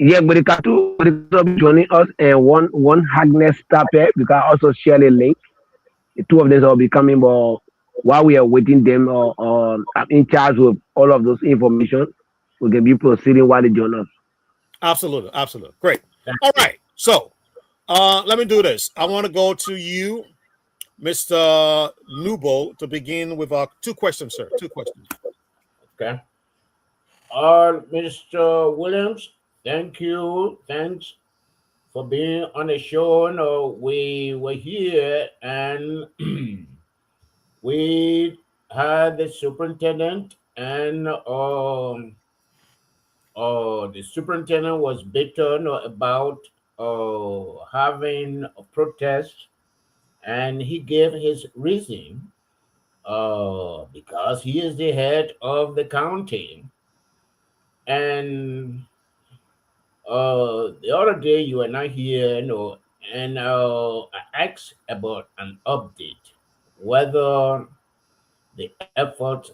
Yeah, but the cartoon will be joining us and one Agnes Tapper. We can also share the link. The two of them will be coming, but while we are waiting them I'm in charge with all of those information. We can be proceeding while they join us. Absolutely, absolutely, great. Thank All you. right, so let me do this. I want to go to you, Mr. Nubo, to begin with two questions, sir. Two questions. Okay. Mr. Williams, thank you. Thanks for being on the show. No, we were here and we had the superintendent and the superintendent was bitter about having a protest, and he gave his reason because he is the head of the county. And the other day you were not here, and I asked about an update, whether the efforts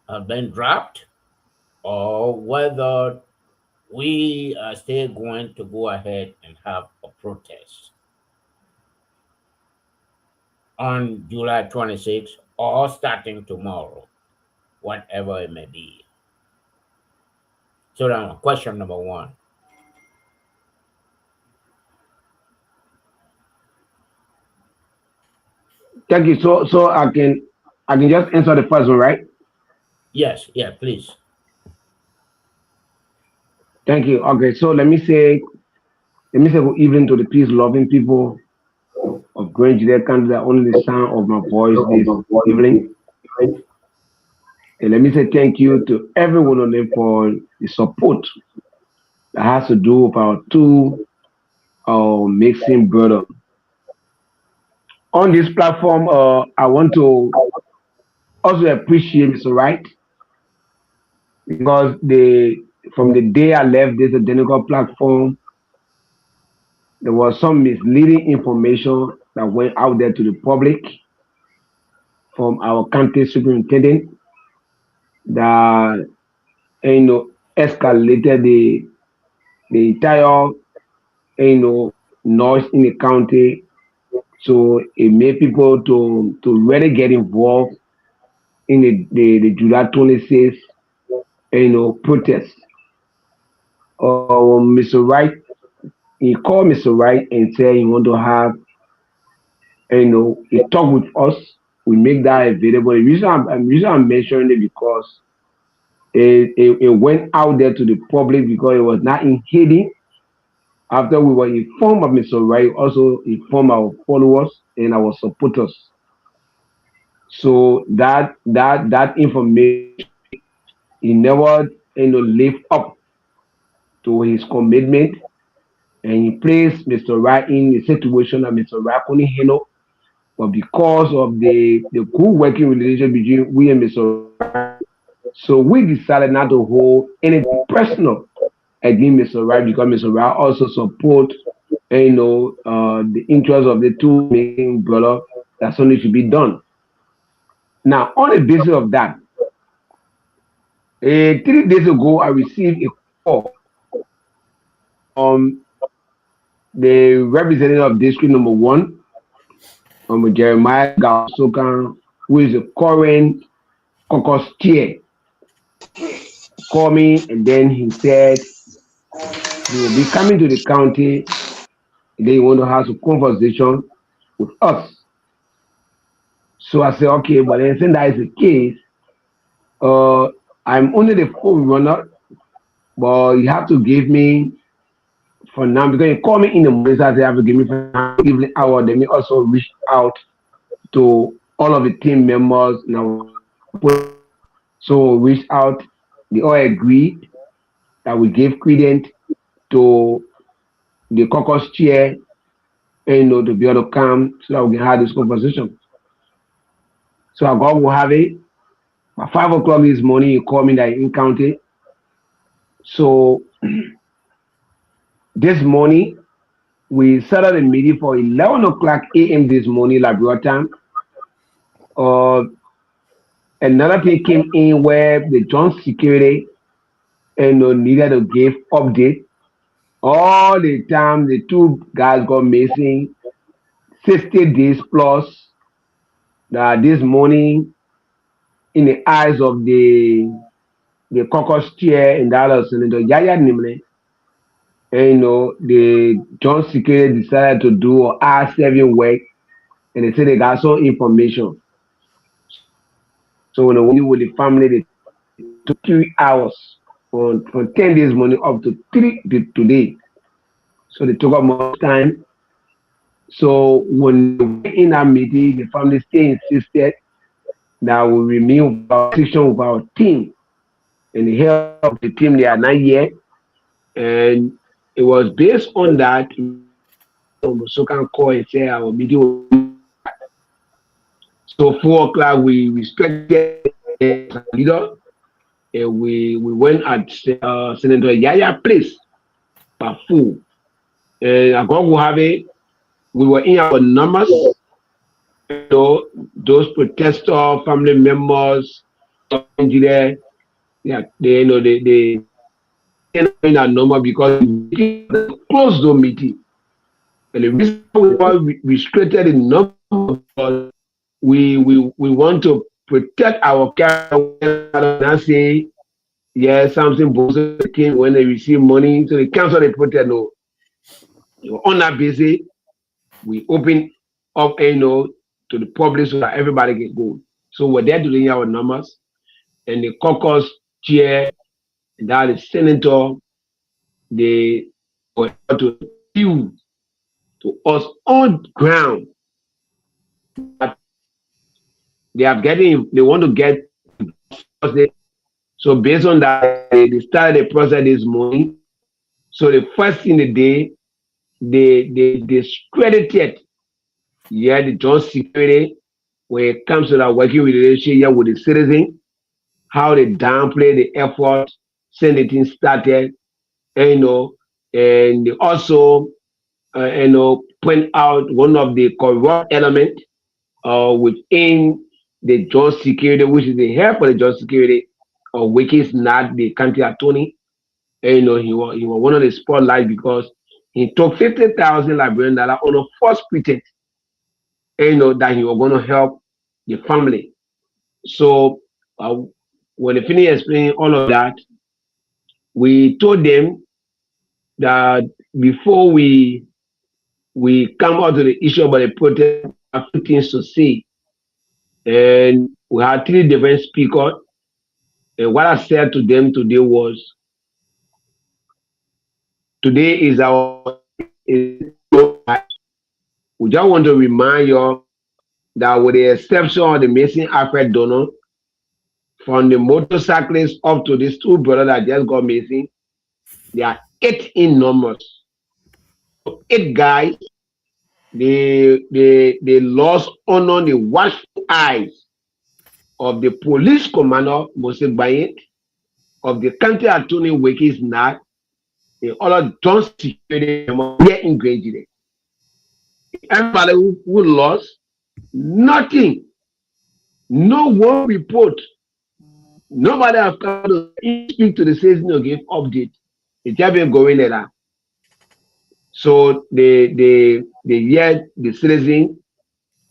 have been dropped or whether we are still going to go ahead and have a protest on July 26th or starting tomorrow, whatever it may be. So now, question number one. Thank you. So I can just answer the first one, right? Yes, yeah, please. Thank you. Okay, so let me say good evening to the peace loving people of Great Judea Country that only the sound of my voice this evening. And let me say thank you to everyone on them for the support that has to do with our two mixing brother. On this platform, I want to also appreciate Mr. Wright because from the day I left this identical platform, there was some misleading information that went out there to the public from our county superintendent that escalated the entire noise in the county. So it made people to really get involved in the July 26th protest. Mr. Wright, he called Mr. Wright and said he want to have a talk with us. We make that available. The reason I'm mentioning it because it went out there to the public because it was not in hidden. After we were informed of Mr. Wright, also informed our followers and our supporters. So that information, he never live up to his commitment, and he placed Mr. Wright in a situation that Mr. Wright couldn't handle. But because of the good working relationship between we and Mr. Wright, so we decided not to hold anything personal against Mr. Wright because Mr. Wright also support the interests of the two main brother that something should be done. Now, on the basis of that, 3 days ago, I received a call from the representative of District Number One, Jeremiah Galsokan, who is the current caucus chair. Called me and then he said he will be coming to the county. And then he want to have a conversation with us. So I said, okay, but then since that is the case, uh, I'm only the phone runner, but you have to give me for now because you call me in the morning, so I say you have to give me for now, evening hour. Then we also reach out to all of the team members now. So reach out, they all agreed that we gave credence to the caucus chair, to be able to come so that we can have this conversation. So I got will have it. At 5 o'clock this morning, he called me that in county. So this morning, we started a meeting for 11 o'clock a.m. this morning, Labrador time. Uh, Another thing came in where the joint security and needed to give update. All the time the two guys got missing, 60 days plus. That this morning, in the eyes of the caucus chair in Dallas, Senator Yaya Nimle, and the John Security decided to do R7 work, and they said they got some information. So when they with the family, they took 3 hours from 10 days morning up to 3 today. So they took up much time. So when we were in our meeting, the family still insisted that we remain our section with our team. And the help of the team, they are not here. And it was based on that, so can call and say our meeting. So 4 o'clock, we respected the leader. And we went at Senator Yaya place, Pafu. And I go have it. We were in our numbers. Those protester family members, engineer, yeah, they in our number because we closed the meeting. And the reason why we created a number, we want to protect our character and say, yeah, something came when they receive money, so they cancel the protest. No, on that basis, we open up to the public so that everybody can go. So we're there doing our numbers, and the caucus chair, that is senator, they were to appeal to us on ground. But they want to get. So based on that, they started the process this morning. So the first thing the day, they discredited, the John Security when it comes to that working relationship with the citizen, how they downplay the effort, since the thing started, and they also point out one of the corrupt element within the John Security, which is the head for the John Security, which is not the county attorney. And he was one of the spotlight because he took $50,000 Liberian dollar on a false pretext, that he was going to help the family. So when they finished explaining all of that, we told them that before we come out to the issue about the protest, a few things to say. And we had 3 different speakers. And what I said to them today was, today is we just want to remind you that with the exception of the missing Alfred Donald, from the motorcyclists up to these 2 brothers that just got missing, there are 8 in numbers. 8 guys, they lost honor the watchful eyes of the police commander, Mose Bayet, of the county attorney, Wekis Nat, and all of John Security, here in Grangey. Everybody who lost, nothing, no one report. Nobody has come to speak to the citizen to give update. It's just been going there. So they hear the citizen,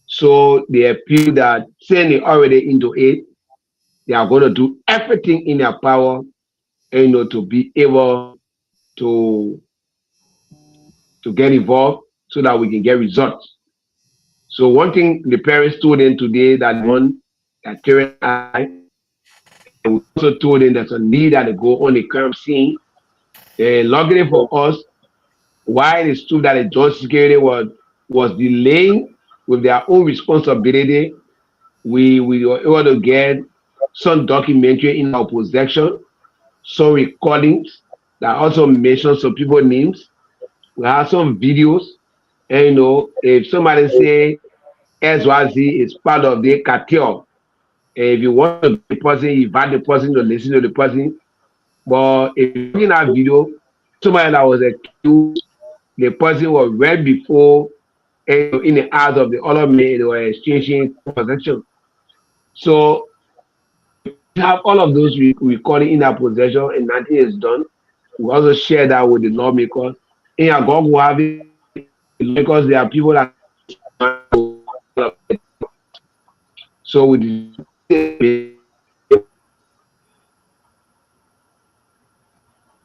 so they appeal that saying they already into it, they are going to do everything in their power, to be able to get involved so that we can get results. So one thing the parents told them today that one that Karen and we also told them there's a need that they go on the crime scene. Luckily for us, why it is true that the John Security was delaying with their own responsibility, we were able to get some documentary in our possession, some recordings that also mention some people's names. We have some videos, and if somebody say SYZ is part of the cartel, if you want the person, invite the person to listen to the person. But if you look in that video, somebody that was accused, the person was right before in the eyes of the other men, they were exchanging transaction. So have all of those recording in our possession and nothing is done. We also share that with the lawmakers. In Agog, we have it because there are people that so we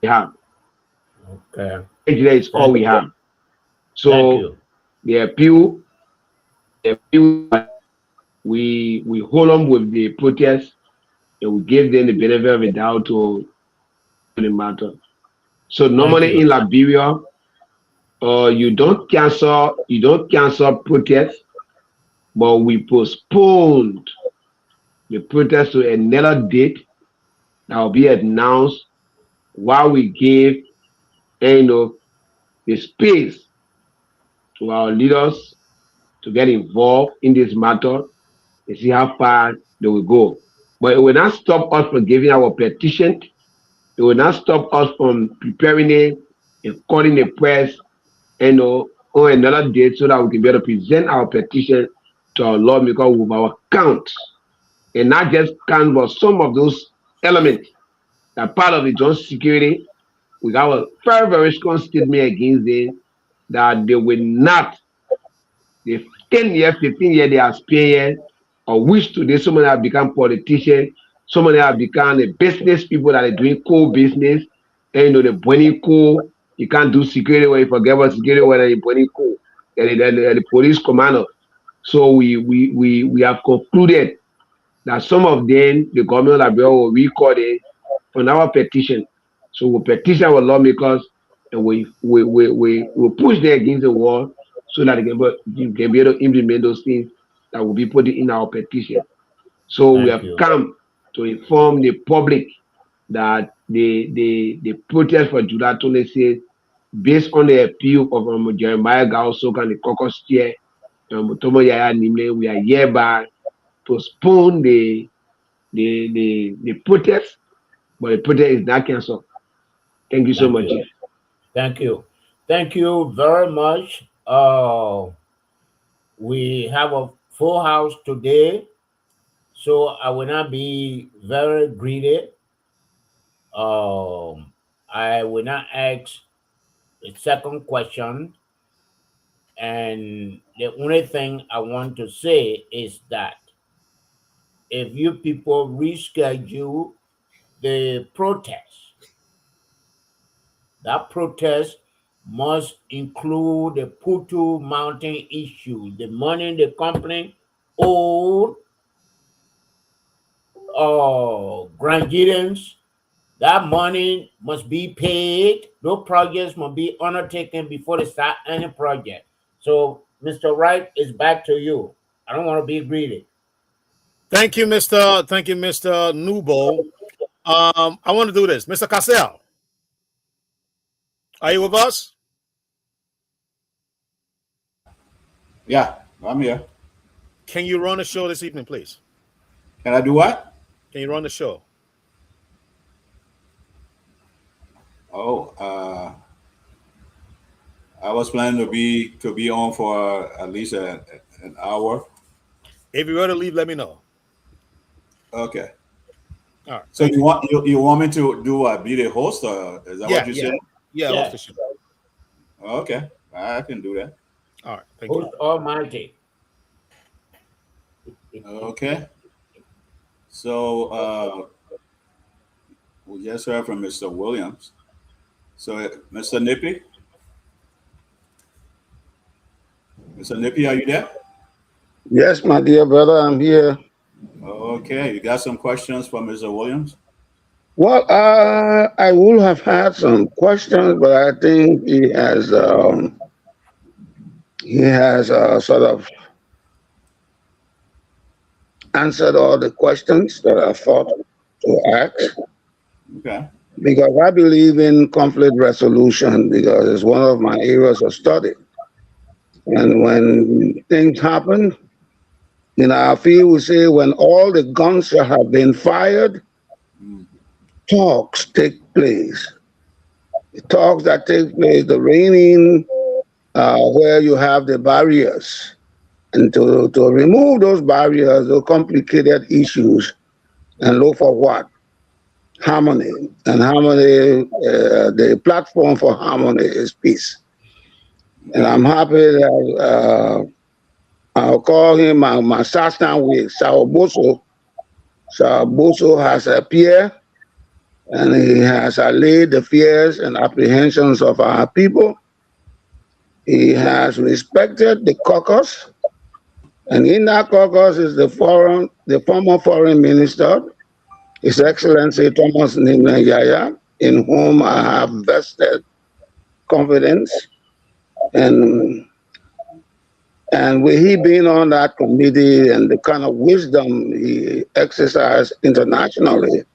have. Okay. Nigeria is all Thank we you. have. Thank So you. the appeal, we hold on with the protest and we give them the benefit of the doubt to the matter. So Thank normally you. in Liberia, you don't cancel protests, but we postponed the protest to another date that will be announced while we give the space to our leaders to get involved in this matter and see how far they will go. But it will not stop us from giving our petition. It will not stop us from preparing it and calling the press, on another date so that we can be able to present our petition to our lawmaker with our count. And not just count, but some of those elements that part of the joint security. We have a very, very strong statement against them that they will not, the 10 years, 15 years they are spent or wish today someone have become politicians, someone have become a business people that are doing coal business, and the burning coal, you can't do security when you forget what security when you burning coal, and the police commander. So we have concluded that some of them, the government of Liberia will record it on our petition. So we petition our lawmakers and we push them against the wall so that they can be able to implement those things that will be put in our petition. So we Thank have you. come to inform the public that the protest for July 26, based on the appeal of Jeremiah Gaosok and the caucus chair, Mutomo Yaya Nimle, we are hereby postpone the protest, but the protest is not cancelled. Thank you so Thank much. you. Thank you. Thank you very much. We have a full house today, so I will not be very greedy. I will not ask the second question. And the only thing I want to say is that if you people reschedule the protest, that protest must include the Putu Mountain issue, the money the company owed Granadians. That money must be paid. Those projects must be undertaken before they start any project. So, Mr. Wright, it's back to you. I don't want to be greedy. Thank you, Mr. Nubo. I want to do this. Mr. Cassell, are you with us? Yeah, I'm here. Can you run the show this evening, please? Can I do what? Can you run the show? Oh, I was planning to be on for at least an hour. If you were to leave, let me know. Okay. All right. So you want me to do be the host, or is that what you said? Yeah, Yeah. host the show. Okay, I can do that. All right. Thank you. Who's Almighty? Okay. So we just heard from Mr. Williams. So Mr. Nippy, are you there? Yes, my dear brother, I'm here. Okay, you got some questions for Mr. Williams? Well, I would have had some questions, but I think he has sort of answered all the questions that I thought to ask. Okay. Because I believe in conflict resolution because it's one of my areas of study. And when things happen, in our field, we say when all the guns have been fired, talks take place. The talks that take place, the reining, where you have the barriers. And to remove those barriers, those complicated issues, and look for what? Harmony. And harmony, the platform for harmony is peace. And I'm happy that I'll call him my Sastan with Sao Boso. Sao Boso has appeared and he has allayed the fears and apprehensions of our people. He has respected the caucus, and in that caucus is the former foreign minister, His Excellency Thomas Nimna Yaya, in whom I have vested confidence. And with he being on that committee and the kind of wisdom he exercised internationally,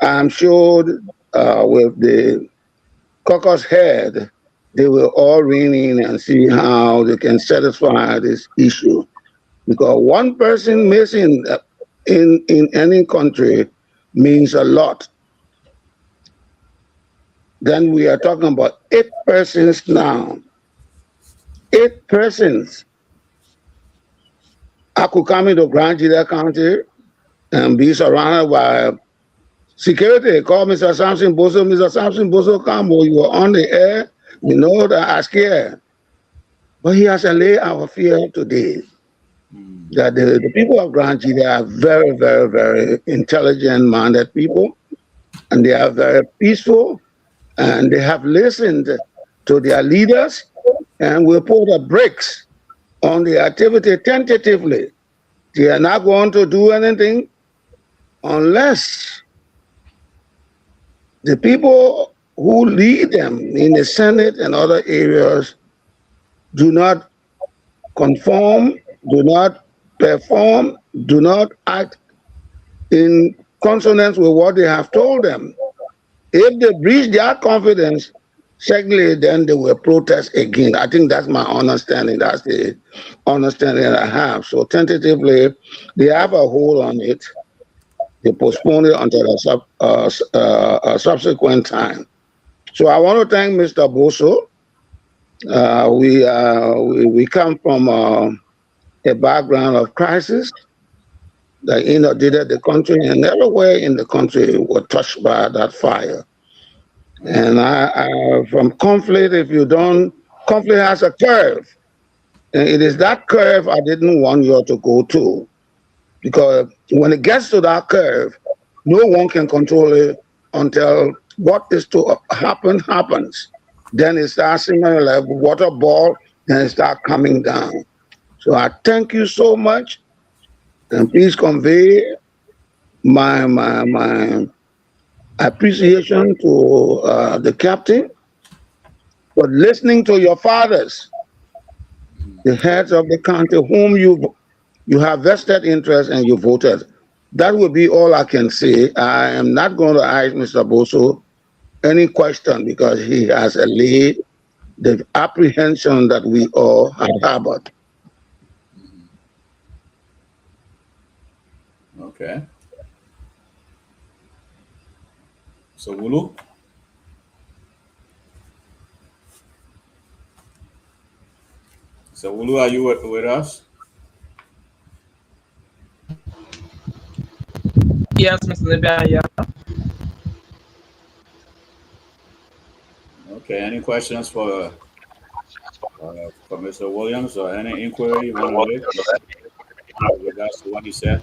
I'm sure with the caucus head, they will all rein in and see how they can satisfy this issue. Because one person missing in any country means a lot. Then we are talking about 8 persons now. 8 persons. I could come into Grand Gila County and be surrounded by security. Call Mr. Samson Boso. Mr. Samson Boso, come, you were on the air. You know that I scared. But he has allayed our fear today. That the people of Grand Gila are very, very, very intelligent-minded people, and they are very peaceful, and they have listened to their leaders, and will put the brakes on the activity tentatively. They are not going to do anything unless the people who lead them in the Senate and other areas do not conform, do not perform, do not act in consonance with what they have told them. If they breach their confidence, secondly, then they will protest again. I think that's my understanding. That's the understanding that I have. So tentatively, they have a hold on it. They postpone it until a subsequent time. So I want to thank Mr. Boso. We come from a background of crisis that inundated the country, and everywhere in the country were touched by that fire. And from conflict, conflict has a curve. And it is that curve I didn't want you to go to. Because when it gets to that curve, no one can control it until what is to happen happens. Then it starts similar like water ball, and it starts coming down. So I thank you so much, and please convey my appreciation to the captain for listening to your fathers, the heads of the country, whom you have vested interest and you voted. That would be all I can say. I am not going to ask Mr. Boso any question because he has allayed the apprehension that we all had harbored. Okay. So Wulu? So Wulu, are you with us? Yes, Mr. Libya, yeah. Okay, any questions for Mr. Williams or any inquiry you want to make with regards to what he said?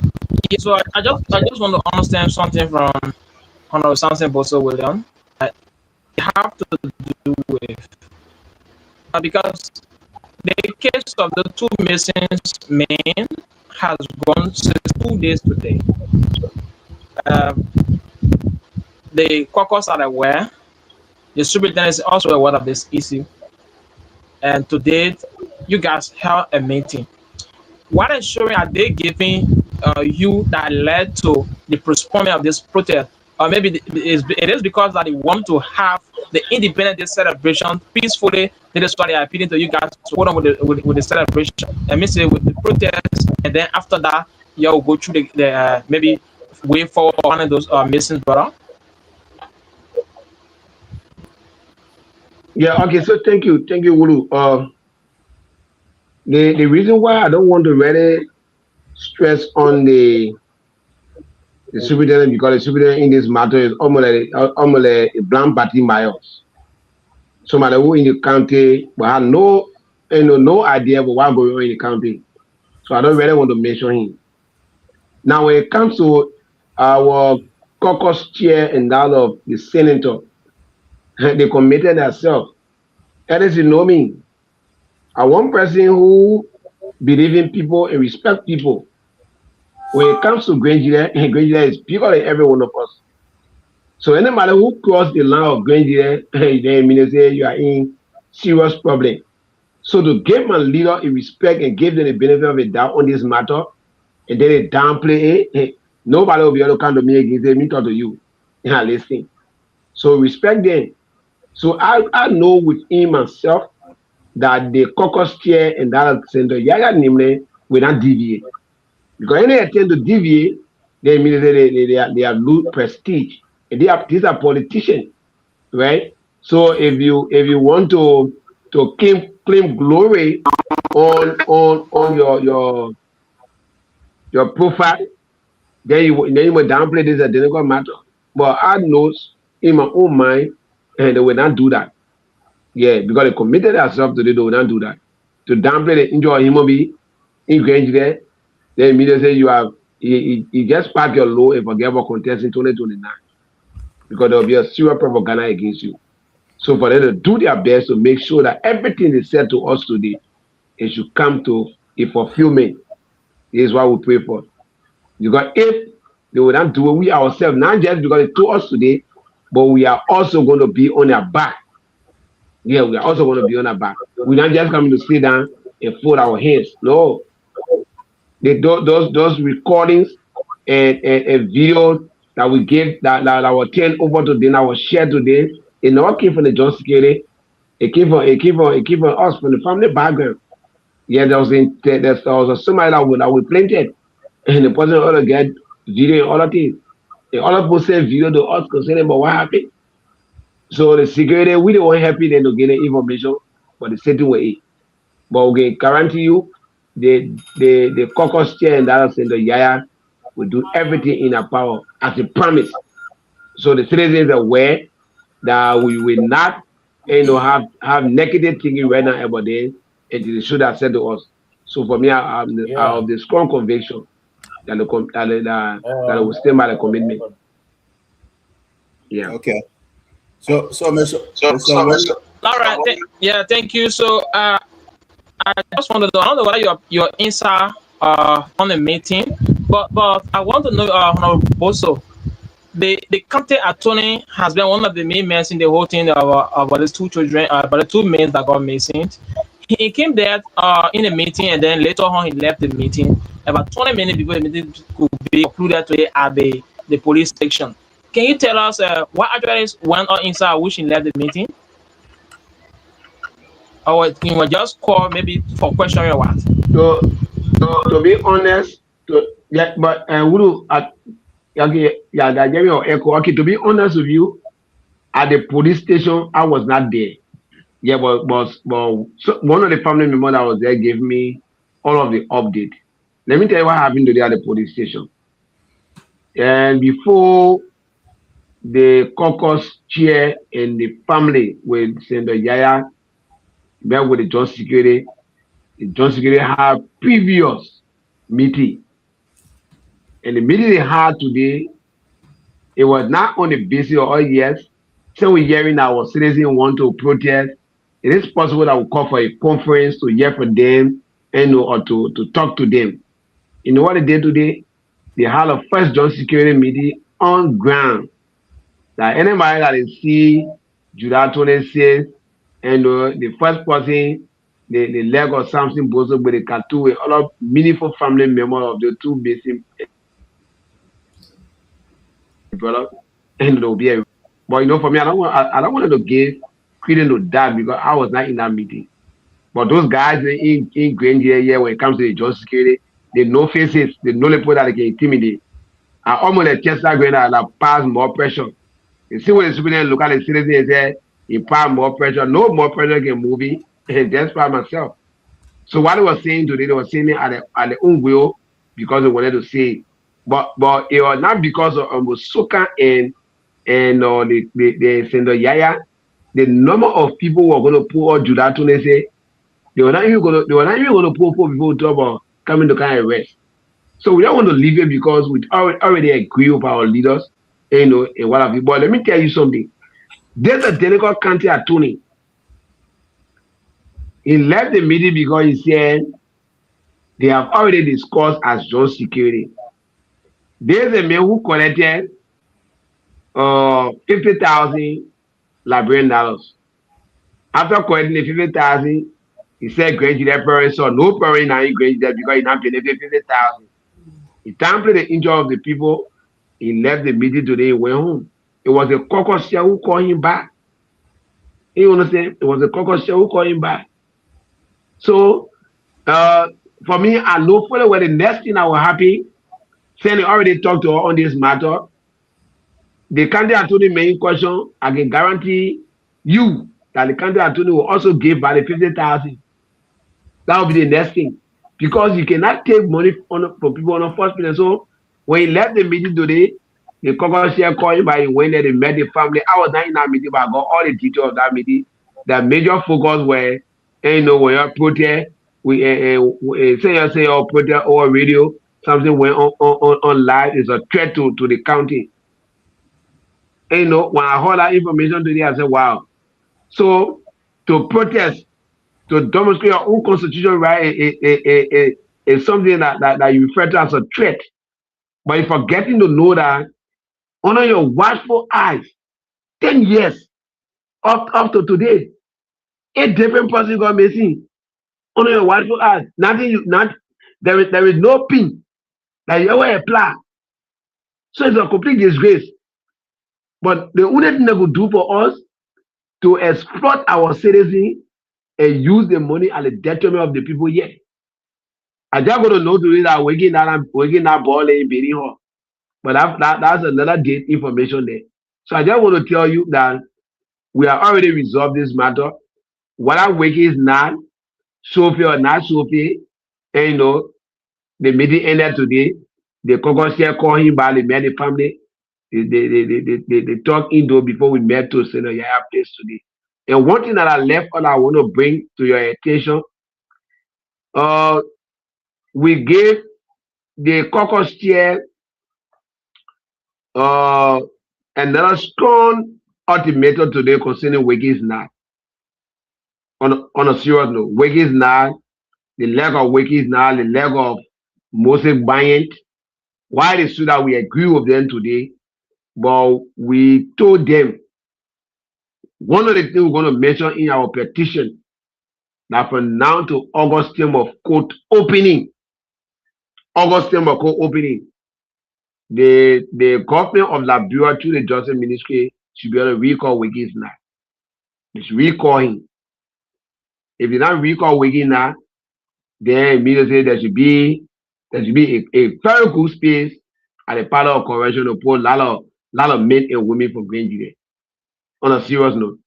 Yeah, so I just want to understand something from Honorable Samson Boso Williams. It have to do with because the case of the 2 missing men has gone since 2 days today. The caucus are aware. The superintendent is also aware of this issue. And to date, you guys held a meeting. What assurance are they giving you that led to the postponement of this protest? Or maybe it is because that they want to have the Independence Day celebration peacefully. That is why they are appealing to you guys to hold on with the celebration. And maybe with the protest, and then after that, you'll go through the maybe way forward one of those missing brother. Yeah, okay, so thank you, Wulu. The reason why I don't want to really stress on the The superintendent, because the superintendent in this matter is almost a blank party Myers. Somebody who in the county but had no idea about what's going on in the county. So I don't really want to mention him. Now when it comes to our caucus chair and that of the senator, they committed themselves. And as you know me, I one person who believe in people and respect people. When it comes to Grangeria is bigger than every one of us. So anybody who cross the line of Grangeria, they mean to say you are in serious problem. So to give my leader a respect and give them the benefit of the doubt on this matter, and then they downplay it, nobody will be able to come to me again say, me talk to you. Yeah, listen. So respect them. So I know within myself that the caucus chair and that center, Yaya Nimle will not deviate. Because any attempt to deviate, they mean they have lose prestige. And these are politicians, right? So if you want to claim glory on your profile, then you will downplay this identical matter. But I know in my own mind, and they will not do that. Yeah, because they committed themselves to it, they will not do that. To downplay the injury of human being, in Grangeria, they immediately say you just pack your law and forget about contest in 2029. Because there will be a serious propaganda against you. So for them to do their best to make sure that everything they said to us today, it should come to a fulfillment. This is what we pray for. Because if they will not do it, we ourselves, not just because they told us today, but we are also going to be on their back. Yeah, we are also going to be on our back. We're not just coming to sit down and fold our hands. No. Those recordings and videos that we gave that were turned over to them, that was shared today, it not came from the John Security. It came from us, from the family background. Yeah, there was somebody that we planted, and the person ought to get video and other things. And other people send video to us concerning about what happened. So the security, we don't want happy then to get the information for the certain way. But we can guarantee you, the caucus chair and the other center, Yaya, will do everything in our power as a promise. So the citizens are aware that we will not, have negative thinking right now about this, and they should have said to us. So for me, I have the strong conviction that that will stand by the commitment. Yeah. Okay. So Mr. All right. Thank you. So I just want to know, I don't know whether you're inside on the meeting, but I want to know, also, the county attorney has been one of the main men in the whole thing about these two children, about the two men that got missing. He came there in the meeting, and then later on he left the meeting. About 20 minutes before the meeting could be concluded today at the police station. Can you tell us what actually went on inside which he left the meeting? Or he was just called maybe for questioning or what? To be honest, to be honest with you, at the police station, I was not there. Yeah, but so one of the family members that was there gave me all of the update. Let me tell you what happened today at the police station. And before the caucus chair and the family with Senator Yaya met with the John Security had previous meeting. And the meeting they had today, it was not on the basis of, yes, so we're hearing our citizens want to protest. It is possible that we call for a conference to hear from them and or to talk to them. You know what they did today? They had a first John Security meeting on ground. That anybody that is see Judah 26 and the first person, the leg of something Bozo with the tattoo with all of meaningful family members of the two missing brothers, and they'll be a, but for me, I don't want to give credit to that because I was not in that meeting. But those guys in Grangeria, when it comes to the John Security, they know faces, they know the people that they can intimidate. I almost a Tesla going to pass more pressure. You see when the superintendent look at the citizen and say, he pass more pressure, no more pressure can move it, and that's by myself. So what they were saying today, they were saying it at their own will because they wanted to say, but it was not because of Soka and the Sendo Yaya. The number of people who are going to pull out Judah Tune say they were not even going to pull for people to talk about coming to kind of rest. So we don't want to leave it because we already agree with our leaders, and what have you. But let me tell you something. There's a Delegate County attorney. He left the meeting because he said they have already discussed as joint security. There's a man who collected $50,000 Liberian dollars. After collecting the 50,000, he said Grange that parents saw no parent now in Grange that because he not paid 50,000. He downplayed the injury of the people. He left the meeting today and went home. It was a caucus chair who called him back. You understand? It was a caucus chair who called him back. So for me, I know fully well the next thing I was happy. Sandy already talked to her on this matter. The candidate attorney main question, I can guarantee you that the candidate attorney will also give back the 50,000. That will be the next thing. Because you cannot take money from people on the first place. So when he left the meeting today, the caucus chair called him by when they met the family. I was not in that meeting, but I got all the details of that meeting. The major focus were, when you protest, say or protest or radio, something went on live is a threat to the county. And when I heard that information today, I said, wow. So to protest, to demonstrate your own constitutional right is something that you refer to as a threat. But you're forgetting to know that under your watchful eyes, 10 years up to today, 8 different persons got missing. Under your watchful eyes, there is no pin that you ever apply. So it's a complete disgrace. But the only thing they could do for us to exploit our citizens and use the money at the detriment of the people here. I just going to know today that we're getting that ball in Benin Hall. But that's another date information there. So I just want to tell you that we have already resolved this matter. Whether Wiki is not Sophie or not Sophie, and the meeting ended today. The caucus chair called him by the met the family. They talk indoor before we met to Senator Yaya place today. And one thing that I left on I want to bring to your attention, we gave the caucus chair another strong ultimatum today concerning Wiggy's not. On a serious note, Wiggy's not, the leg of Wiggy's not, the leg of Moses Bryant. Why it is so that we agree with them today, but we told them one of the things we're going to mention in our petition that from now to August term of court opening, the government of Liberia through the Justice Ministry should be able to recall Wiggy's now. They should recall him. If they not recall Wiggy now, then immediately there should be a very good space at the Palace of Convention to put a lot of men and women for Grange there. On a serious note.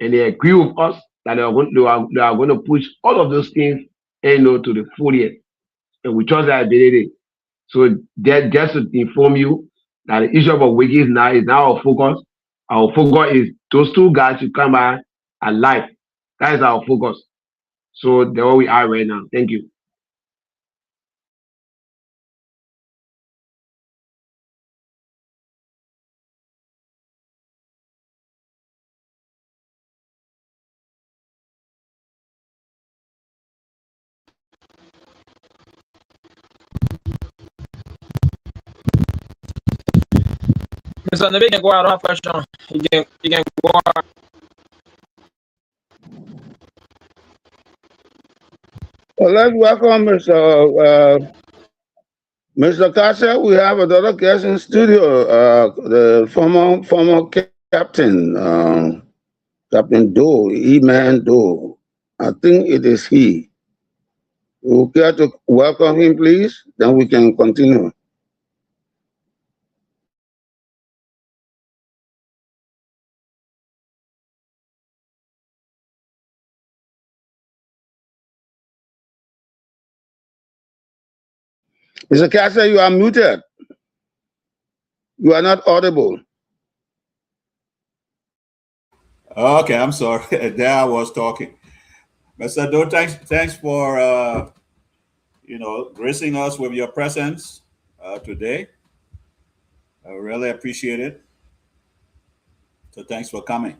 And they agree with us that they are going to push all of those things to the fullest. And we trust that ability. So just to inform you that the issue of Wiggy is now our focus. Our focus is those 2 guys to come back alive. That is our focus. So that's where we are right now. Thank you. Mr. Nebe can go out of question. You can go out. Well, let's welcome Mr. Kasha. We have another guest in studio, the former captain, Captain Doe, E-Man Doe. I think it is he. You care to welcome him, please? Then we can continue. Mr. Kasha, you are muted. You are not audible. Okay, I'm sorry. There I was talking. Mr. Doe, thanks for gracing us with your presence today. I really appreciate it. So thanks for coming.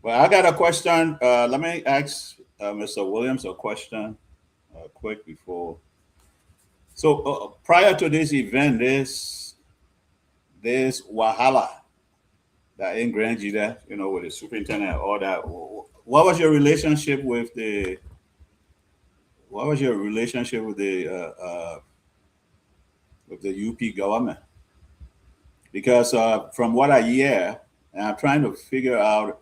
Well, I got a question. Let me ask Mr. Williams a question quick before. So prior to this event, this Wahala that in Grand Jida, with the superintendent and all that. What was your relationship with the? What was your relationship with the UP government? Because from what I hear, and I'm trying to figure out,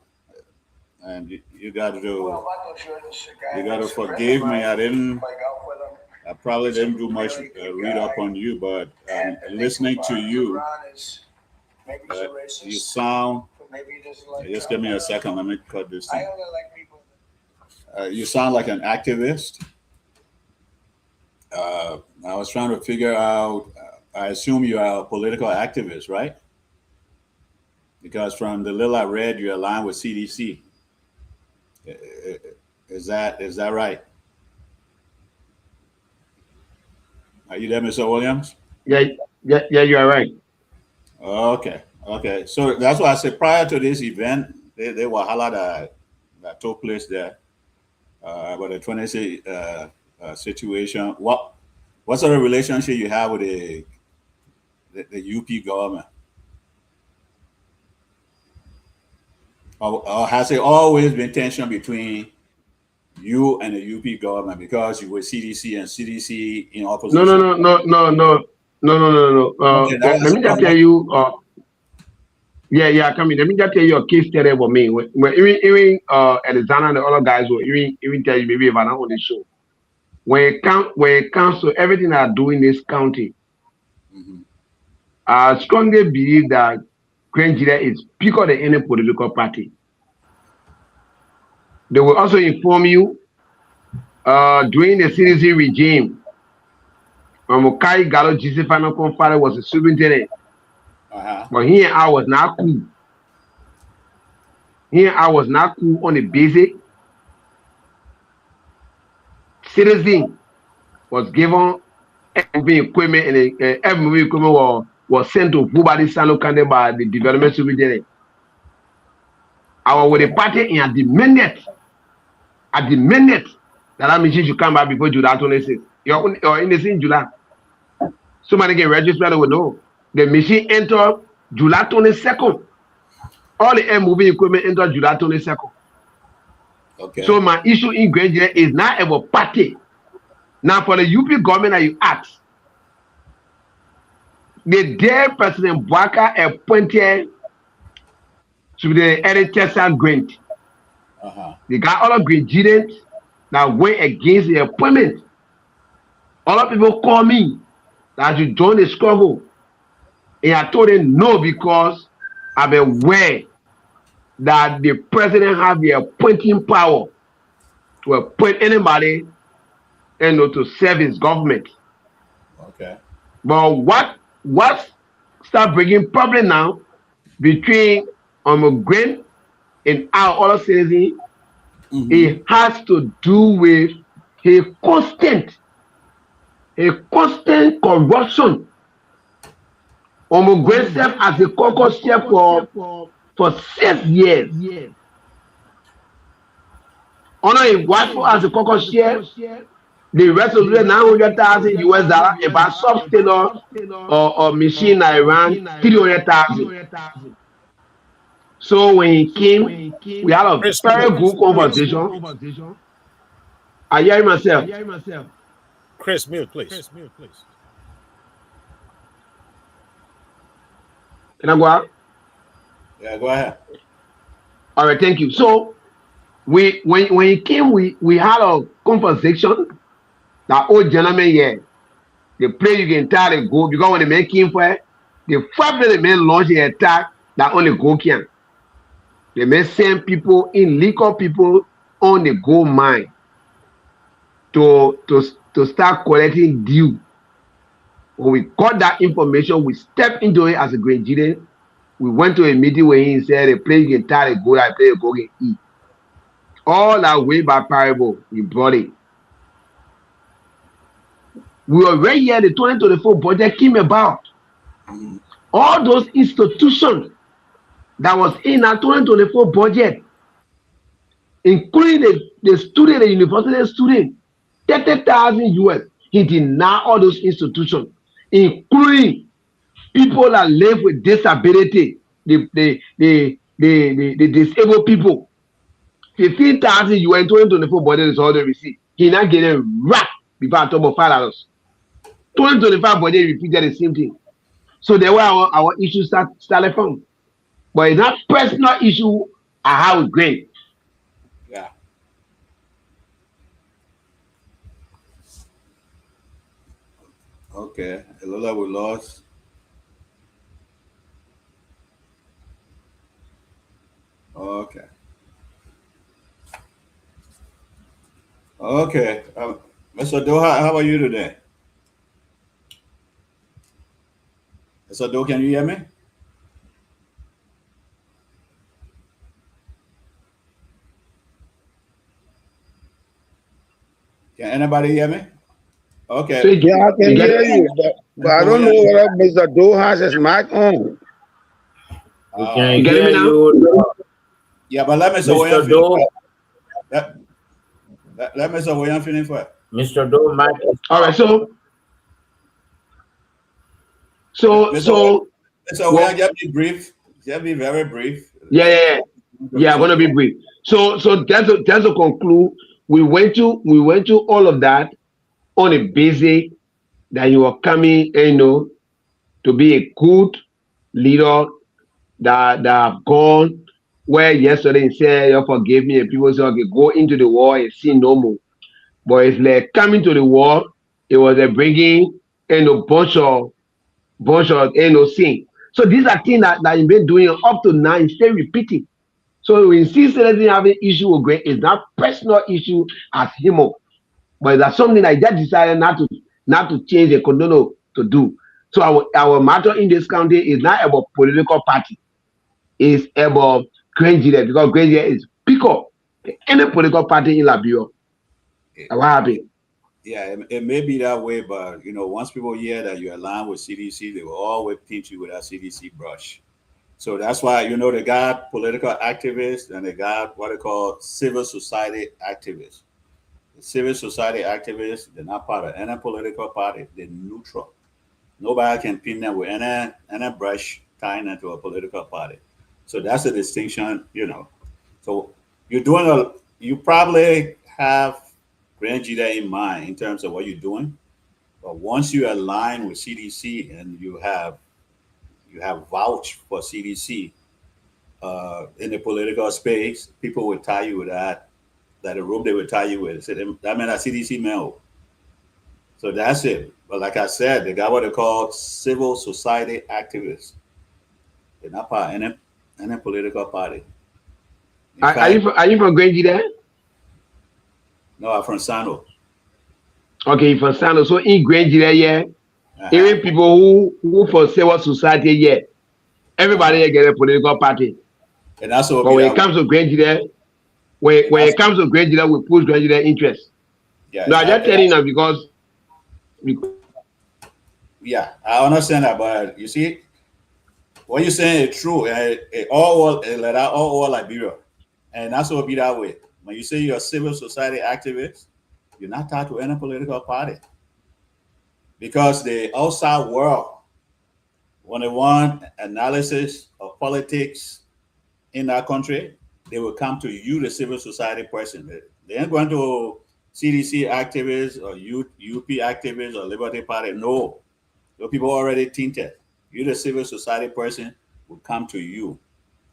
and you got to forgive me. I probably didn't do much read up on you, but listening to you, you sound. Just give me a second. Let me cut this thing. You sound like an activist. I was trying to figure out. I assume you are a political activist, right? Because from the little I read, you align with CDC. Is that right? Are you there, Mr. Williams? Yeah, you are right. Okay. So that's why I said prior to this event, there were Wahala that took place there. About the 20 situation. What sort of relationship you have with the UP government? Or has it always been tension between you and the UP government because you were CDC and CDC in opposition? No. Okay, Let me just tell you. Come in. Let me just tell you a case study about me. When even Alexander and the other guys will even tell you maybe if I'm not on the show. When it comes to everything I do in this county, I strongly believe that Grand Jida is bigger than any political party. They will also inform you during the CDC regime, Mukai Gallo Gisifano Confare was a superintendent. But here I was not cool. On the basic. Citizen was given every equipment and every equipment was sent to Bubadi Salo Kande by the development superintendent. I was with the party and at the minute that I mentioned you come back before July 26th. You're in the same July. Somebody get registered with no. The machine entered July 22nd. All the moving equipment entered July 22nd. Okay. So my issue in Grand Jida is not about party. Now for the UP government that you ask, the dear President Bwaka appointed to the NHS grant. They got all of Grand Jidans that went against the appointment. All of people call me that you join the struggle. And I told them no because I'm aware that the president has the appointing power to appoint anybody and to serve his government. Okay. But what start bringing problem now between Grant and our other citizens, it has to do with a constant corruption. Grant served as a caucus chair for 6 years. Honor him watchful as a caucus chair. The rest of the $900,000 about sub-tailor or machine I ran 300,000. So when he came, we had a very good conversation. I hear myself. Chris, mute, please. Can I go out? Yeah, go ahead. All right, thank you. So when he came, we had a conversation. That old gentleman here, the place you can entirely go because when the man came for it, the fact that the man launched the attack, that only go can. They may send people in, legal people on the gold mine to start collecting due. When we got that information, we stepped into it as a Grand Jide. We went to a meeting where he said, "A place can tie a goat, I play a goat can eat." All that way by parable, we brought it. We were right here. The 2024 budget came about. All those institutions that was in our 2024 budget, including the student, the university student, 30,000 US. He denied all those institutions, including people that live with disability, the disabled people. 15,000 US in 2024 budget is all they receive. He not getting wrapped before I talk about $5. 2025 budget repeated the same thing. So there were our issues started from. But it's not personal issue are how it's great. Yeah. Okay. Lola, we lost. Okay. Okay. Mr. Doha, how are you today? Mr. Doha, can you hear me? Can anybody hear me? Okay. So Yeah, I can hear you, but I don't know whether Mr. Doe has his mic on. We can You get hear me now? you, Yeah, but let Mr. Mr. William Doe. finish. Let Mr. William finish first. Mr. Doe, mic is all right, so Mr. well, William, just be brief. Just be very brief. yeah, I'm gonna be brief. So just to conclude, we went to all of that on a basis that you are coming, to be a good leader that have gone where yesterday he said, "You forgive me," and people say, "Okay, go into the war and sin no more." But it's like coming to the war, it was a bringing bunch of sin. So these are things that you've been doing up to now, and still repeating. So we see Celestine having issue with great, it's not personal issue as him, but that's something I just decided not to change the condono to do. So our matter in this county is not about political party. It's about Grand Jide, because Grand Jide is bigger than any political party in Liberia. What happened? Yeah, it may be that way, but once people hear that you align with CDC, they will always paint you with that CDC brush. So that's why they got political activists and they got what they call civil society activists. The civil society activists, they're not part of any political party. They're neutral. Nobody can pin them with any brush tying into a political party. So that's the distinction, So you probably have Grand Jide in mind in terms of what you're doing. But once you align with CDC and you have vouched for CDC in the political space, people will tie you with that the rope they will tie you with. So that meant a CDC mail. So that's it. But like I said, they got what they call civil society activists. They're not part of any political party. Are you from Grand Jide? No, I'm from Sano. Okay, from Sano. So in Grand Jide, yeah, even people who for civil society, yeah, everybody here get a political party. And that's what. But when it comes to Grand Jide, when it comes to Grand Jide, we push Grand Jide interest. Yeah, no, I just telling you because. Yeah, I understand that, but you see, what you're saying is true. All over Liberia, and that's what be that way. When you say you're a civil society activist, you're not tied to any political party, because the outside world, when they want analysis of politics in that country, they will come to you, the civil society person. They ain't going to CDC activists or UP activists or Liberty Party. No, those people already tinted. You, the civil society person, will come to you.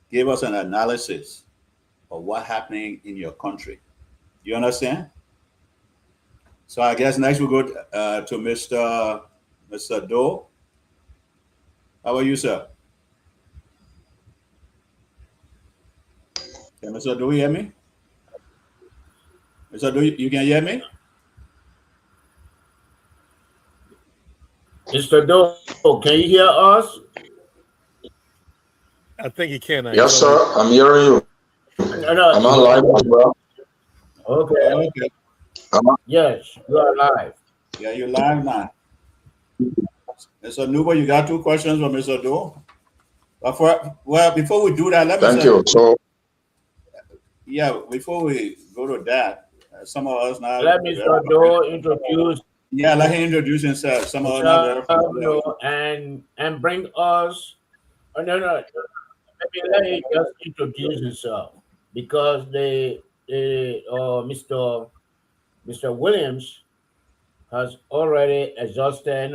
Give us an analysis of what's happening in your country. You understand? So I guess next we'll go to Mr. Doe. How are you, sir? Can Mr. Doe hear me? Mr. Doe, you can hear me? Mr. Doe, can you hear us? I think he can. Yes, sir. I'm hearing you. No, Am I live as well? Okay. Okay. Yes, you are live. Yeah, you're live now. Mr. Nubo, you got 2 questions for Mr. Doe? But before we do that, let me Thank say, you. So, yeah, before we go to that, some of us now. Let Mr. Doe introduce Yeah, let him introduce himself. Some of us not very familiar. and bring us. Oh, no, maybe let him just introduce himself because Mr. Williams has already exhausted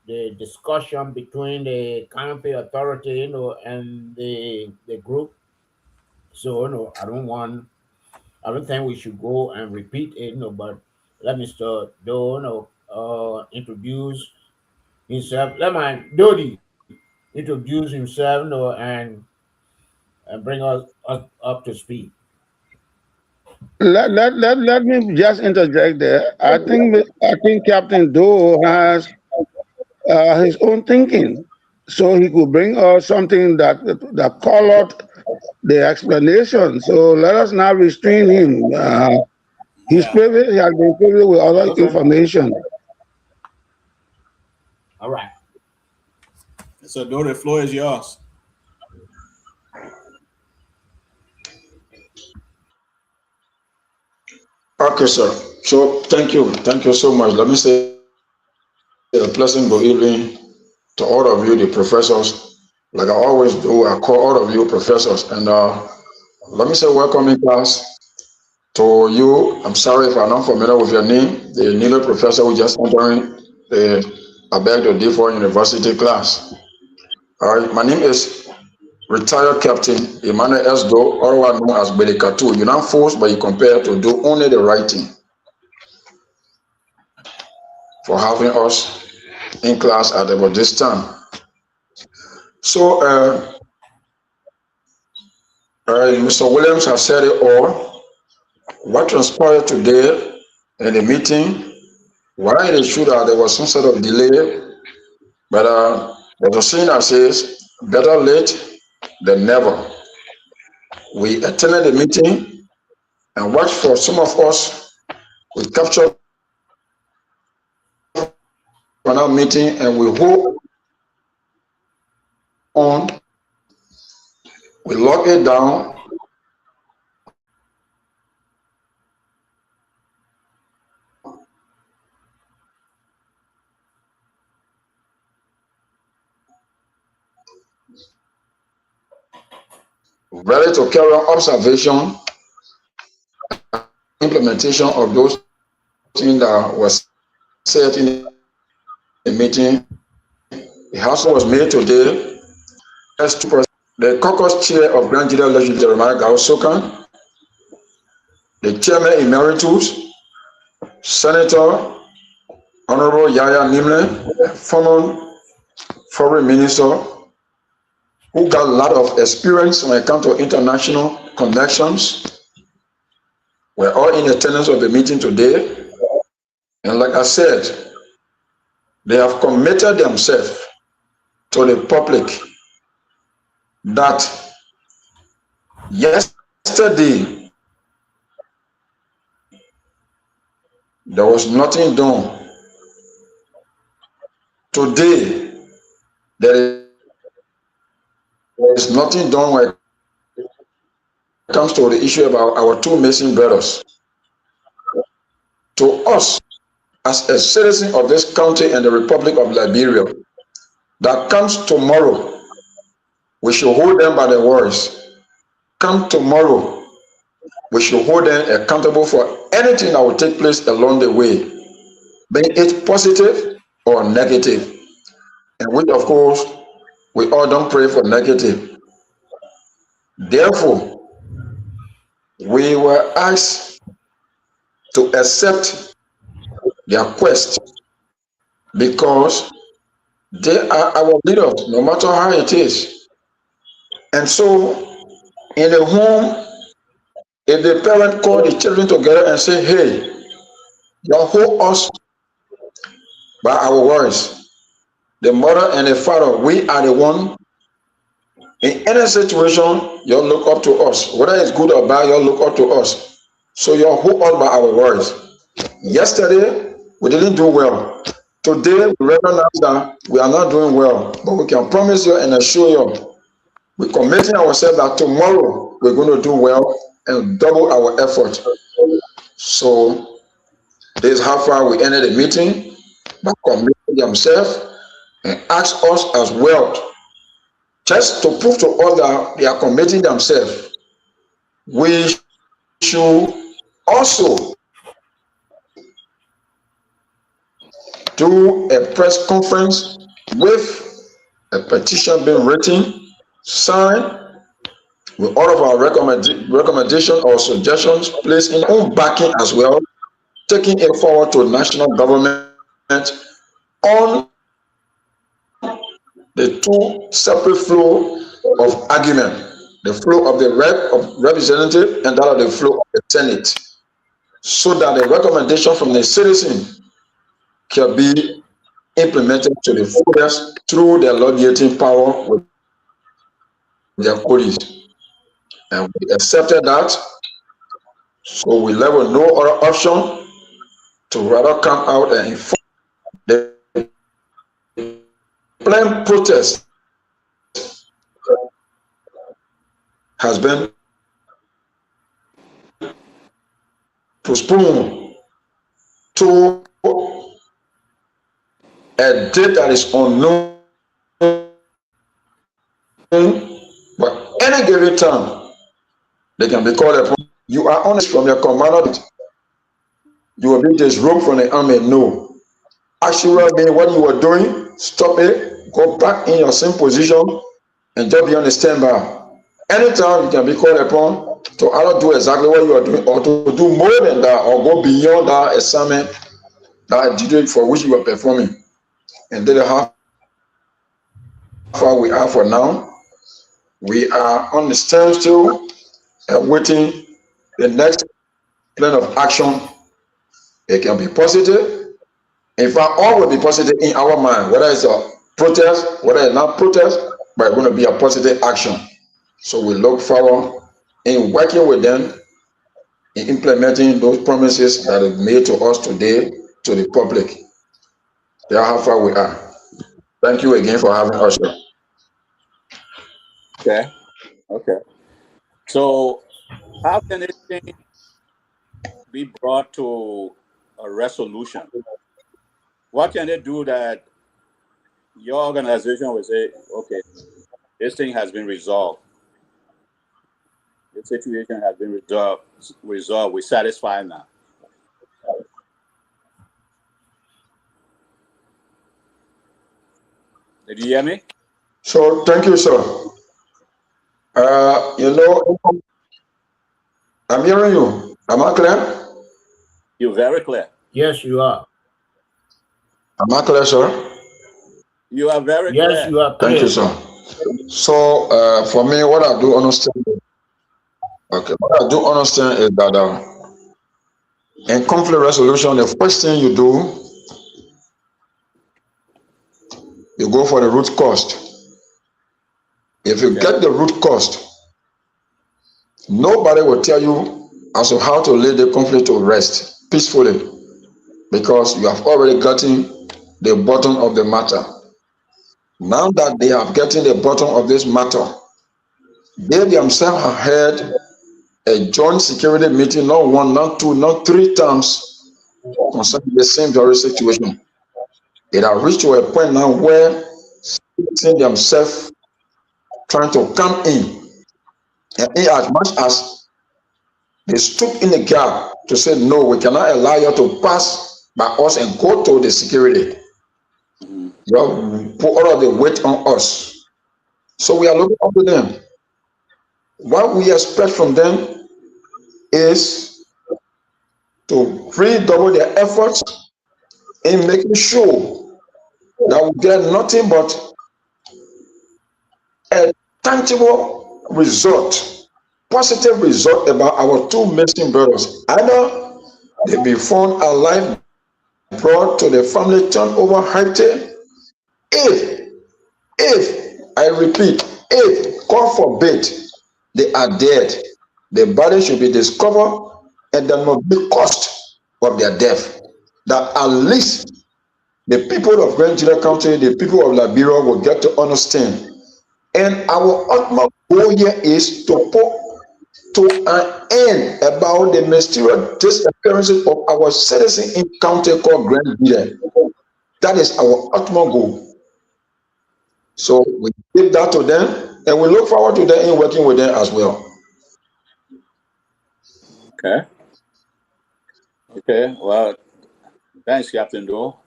the discussion between the county authority and the group. So I don't think we should go and repeat it, but let Mr. Doe introduce himself. Let my Dodi introduce himself and bring us up to speed. Let me just interject there. I think Captain Doe has his own thinking, so he could bring us something that colored the explanation. So let us not restrain him. He has been privileged with other information. All right. So, Doe, the floor is yours. okay, sir. So, thank you. Thank you so much. Let me say a pleasant good evening to all of you, the professors. Like I always do, I call all of you professors. And let me say welcome in class to you. I'm sorry if I'm not familiar with your name. The new professor who just entering the Abeg to D4 University class. All right, my name is retired Captain Emmanuel S. Doe, otherwise known as Belikatu. You're not forced, but you compare to do only the right thing for having us in class at about this time. So, Mr. Williams has said it all. What transpired today in the meeting, why it is true that there was some sort of delay, but there's a saying that says, better late than never. We attended the meeting and watched for some of us. We captured on our meeting and we hold on. We lock it down. Ready to carry on observation, implementation of those things that was said in the meeting. The house was made today as to the caucus chair of Grand Judah Legislature, Jeremiah Gao-Sokan, the chairman emeritus, Senator Honorable Yahya Nimle, former foreign minister, who got a lot of experience when it comes to international connections. We're all in attendance of the meeting today. And like I said, they have committed themselves to the public that yesterday there was nothing done. Today, there is nothing done when it comes to the issue about our 2 missing brothers. To us, as a citizen of this country and the Republic of Liberia, that comes tomorrow, we should hold them by the words. Come tomorrow, we should hold them accountable for anything that will take place along the way, be it positive or negative. And we, of course, we all don't pray for negative. Therefore, we were asked to accept their quest because they are our leaders, no matter how it is. And so, in the home, if the parent call the children together and say, hey, you hold us by our words, the mother and the father, we are the one. In any situation, you look up to us. Whether it's good or bad, you look up to us. So you're hooked on by our words. Yesterday, we didn't do well. Today, we recognize that we are not doing well. But we can promise you and assure you, we're committing ourselves that tomorrow we're going to do well and double our effort. So this is how far we ended the meeting by committing themselves and ask us as well, just to prove to us that they are committing themselves. We should also do a press conference with a petition being written, signed, with all of our recommendations or suggestions placed in our own backing as well, taking it forward to national government on the two separate flow of argument, the flow of the representative and that of the flow of the Senate, so that the recommendation from the citizen can be implemented to the fullest through their lobbying power with their colleagues. And we accepted that, so we left with no other option to rather come out and inform the planned protest has been postponed to a date that is unknown, but any given time they can be called upon. You are honest from your commander, you will be disrobed from the army. No, actually, what you were doing, stop it, go back in your same position, and just be on the standby. Anytime you can be called upon to either do exactly what you are doing or to do more than that or go beyond that assignment, that duty for which you are performing. And then how far we are for now. We are on the stand still and waiting the next plan of action. It can be positive. In fact, all will be positive in our mind, whether it's a protest, whether it's not protest, but it's going to be a positive action. So we look forward in working with them in implementing those promises that are made to us today to the public. That's how far we are. Thank you again for having us here. Okay. Okay. So how can this thing be brought to a resolution? What can they do that your organization will say, okay, this thing has been resolved. The situation has been resolved. We're satisfied now. Did you hear me? So thank you, sir. I'm hearing you. Am I clear? You're very clear. Yes, you are. Am I clear, sir? You are very Yes, clear. you are clear. Thank you, sir. So for me, what I do understand, what I do understand is that in conflict resolution, the first thing you do, you go for the root cause. If you get the root cause, nobody will tell you as to how to lay the conflict to rest peacefully, because you have already gotten the bottom of the matter. Now that they have gotten the bottom of this matter, they themselves have had a joint security meeting, not one, not two, not three times, concerning the same very situation. It has reached to a point now where citizens themselves trying to come in, and in as much as they stood in the gap to say, no, we cannot allow you to pass by us and go to the security. You put all of the weight on us. So we are looking up to them. What we expect from them is to redouble their efforts in making sure that we get nothing but a tangible result, positive result about our two missing brothers. Either they be found alive, brought to the family, turned over Haiti, If I repeat, if God forbid they are dead, the body should be discovered and there must be cost of their death. That at least the people of Grand General County, the people of Liberia will get to understand. And our ultimate goal here is to put to an end about the mysterious disappearances of our citizens in county called Grand General. That is our ultimate goal. So we give that to them, and we look forward to them in working with them as well. Okay. Okay. Well, thanks, Captain Doe.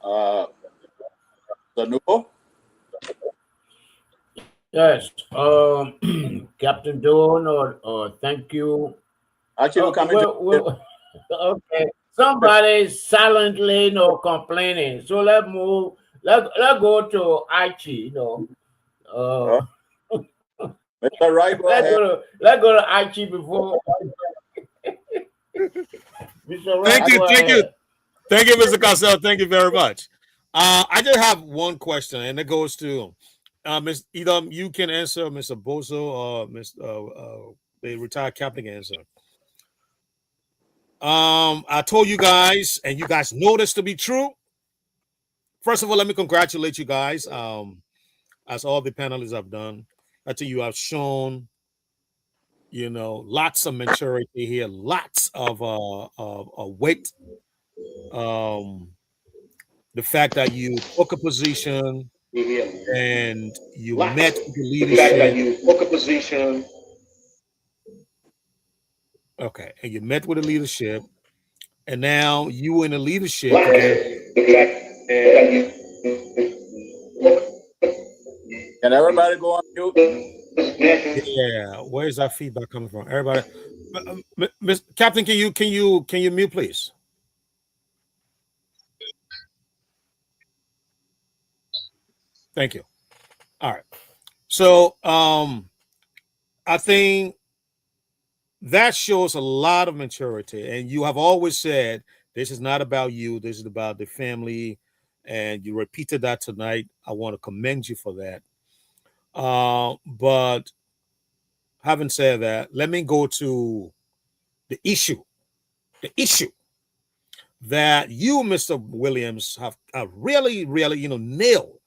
Nubo? Yes, Captain Doan, or thank you. Actually, Okay, somebody silently complaining. So let's move. Let go to Archie. Mr. Right, go ahead. Let's go to Archie before. Mr. Right, Thank you, Mr. Costello. Thank you very much. I just have one question, and it goes to Ms. Edom. You can answer, Mr. Bozo, or the retired captain can answer. I told you guys, and you guys know this to be true. First of all, let me congratulate you guys. As all the panelists have done, I tell you, have shown, lots of maturity here, lots of weight. The fact that you took a position and you met with the leadership. The fact that you took a position. Okay, and you met with the leadership, and now you in the leadership. Can everybody go on mute? Yeah, where's that feedback coming from? Everybody, Captain, can you mute, please? Thank you. All right. So I think that shows a lot of maturity. And you have always said, this is not about you. This is about the family. And you repeated that tonight. I want to commend you for that. But having said that, let me go to the issue. The issue that you, Mr. Williams, have really, really, nailed.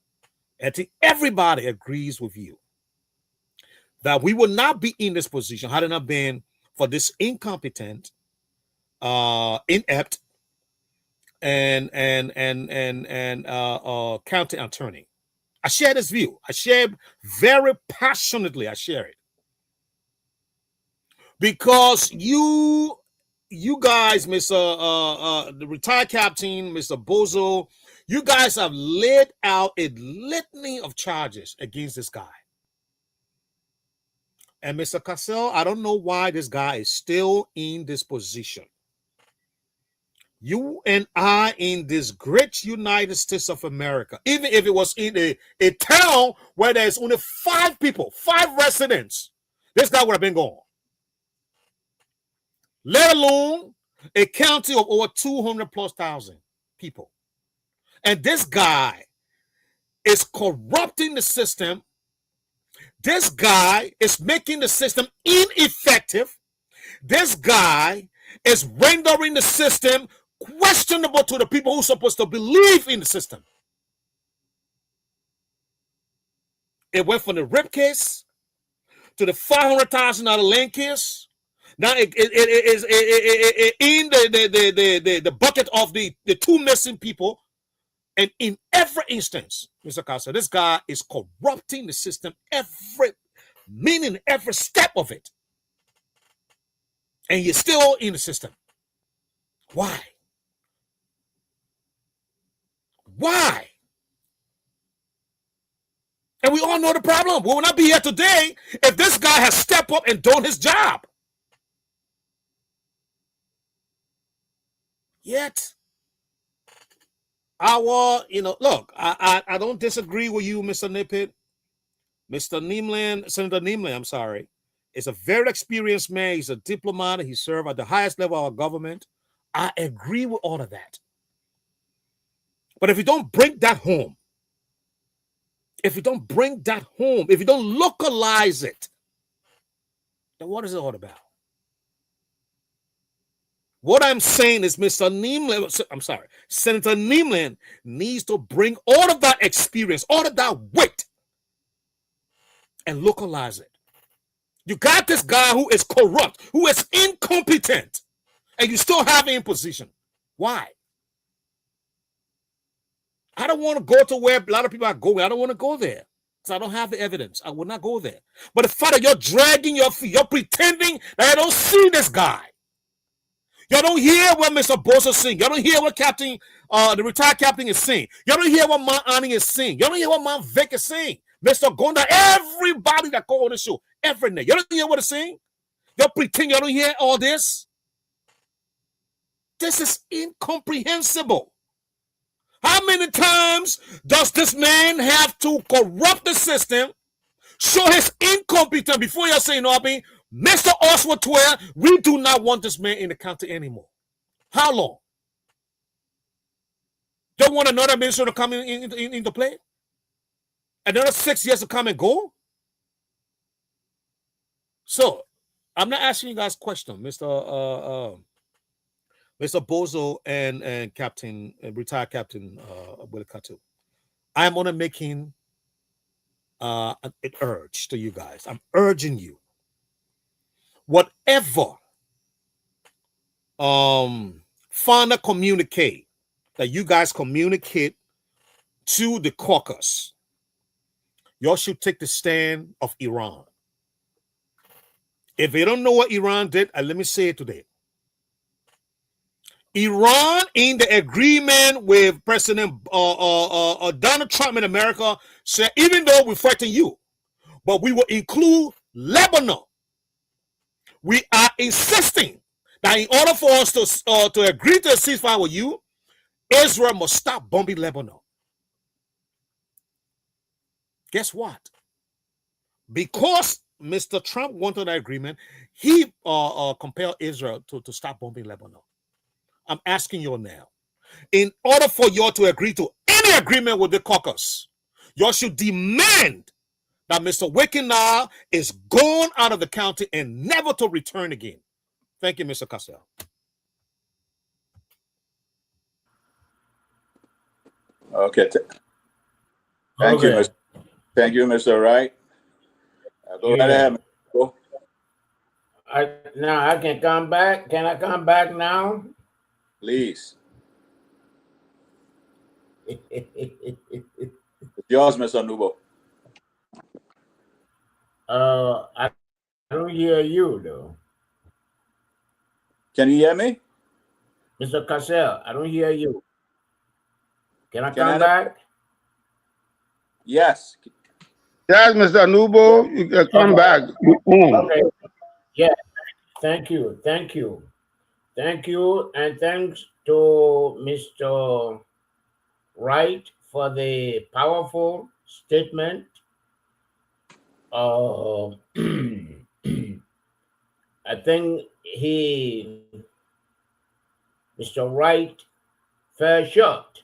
And everybody agrees with you that we would not be in this position had it not been for this incompetent, inept, and county attorney. I share this view. I share very passionately. I share it because you guys, Mr. The retired captain, Mr. Bozo, you guys have laid out a litany of charges against this guy. And Mr. Cassell, I don't know why this guy is still in this position. You and I in this great United States of America, even if it was in a town where there's only 5 people, 5 residents, this guy would have been gone. Let alone a county of over 200,000+ people. And this guy is corrupting the system. This guy is making the system ineffective. This guy is rendering the system questionable to the people who are supposed to believe in the system. It went from the rape case to the $500,000 land case. Now it is in the bucket of the 2 missing people. And in every instance, Mr. Casa, this guy is corrupting the system every step of it. And you're still in the system. Why? Why? And we all know the problem. We will not be here today if this guy has stepped up and done his job. Yet, look, I don't disagree with you, Mr. Nippet. Mr. Neemland, Senator Neemland, I'm sorry, is a very experienced man. He's a diplomat. He served at the highest level of our government. I agree with all of that. But if you don't bring that home, if you don't bring that home, if you don't localize it, then what is it all about? What I'm saying is Senator Neelan needs to bring all of that experience, all of that weight, and localize it. You got this guy who is corrupt, who is incompetent, and you still have him in position. Why? I don't want to go to where a lot of people are going. I don't want to go there because I don't have the evidence. I will not go there. But the fact that you're dragging your feet, you're pretending that I don't see this guy. You don't hear what Mr. Bosa is saying. You don't hear what the retired captain is saying. You don't hear what Mount Ani is saying. You don't hear what Mount Vic is saying. Mr. Gonda, everybody that go on the show, every night. You don't hear what it's saying? You pretend you don't hear all this? This is incomprehensible. How many times does this man have to corrupt the system, show his incompetence before you're saying, no, Mr. Oswald Tuer, we do not want this man in the county anymore? How long? Don't want another minister to come into play? Another 6 years to come and go? So, I'm not asking you guys questions, Mr. Bozo and Captain, retired Captain Willie Katu. I'm only making an urge to you guys. I'm urging you. Whatever final communique that you guys communicate to the caucus, y'all should take the stand of Iran. If you don't know what Iran did, let me say it today. Iran, in the agreement with President Donald Trump in America, said, even though we're fighting you, but we will include Lebanon. We are insisting that in order for us to agree to a ceasefire with you, Israel must stop bombing Lebanon. Guess what? Because Mr. Trump wanted that agreement, he compelled Israel to stop bombing Lebanon. I'm asking you now, in order for you all to agree to any agreement with the caucus, you should demand that Mr. Wickenow is gone out of the county and never to return again. Thank you, Mr. Cassell. Okay. Thank you, Mr. Thank you, Mr. Wright. Go right ahead. Now I can come back. Can I come back now? Please. It's yours, Mr. Nubo. I don't hear you though. Can you hear me? Mr. Cassell, I don't hear you. Can I come back? Yes. Yes, Mr. Nubo, you can come back. Okay. Yeah. Thank you. Thank you. Thank you. And thanks to Mr. Wright for the powerful statement. I think Mr. Wright fell short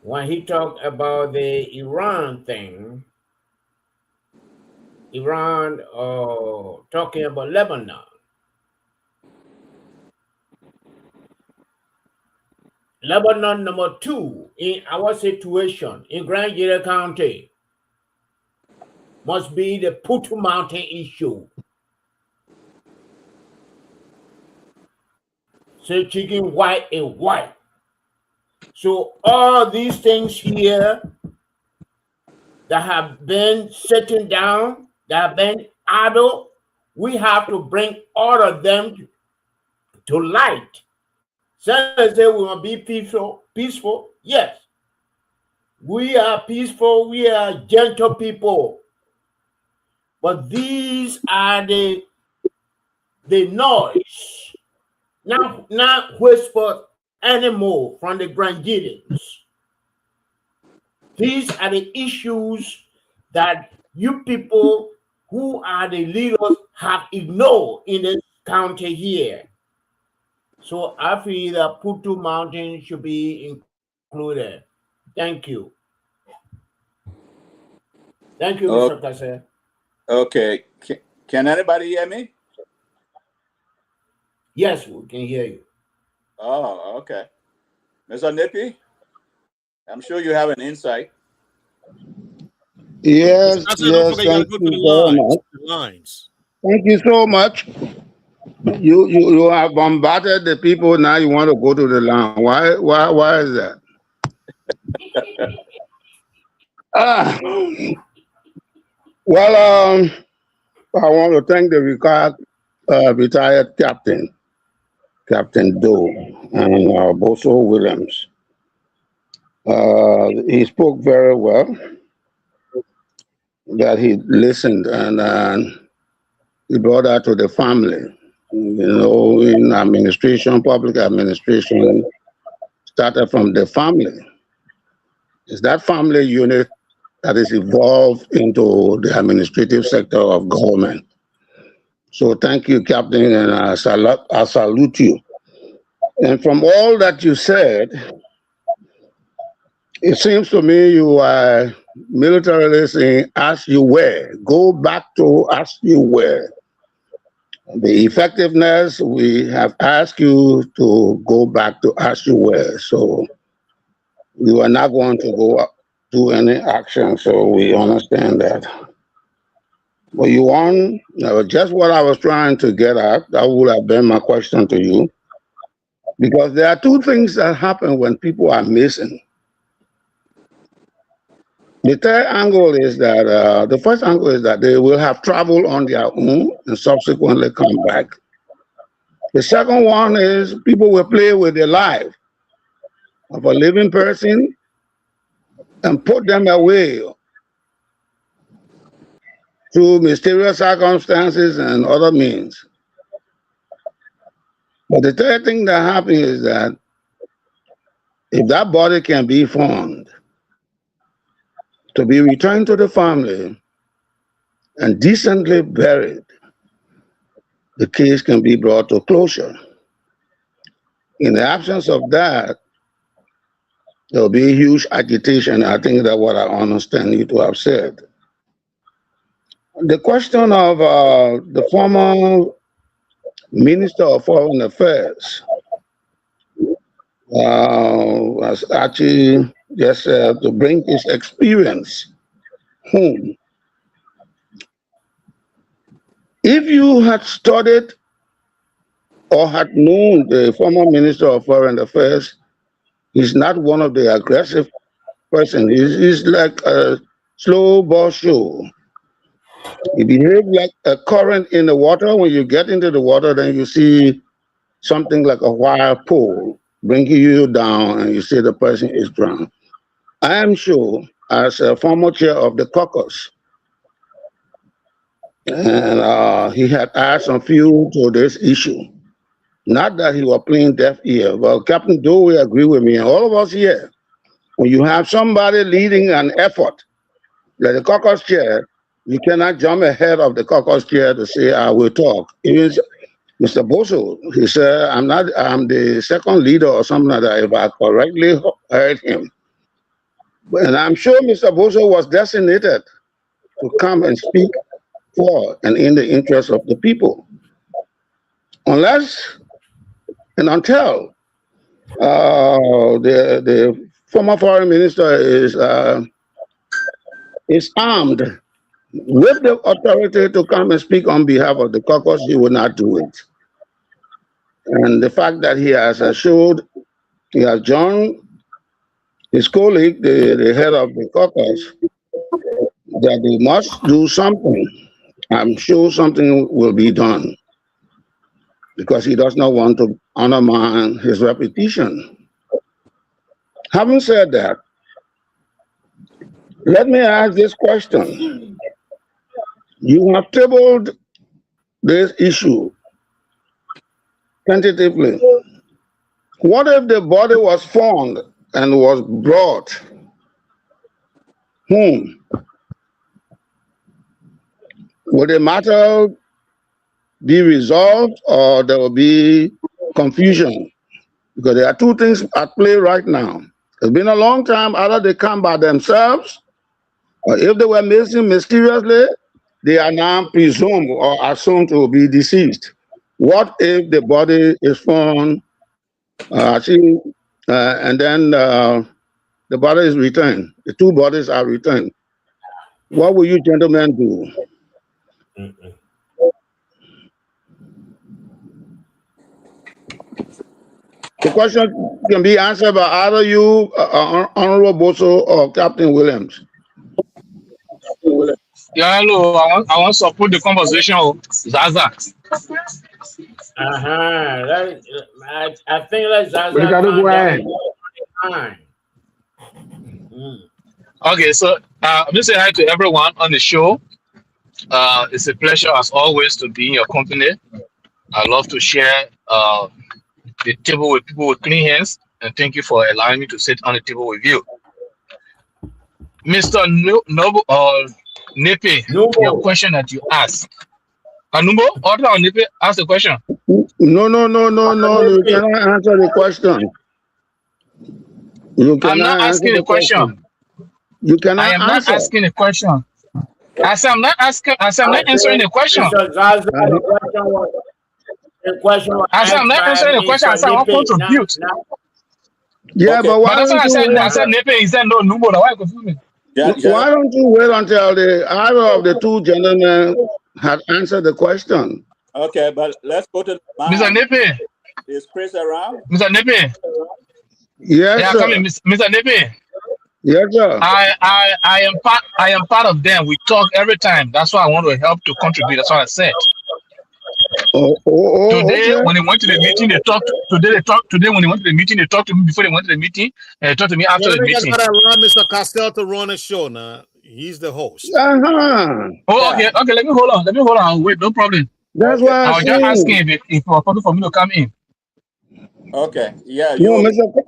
when he talked about the Iran thing. Iran talking about Lebanon. Lebanon number 2 in our situation in Grand Jira County must be the Putu Mountain issue. So chicken white and white. So all these things here that have been sitting down, that have been idle, we have to bring all of them to light. Some say we want to be peaceful. Yes. We are peaceful. We are gentle people. But these are the noise. Not whisper anymore from the Grandians. These are the issues that you people who are the leaders have ignored in this county here. So I feel that Putu Mountain should be included. Thank you. Thank you, Mr. Kase. Okay. Can anybody hear me? Yes, we can hear you. Oh, okay. Mr. Nippy, I'm sure you have an insight. Yes, I said, don't yes, forget, you got to thank go to you the very lines. much. The lines. Thank you so much. You have bombarded the people. Now you want to go to the line. Why is that? Ah, well, I want to thank the retired Captain Doe, and Boso Williams. He spoke very well. That he listened and he brought that to the family. You know, in administration, public administration started from the family. It's that family unit that is evolved into the administrative sector of government. So thank you, Captain, and I salute you. And from all that you said, it seems to me you are militarily saying, as you were. Go back to as you were. The effectiveness, we have asked you to go back to as you were. So you are not going to go do any action. So we understand that. But you want, just what I was trying to get at, that would have been my question to you. Because there are two things that happen when people are missing. The third angle is that, the first angle is that they will have traveled on their own and subsequently come back. The second one is people will play with the life of a living person and put them away through mysterious circumstances and other means. But the third thing that happens is that if that body can be found to be returned to the family and decently buried, the case can be brought to closure. In the absence of that, there will be huge agitation. I think that's what I understand you to have said. The question of the former Minister of Foreign Affairs was actually just to bring his experience home. If you had studied or had known the former Minister of Foreign Affairs, he's not one of the aggressive person. He's like a slow ball show. He behaves like a current in the water. When you get into the water, then you see something like a wire pole bringing you down, and you see the person is drowned. I am sure, as a former chair of the caucus, and he had asked some few to this issue. Not that he was playing deaf ear, but Captain Doe will agree with me, and all of us here, when you have somebody leading an effort, like the caucus chair, you cannot jump ahead of the caucus chair to say, I will talk. Even Mr. Boso, he said, I'm the second leader or something like that, if I correctly heard him. And I'm sure Mr. Boso was designated to come and speak for and in the interest of the people. Unless and until the former foreign minister is armed with the authority to come and speak on behalf of the caucus, he will not do it. And the fact that he has joined his colleague, the head of the caucus, that they must do something. I'm sure something will be done because he does not want to undermine his reputation. Having said that, let me ask this question. You have tabled this issue tentatively. What if the body was found and was brought home? Will the matter be resolved or there will be confusion? Because there are two things at play right now. It's been a long time. Either they come by themselves If they were missing mysteriously, they are now presumed or assumed to be deceased. What if the body is found, and then the body is returned? The two bodies are returned. What will you gentlemen do? Mm-mm. The question can be answered by either you, Honorable Boso, or Captain Williams. Yeah, hello. I want to support the conversation of Zaza. I think let's But you Zaza gotta calm go down ahead. time. Okay, so I'm just saying hi to everyone on the show. It's a pleasure as always to be in your company. I love to share the table with people with clean hands, and thank you for allowing me to sit on the table with you, Mr. Noble Nipe. No. Your question that you asked, Anumbo, order on Nipe, ask the question. No. You cannot answer the question. You I'm not cannot answer asking a the question. You I cannot am not answer. asking a question. I said I'm not asking. I said I'm not answering the question. Mr. Zaza, the question was I said I'm asked not by answering the question. I Mr. said I want to Nipe. contribute. Yeah, Okay. but But why that's don't what I you said. I wait? said Nipe. He said no, Numbo. Why you confuse me? Why don't you wait until either of the two gentlemen had answered the question? Okay, but let's go to the Mr. line. Nipe. Is Chris around? Mr. Nipe. Yes, Yeah, sir. come in, Mr. Nipe. Yes, sir. I am part of them. We talk every time. That's why I want to help to contribute. That's what I said. Today, Okay. when they went to the meeting, they talked. Today, when they went to the meeting, they talked to me before they went to the meeting, and they talked to me after the Gentlemen, you meeting. gotta allow Mr. Castell to run a show now. He's the host. Uh-huh. Oh, okay. Let me hold on. Wait, no problem. That's Okay. why I I was just say. asking if it was possible for me to come in. Okay. Yeah. No,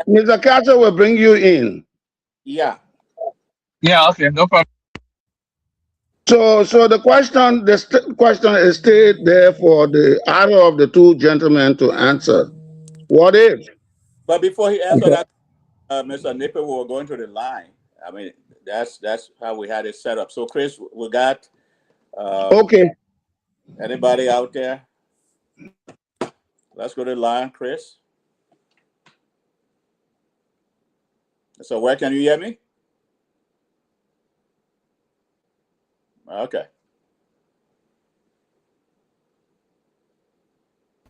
Mr. Carter will bring you in. Yeah. Yeah, okay, no problem. So the question is stayed there for the either of the two gentlemen to answer. What if? But before he answered that, Mr. Nipper, we were going to the line. I mean, that's how we had it set up. So, Chris, we got Okay. anybody out there? Let's go to the line, Chris. So, where can you hear me? Okay.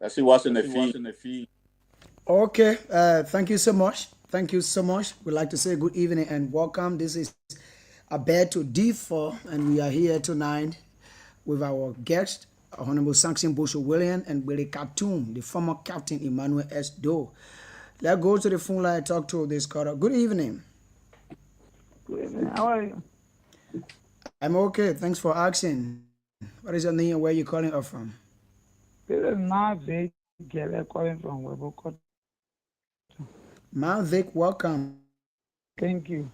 Let's see what's in the feed. Okay, thank you so much. Thank you so much. We'd like to say good evening and welcome. This is Abed to D4, and we are here tonight with our guest, Honorable Sanction Bosho William and Billy Khartoum, the former Captain Emmanuel S. Doe. Let's go to the phone line and talk to this caller. Good evening. Good evening. How are you? I'm okay. Thanks for asking. What is your name and where you calling us from? This is Mount Vic Gele calling from Webocot. Mount Vic, welcome. Thank you.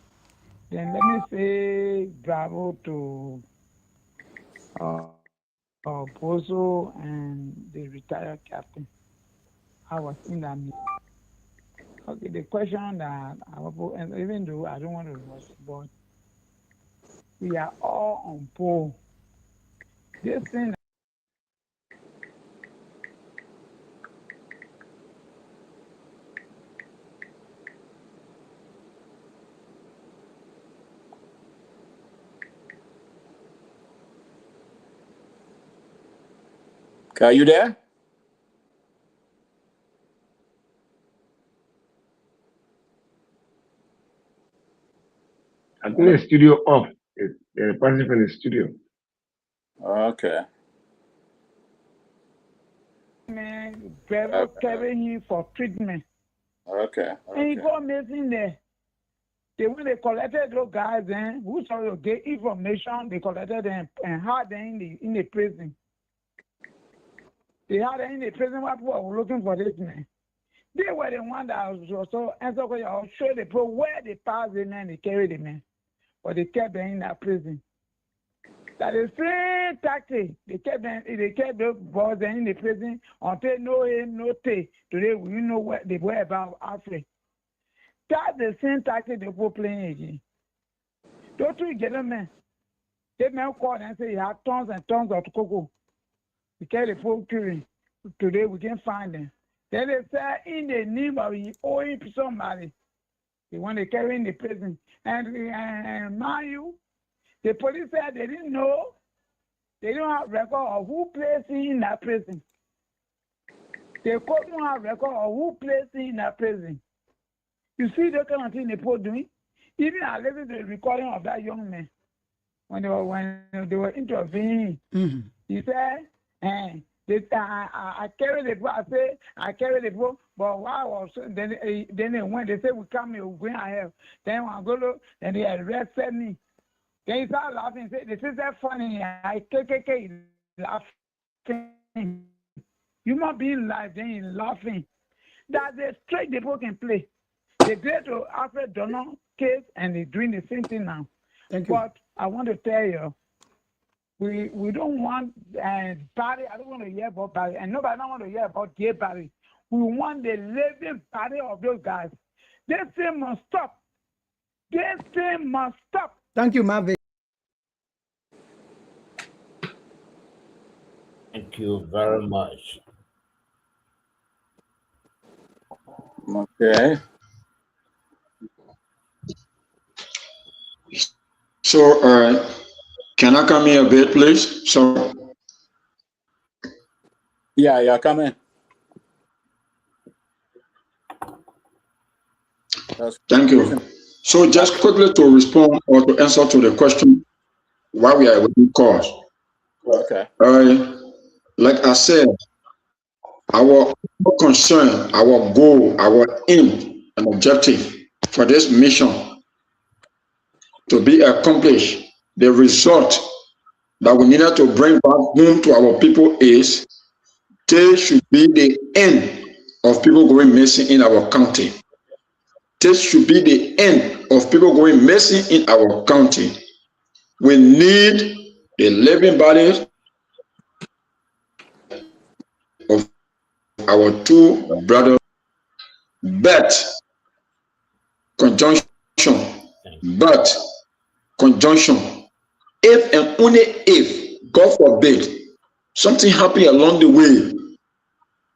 Then let me say bravo to Bozo and the retired captain. I was in that meeting. Okay, the question that I will, and even though I don't want to rush, but we are all on board. This thing. Are you there? I think the studio off. The person from the studio. Okay. Man, brother carrying him for treatment. Okay. And he got missing there. When they collected those guys, who saw to get information, they collected them and had them in the prison. They had them in the prison while people were looking for this man. They were the one that was also show the people where they passed the man, they carried the man. But they kept them in that prison. That is same tactic. They kept the boys in the prison until no him, no take. Today we know what they were about Africa. That's the same tactic they were playing again. Those two gentlemen, They now call and say he had tons and tons of cocoa. We carry the full curry. Today we can find them. Then they say in the name of owing somebody, they want to carry in the prison. And mind you, the police said they didn't know, they don't have record of who placed him in that prison. They couldn't have record of who placed him in that prison. You see the kind of thing they put doing? Even I listened to the recording of that young man when they were intervening. Mm-hmm. He said, I carried the book. I said, I carried the book, but while I was then they went, they said we come here, we're going ahead. Then I go to, and they arrested me. Then he started laughing. He said, this is that funny. I KKK laughing. You must be in life, then he's laughing. That's a straight the book can play. They did to Alfred Donald case, and they're doing the same thing now. Thank you. But I want to tell you, we don't want Barry. I don't want to hear about Barry, and nobody don't want to hear about gay Barry. We want the living body of those guys. This thing must stop. This thing must stop. Thank you, Marvin. Thank you very much. Okay. So, can I come here a bit, please? So, Yeah, come in. thank you. So, just quickly to respond or to answer to the question why we are waiting cause. Okay. Like I said, our concern, our goal, our aim and objective for this mission to be accomplished, the result that we needed to bring back home to our people is there should be the end of people going missing in our county. This should be the end of people going missing in our county. We need the living bodies of our two brothers, but conjunction, if and only if, God forbid, something happened along the way,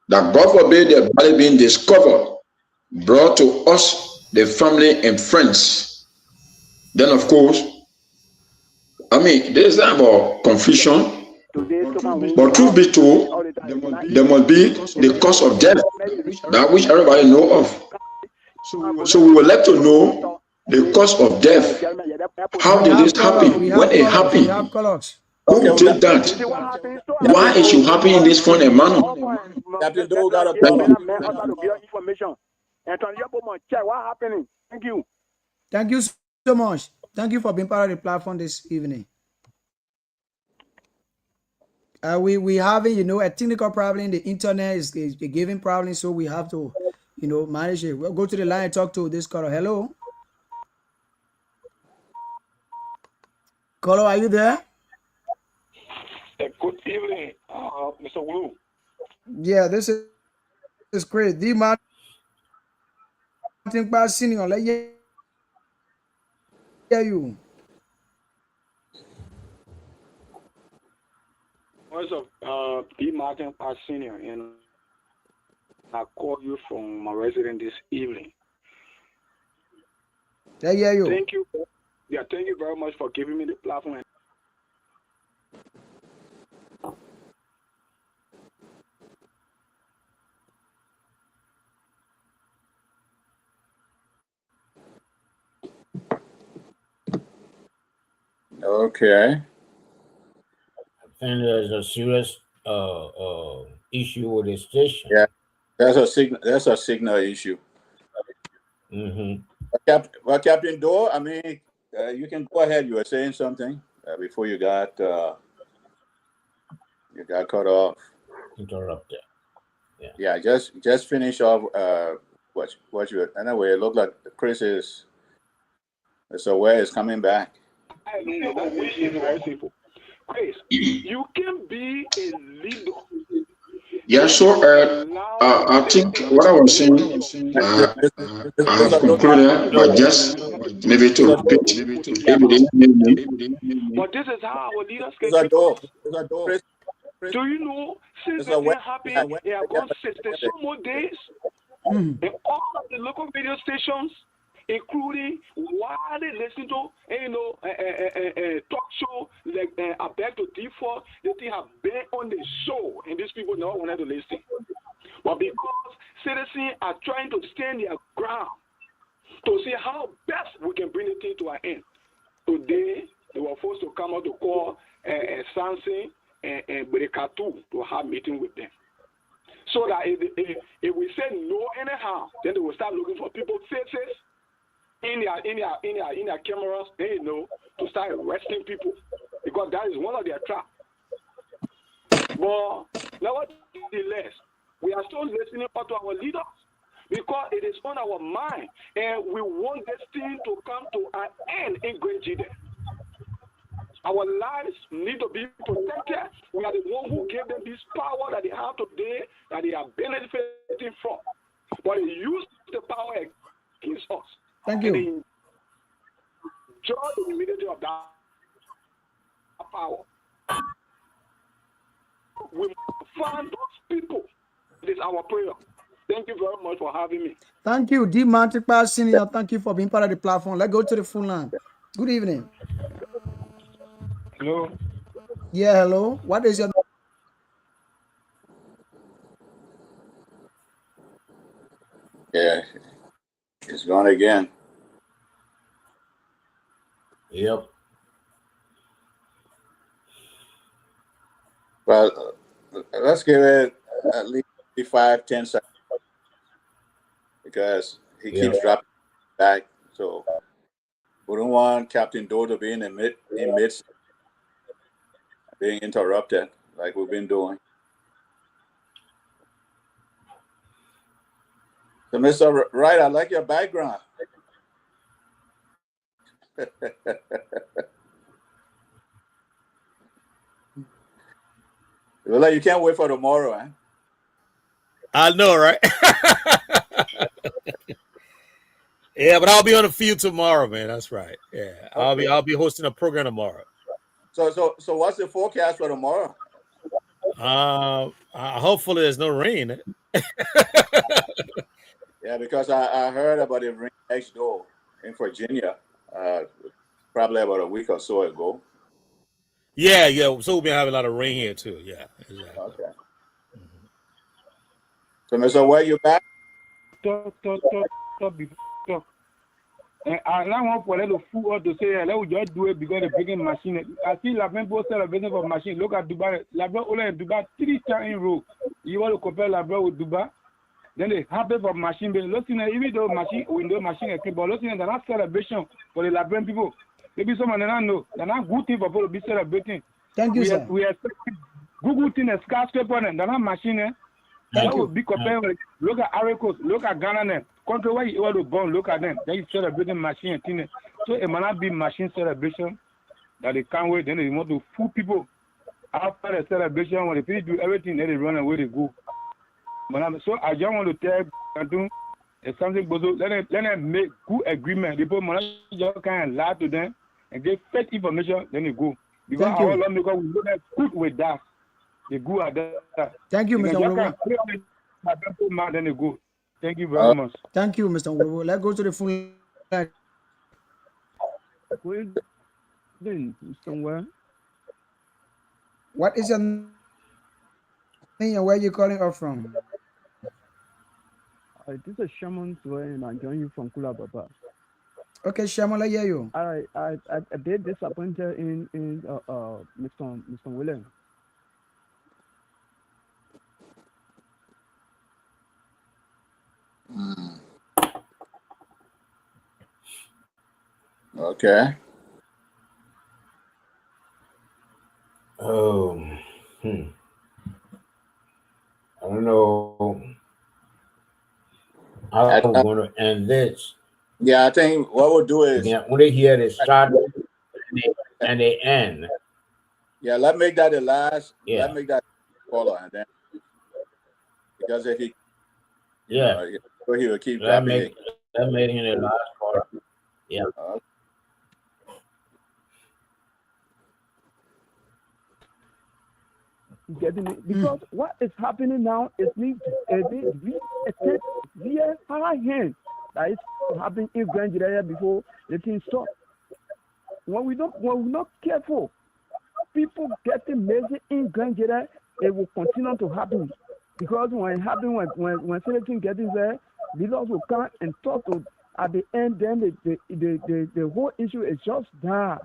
that God forbid the body being discovered, brought to us, the family and friends, then of course, this is not about confusion, but truth be told, there must be the cause of death, that which everybody know of. So we would like to know the cause of death. How did this happen? When it happened? Who did that? Why it should happen in this funny manner? Captain Doe got a problem. What happening? Thank you. Thank you so much. Thank you for being part of the platform this evening. We having, a technical problem. The internet is giving problems, so we have to, manage it. We'll go to the line and talk to this caller. Hello. Caller, are you there? Good evening, Mr. Wu. Yeah, this is great. The Martin Pass Senior, let you hear you. Voice of D. Martin Pass Senior, and I call you from my residence this evening. Let you hear you. Thank you. Yeah, thank you very much for giving me the platform. Okay. I think there's a serious issue with the station. Yeah, that's a signal issue. Mm-hmm. Captain Doe, you can go ahead. You were saying something before you got cut off. Interrupted. Yeah. Just finish off what you. Anyway, it looked like Chris is. So where is coming back? I know that is very simple. Chris, you can be a leader. Yeah, so I think what I was saying, I have concluded, but just maybe to repeat. If you didn't hear me. But this is how our leaders can It's a be. door. It's a door. Do you know, since It's the a thing way. happened, it have gone 60 some more days, Mm. and all of the local radio stations, including while they listen to, talk show, like I beg to differ, they have been on the show, and these people never wanted to listen. But because citizens are trying to stand their ground to see how best we can bring the thing to an end, today they were forced to come out to call Samson and Berekatu to have meeting with them. So that if we say no anyhow, then they will start looking for people's faces in their cameras, to start arresting people, because that is one of their traps. But nevertheless, we are still listening to our leaders because it is on our mind, and we want this thing to come to an end in Great Judah. Our lives need to be protected. We are the one who gave them this power that they have today, that they are benefiting from. But they use the power against us. Thank And you. they enjoy the humility of that power. We must find those people. It is our prayer. Thank you very much for having me. Thank you, D. Mantipa Senior. Thank you for being part of the platform. Let's go to the full line. Good evening. Hello. Yeah, hello. What is your Yeah, it's gone again. Yep. Well, let's give it at least 5-10 seconds because he keeps dropping back. So we don't want Captain Doe to be in midst, being interrupted like we've been doing. So, Mr. Wright, I like your background. Well, you can't wait for tomorrow, eh? I know, right? Yeah, but I'll be on the field tomorrow, man. That's right. Yeah, Okay. I'll be hosting a program tomorrow. So what's the forecast for tomorrow? Hopefully there's no rain. Yeah, because I heard about it rain next door in Virginia, probably about a week or so ago. Yeah. So we've been having a lot of rain here too. Yeah, exactly. Okay. So, Mr. Where you back? Talk. And I now want for the fool to say, let us just do it because the breaking machine. I see La People celebrating for machine. Look at Dubai. La only in Dubai 3 times in row. You want to compare La with Dubai? Then they happy for machine. But listen, even though machine, window machine, but listen, they're not celebration for the Labrador people. Maybe someone they don't know. They're not good thing for people to be celebrating. Thank you, sir. We expect Google thing a skyscraper and they're not machine. Thank you. Be compared with, look at Ivory Coast, look at Ghana. Country where you want to born, look at them. Then you celebrating machine thing. So it might not be machine celebration that they can't wait. Then they want to fool people after the celebration. When the people do everything, then they run away, they go. So I just want to tell Kantu, if something goes on, let them make good agreement. The people just can't lie to them and get fake information, then they go. Because Thank you. our lawmakers will look at good with that. They go at that. Thank you, Mr. Woodward. Then they go. Thank you very much. Thank you, Mr. Woodward. Let's go to the full line. Somewhere. What is your name and where you calling us from? This is Shaman and I join you from Kula Baba. Okay, Shaman, I hear you. I did disappointed in Mr. William. Okay. I don't know how I- we're going to end this. Yeah, I think what we'll do is, Yeah, when they hear the start and they end. yeah, let's make that the last. Yeah. Let's make that caller, and then because if he, Yeah, he will keep that dropping make it. that made it the last part. Yeah. Getting it? Because what is happening now is we high hand that is happening in Grand Nigeria before the thing stop. When we're not careful, people getting lazy in Grand Nigeria, it will continue to happen. Because when it happens, when certain getting there, leaders will come and talk to. At the end, then the whole issue is just that.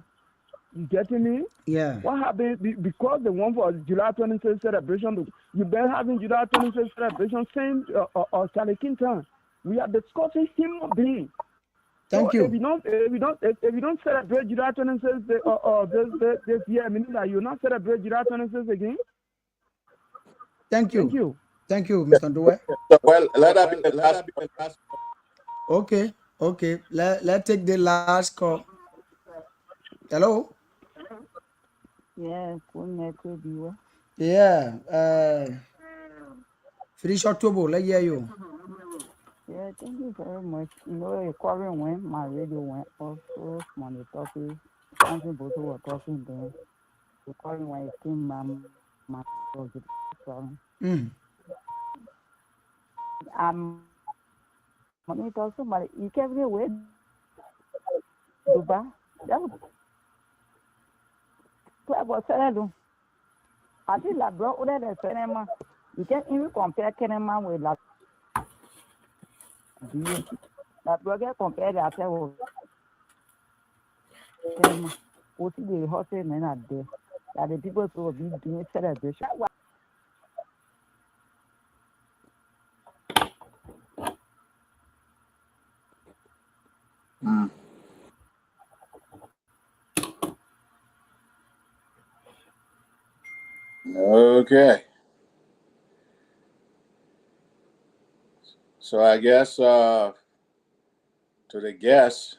You getting me? Yeah. What happened because the one for July 26th celebration? You've been having July 26th celebration since Charlie Kintan. We are discussing human beings. Thank So you. If you don't celebrate July 26th this year, meaning that you not celebrate July 26th again. Thank you. Thank you. Thank you, Mr. Ndowe. Well, let that be the last. Okay. Okay. Let's take the last call. Hello. Yeah, good. Yeah. Finish October. Let's hear you. Yeah, thank you very much. You know, the calling went, my radio went off, so money talking, something both were talking there. The calling when it came, my sorry. Money talk somebody, you can't really wait. Dubai, that was Senegal. I think la bro, other than Senegal, you can't even compare Kenema with la. That brother compared ourselves with what the hotel men are there. That the people will be doing celebration. Okay. So I guess to the guests,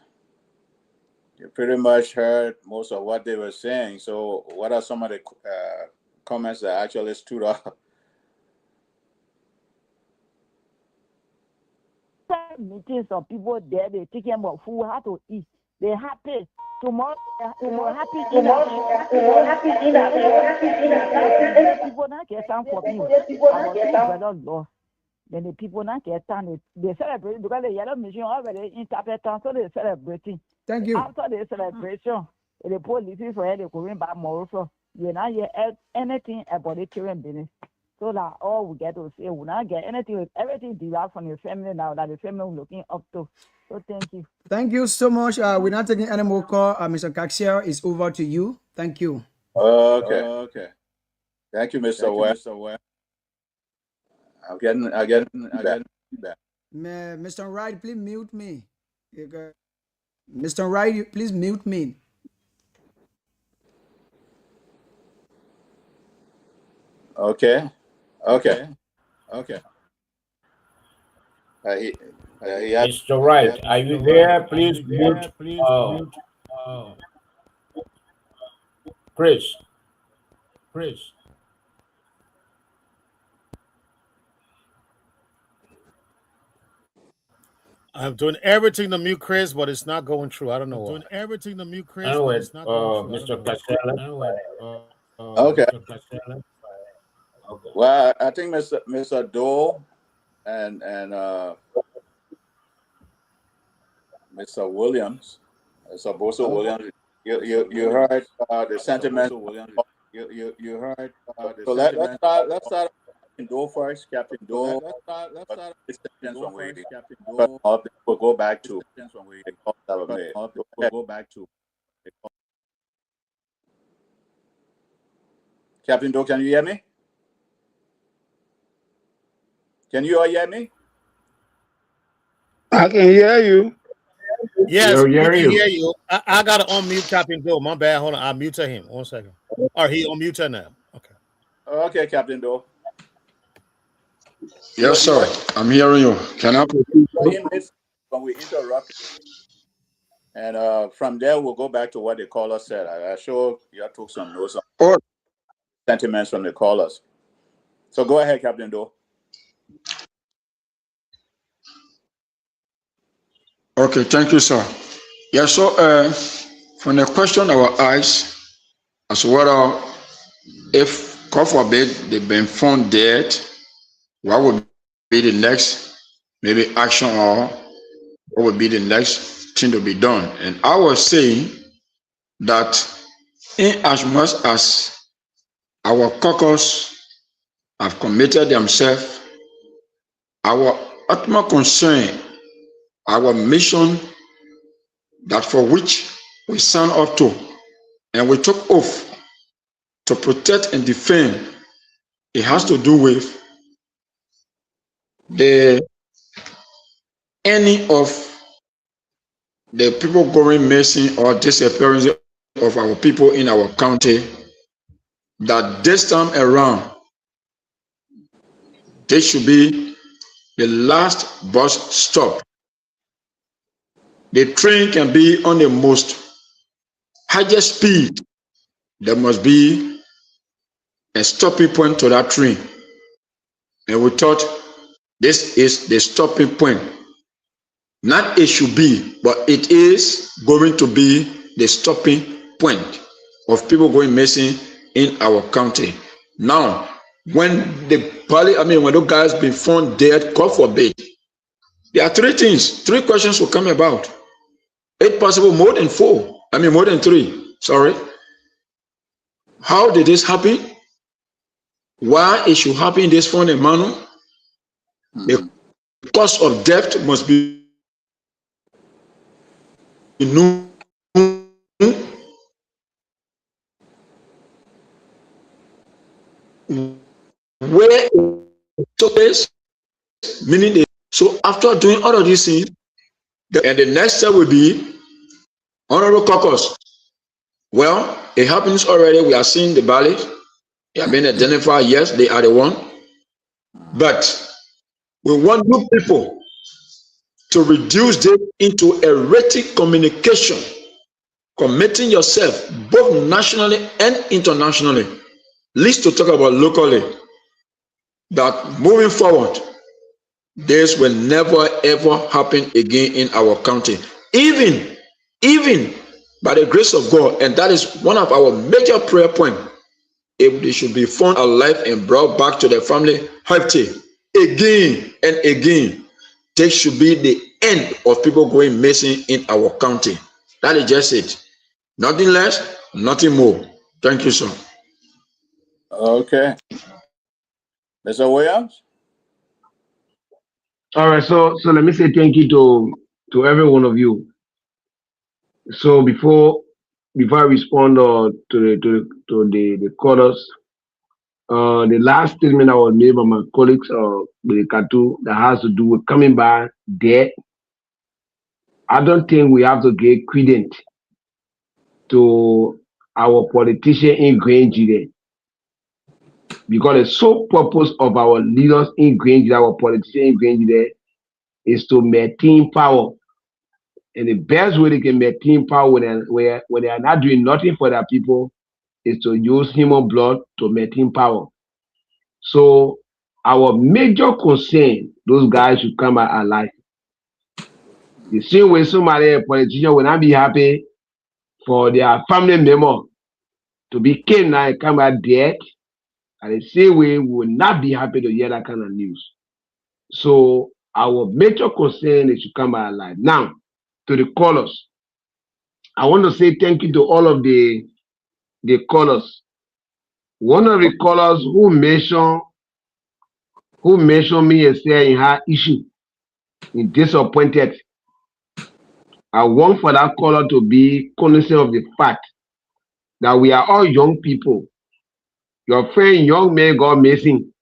you pretty much heard most of what they were saying. So what are some of the comments that actually stood out? Meetings of people there, they taking about food, how to eat. They're happy. Tomorrow, happy people not get time for me. Then the people not get time. They celebrate because the yellow mission already interpret time, so they're celebrating. Thank you. After the celebration, the police for the Korean back more so you not hear anything about the children business. So that all we get to say, we not get anything, everything derived from the family now that the family looking up to. So thank you. Thank you so much. We're not taking any more call. Mr. Kaxia, it's over to you. Thank you. Okay. Thank you, Mr. West. I'm getting back. Mr. Wright, please mute me. Mr. Wright, please mute me. Okay. Mr. Wright, are you there? Please mute. Chris. I'm doing everything to mute Chris, but it's not going through. I don't know why. Anyway, Mr. Castella. Okay. Well, I think Mr. Dole and Mr. Williams, Mr. Bosa Williams, you heard the sentiment. You heard. So let's start. Dole first, Captain Dole. We'll go back to. Captain Dole, can you hear me? Can you all hear me? I can hear you. Yes, we can hear you. I got to unmute Captain Dole. My bad. Hold on. I'll mute him. 1 second. Or he unmute now. Okay. Okay, Captain Dole. Yes, sir. I'm hearing you. Can I proceed? When we interrupt, and from there we'll go back to what the caller said. I sure you took some notes on sentiments from the callers. So go ahead, Captain Dole. Okay, thank you, sir. Yeah, so from the question I was asked as whether if, God forbid, they've been found dead, what would be the next maybe action or what would be the next thing to be done? And I was saying that in as much as our caucus have committed themselves, our ultimate concern, our mission that for which we signed up to and we took oath to protect and defend, it has to do with the any of the people going missing or disappearance of our people in our county, that this time around, this should be the last bus stop. The train can be on the most highest speed. There must be a stopping point to that train. And we thought this is the stopping point. Not it should be, but it is going to be the stopping point of people going missing in our county. Now, when when those guys been found dead, God forbid, there are three questions will come about. If possible, more than three. Sorry. How did this happen? Why it should happen in this funny manner? The cause of death must be known. Where it took place, meaning so after doing all of these things, and the next step will be honorable caucus. Well, it happens already. We are seeing the ballot. They have been identified. Yes, they are the one. But we want you people to reduce them into erratic communication, committing yourself both nationally and internationally, at least to talk about locally, that moving forward, this will never ever happen again in our county. Even by the grace of God, and that is one of our major prayer points, if they should be found alive and brought back to their family healthy again and again, this should be the end of people going missing in our county. That is just it. Nothing less, nothing more. Thank you, sir. Okay. Mr. Williams? All right, so let me say thank you to every one of you. So before I respond to the callers, the last statement I was made by my colleagues with the Katu that has to do with coming back dead, I don't think we have to give credence to our politician in Grenjide, because the sole purpose of our leaders in Grenjide, our politicians in Grenjide, is to maintain power. And the best way they can maintain power when they are not doing nothing for their people is to use human blood to maintain power. So our major concern, those guys should come out alive. The same way somebody, a politician, will not be happy for their family member to be killed and come out dead, and the same way we will not be happy to hear that kind of news. So our major concern is to come out alive. Now, to the callers, I want to say thank you to all of the callers. One of the callers who mentioned me as saying her issue in disappointed, I want for that caller to be cognizant of the fact that we are all young people. Your friend, young man, got missing.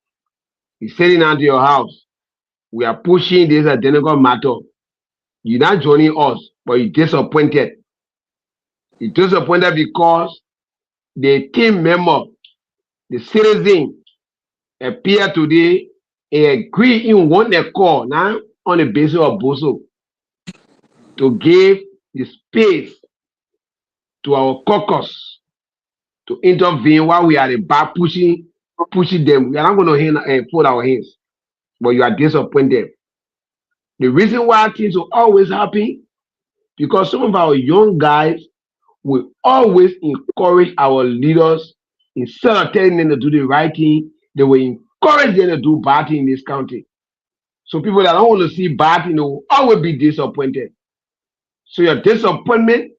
He's sitting out to your house. We are pushing this identical matter. You're not joining us, but you're disappointed. You're disappointed because the team member, the citizen, appear today and agree in one accord now on the basis of Boso to give the space to our caucus to intervene while we are the back pushing them. We are not going to fold our hands, but you are disappointed. The reason why things will always happen because some of our young guys will always encourage our leaders instead of telling them to do the right thing, they will encourage them to do bad thing in this country. So people that don't want to see bad thing will always be disappointed. So your disappointment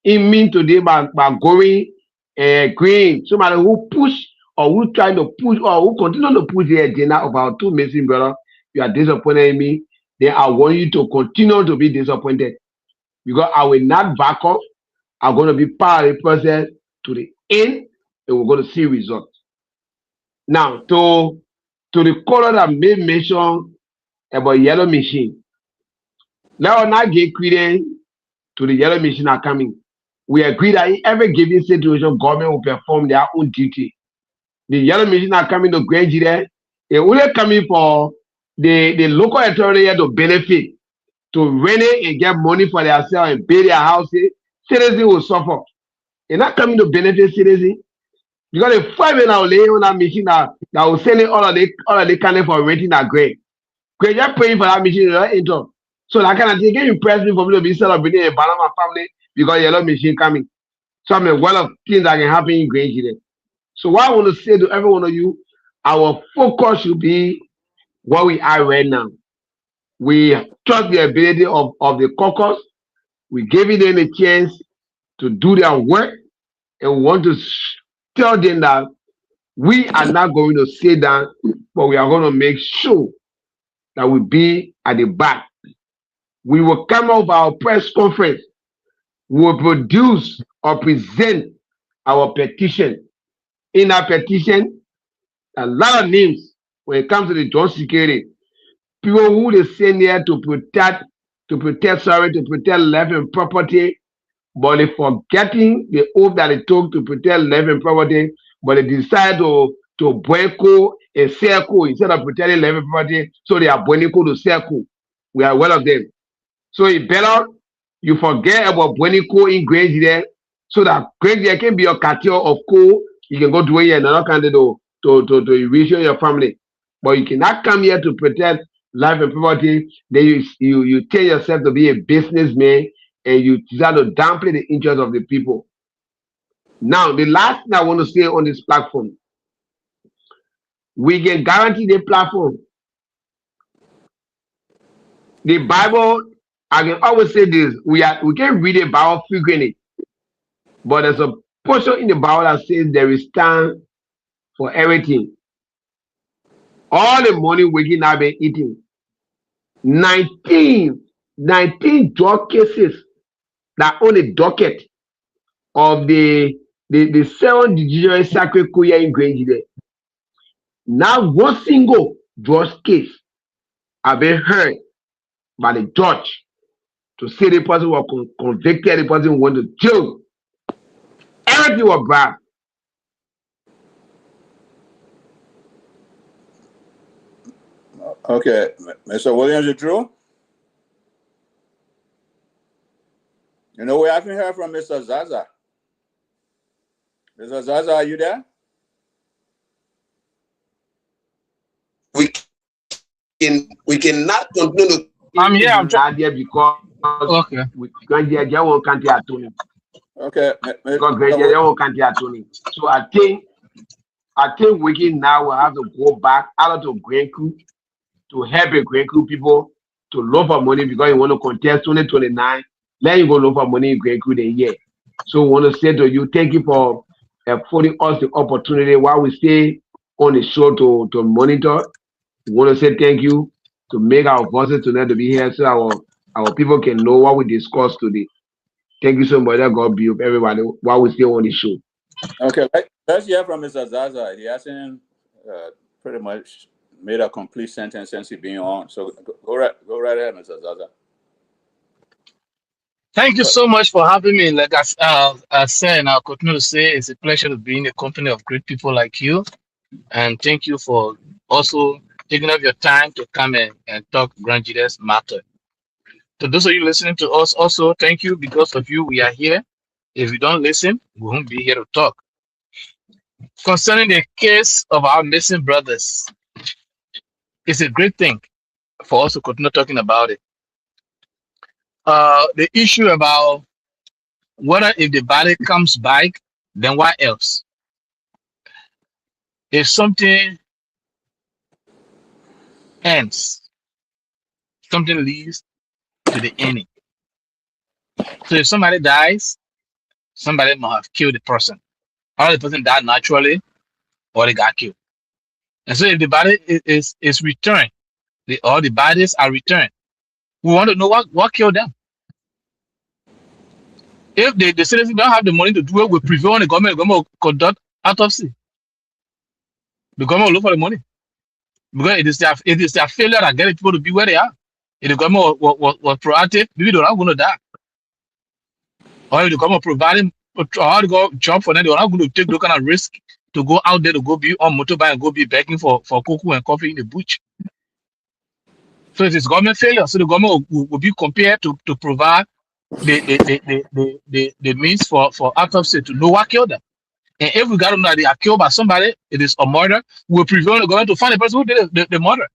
it means today by going agreeing somebody who push or who try to push or who continue to push the agenda of our two missing brothers, you are disappointed in me, then I want you to continue to be disappointed because I will not back off. I'm going to be part of the process to the end and we're going to see results. Now, to the color that made mention about yellow machine, let us not get credence to the yellow machine are coming. We agree that in every given situation, government will perform their own duty. The yellow machine are coming to Grand Jide. They only coming for the local authority to benefit, to rent it and get money for themselves and pay their houses. Citizens will suffer. They're not coming to benefit citizens. Because the 5 men are laying on that machine that will send all of the candy for renting that grade. Because you're paying for that machine, so that kind of thing can impress me for me to be celebrating a Banama family because yellow machine coming. So I'm one of things that can happen in Grand Jide. So what I want to say to every one of you, our focus should be what we are right now. We trust the ability of the caucus. We give them a chance to do their work, and we want to tell them that we are not going to sit down, but we are going to make sure that we be at the back. We will come up with our press conference. We will produce or present our petition. In our petition, a lot of names when it comes to the job security, people who they send here to protect life and property, but they forgetting the oath that they took to protect life and property, but they decide to boycott a circle instead of protecting life and property, so they are boycotting the circle. We are one of them. So it better you forget about boycott in Grand Jide, so that Grand Jide can be your cartel of coal. You can go to here and another country to enrich your family. But you cannot come here to protect life and property. Then you tell yourself to be a businessman and you try to downplay the interests of the people. Now, the last thing I want to say on this platform, we can guarantee the platform. The Bible, I can always say this, we can read the Bible frequently, but there's a portion in the Bible that says there is time for everything. All the money we can have been eating. 19 drug cases that on the docket of the 7 judicial sacred court in Grand Jide. Now one single drug case have been heard by the judge to say the person was convicted, the person went to jail. Everything was bad. Okay, Mr. Williams, you true? You know, we haven't heard from Mr. Zaza. Mr. Zaza, are you there? We cannot continue to. I'm here. I'm not there because okay. Grand Jide won't count the attorney. Okay. Because Grand Jide won't count the attorney. So I think we can now have to go back out to Grand Coup to help the Grand Coup people to look for money because you want to contest 2029. Then you go look for money in Grand Coup the year. So we want to say to you, thank you for affording us the opportunity while we stay on the show to monitor. We want to say thank you to make our voices tonight to be here so our people can know what we discussed today. Thank you so much. God be with everybody while we stay on the show. Okay, let's hear from Mr. Zaza. He hasn't pretty much made a complete sentence since he's been on. So go right ahead, Mr. Zaza. Thank you so much for having me. Like I said, and I'll continue to say, it's a pleasure to be in a company of great people like you. And thank you for also taking up your time to come and talk Grand Jide's matter. To those of you listening to us also, thank you. Because of you, we are here. If you don't listen, we won't be here to talk. Concerning the case of our missing brothers, it's a great thing for us to continue talking about it. the issue about whether if the body comes back, then what else? If something ends, something leads to the ending. So if somebody dies, somebody must have killed the person. Or the person died naturally, or they got killed. And so if the body is returned, all the bodies are returned, we want to know what killed them. If the citizens don't have the money to do it, we prevail on the government will conduct autopsy. The government will look for the money. Because it is their failure that get people to be where they are. If the government was proactive, maybe they're not going to die. Or if the government providing a hard job for them, they're not going to take those kind of risk to go out there to go be on motorbike and go be begging for cocoa and coffee in the bush. So it is government failure. So the government will be compared to provide the means for autopsy to know what killed them. And if we got to know that they are killed by somebody, it is a murder, we'll prevent the government to find the person who did the murder.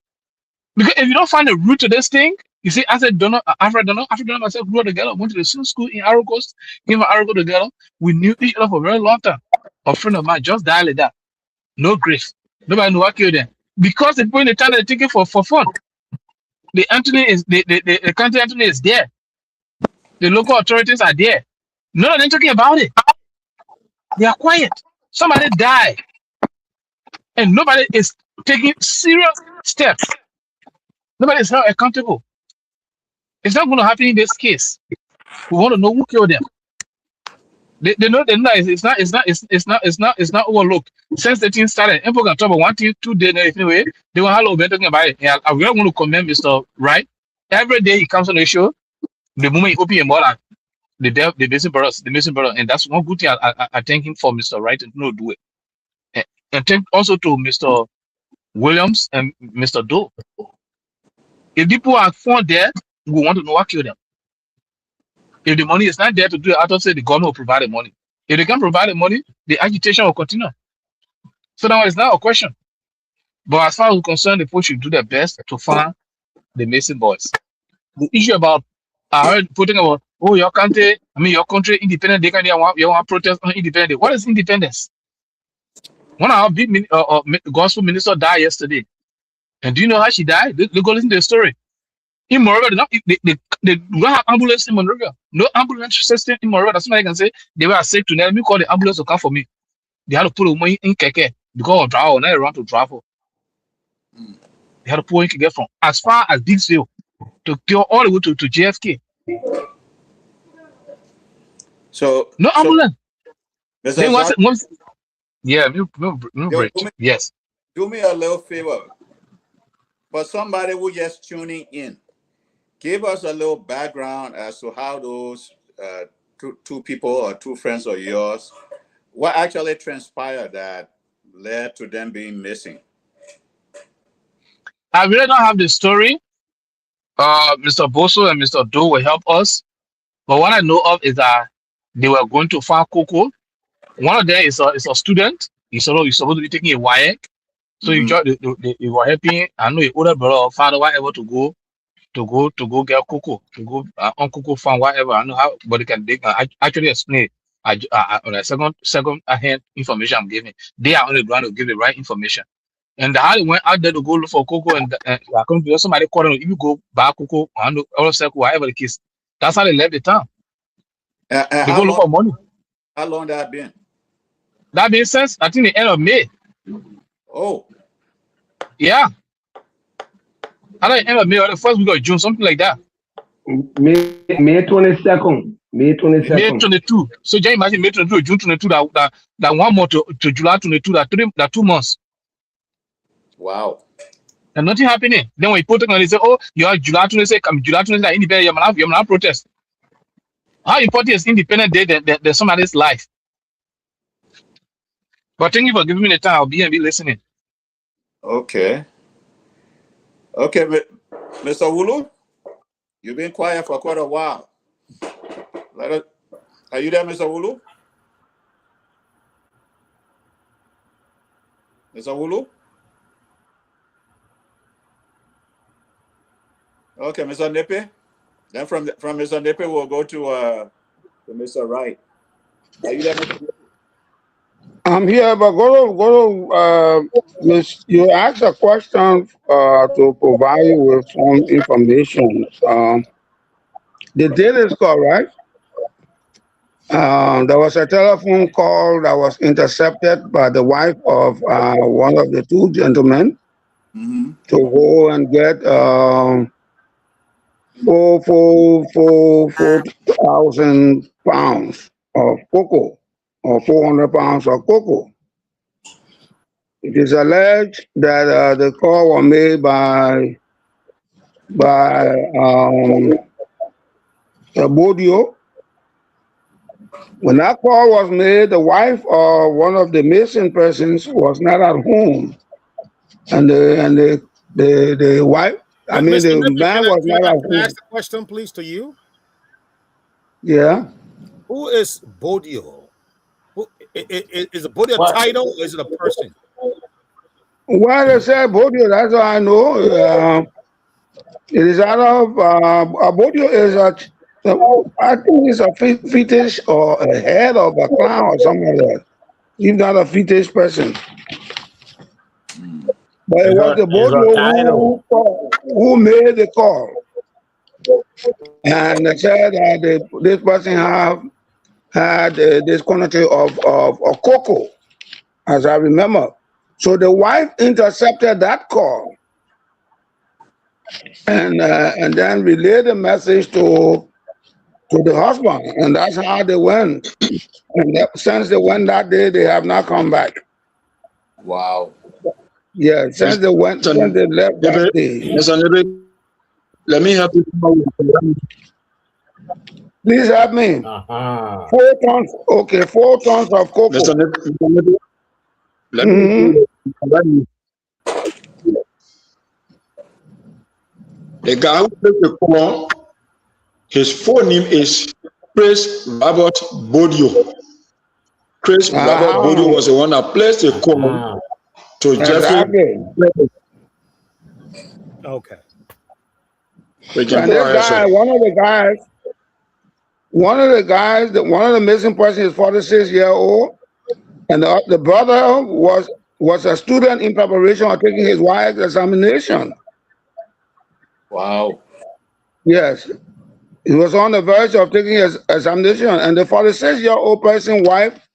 Because if you don't find the root to this thing, you see, as a donor, Alfred Donor myself grew up together, went to the same school in Ivory Coast, came from Ivory Coast together. We knew each other for a very long time. A friend of mine just died like that. No grief. Nobody knew what killed them. Because they put in the time they're taking for fun. The country Anthony is there. The local authorities are there. None of them talking about it. They are quiet. Somebody died. And nobody is taking serious steps. Nobody is held accountable. It's not going to happen in this case. We want to know who killed them. They know it's not overlooked. Since the thing started, people can talk about 1 thing, 2 days anyway. They will have been talking about it. And we are going to commend Mr. Wright. Every day he comes on the show, the moment he opens a mouth, the missing brother, and that's one good thing I thank him for, Mr. Wright, and no do it. And thank also to Mr. Williams and Mr. Doe. If people are found there, we want to know what killed them. If the money is not there to do it, I don't say the government will provide the money. If they can provide the money, the agitation will continue. So now it's not a question. But as far as we're concerned, the people should do their best to find the missing boys. The issue about I heard putting about your country, independent, they can you want protest on independence. What is independence? One of our big gospel minister died yesterday. And do you know how she died? They go listen to the story. In Monrovia, they don't have ambulance in Monrovia. No ambulance system in Monrovia. That's why I can say they were sick to let me call the ambulance to come for me. They had to put money in keke because of drive, not around to travel. They had to pull in keke from as far as Dixville to go all the way to JFK. So no ambulance. Yes. Do me a little favor. For somebody who just tuning in, give us a little background as to how those two people or two friends of yours, what actually transpired that led to them being missing. I really don't have the story. Mr. Boso and Mr. Doe will help us. But what I know of is that they were going to find cocoa. One of them is a student. He's supposed to be taking a WIAC. So they were helping. I know your older brother or father, whatever, to go get cocoa, to go on cocoa farm, whatever. I know how, but they can actually explain it. On a second hand information I'm giving. They are on the ground to give the right information. And how they went out there to go look for cocoa, and somebody called them, if you go buy cocoa, or circle, whatever the case. That's how they left the town. They go look for money. How long that been? That been since I think the end of May. Oh. Yeah. I think the end of May or the first week of June, something like that. May 22nd. May 22nd. May 22. So just imagine May 22, June 22, that 1 month to July 22, that 2 months. Wow. And nothing happening. Then when you put it on, they say, oh, you are July 26, July 26, independent, you're not protest. How important is independent day than somebody's life? But thank you for giving me the time. I'll be listening. Okay. Okay, Mr. Wulu, you've been quiet for quite a while. Are you there, Mr. Wulu? Mr. Wulu? Okay, Mr. Nepe? Then from Mr. Nippy, we'll go to Mr. Wright. Are you there, Mr. Nippy? I'm here, but you asked a question to provide you with some information. The date is correct. There was a telephone call that was intercepted by the wife of one of the two gentlemen Mm-hmm. to go and get 4,000 pounds of cocoa, or 400 pounds of cocoa. It is alleged that the call was made by Bodio. When that call was made, the wife of one of the missing persons was not at home, and the wife, I mean, Mr. the Nippy, man was not at can I home. ask the question, please, to you? Yeah. Who is Bodio? Is a Bodio a What? title or is it a person? Well, they said Bodio, that's all I know. It is out of Bodio is I think it's a fetish or a head of a clown or something like that. He's not a fetish person. But it was the Bodio who made the call. And they said that this person had this quantity of cocoa, as I remember. So the wife intercepted that call and then relayed the message to the husband, and that's how they went. And since they went that day, they have not come back. Wow. Yeah, since they left that day. Mr. Nippy, let me help you. Please help me. 4 tons. Okay, 4 tons of cocoa. Mr. Nippy, let me. The guy who took the call, his full name is Chris Robert Bodio. Chris Robert Bodio was the one that placed the call to Jeffrey. Okay. And this guy, one of the missing person is 46-year-old, and the brother was a student in preparation of taking his wife's examination. Wow. Yes. He was on the verge of taking his examination, and the 46-year-old person's wife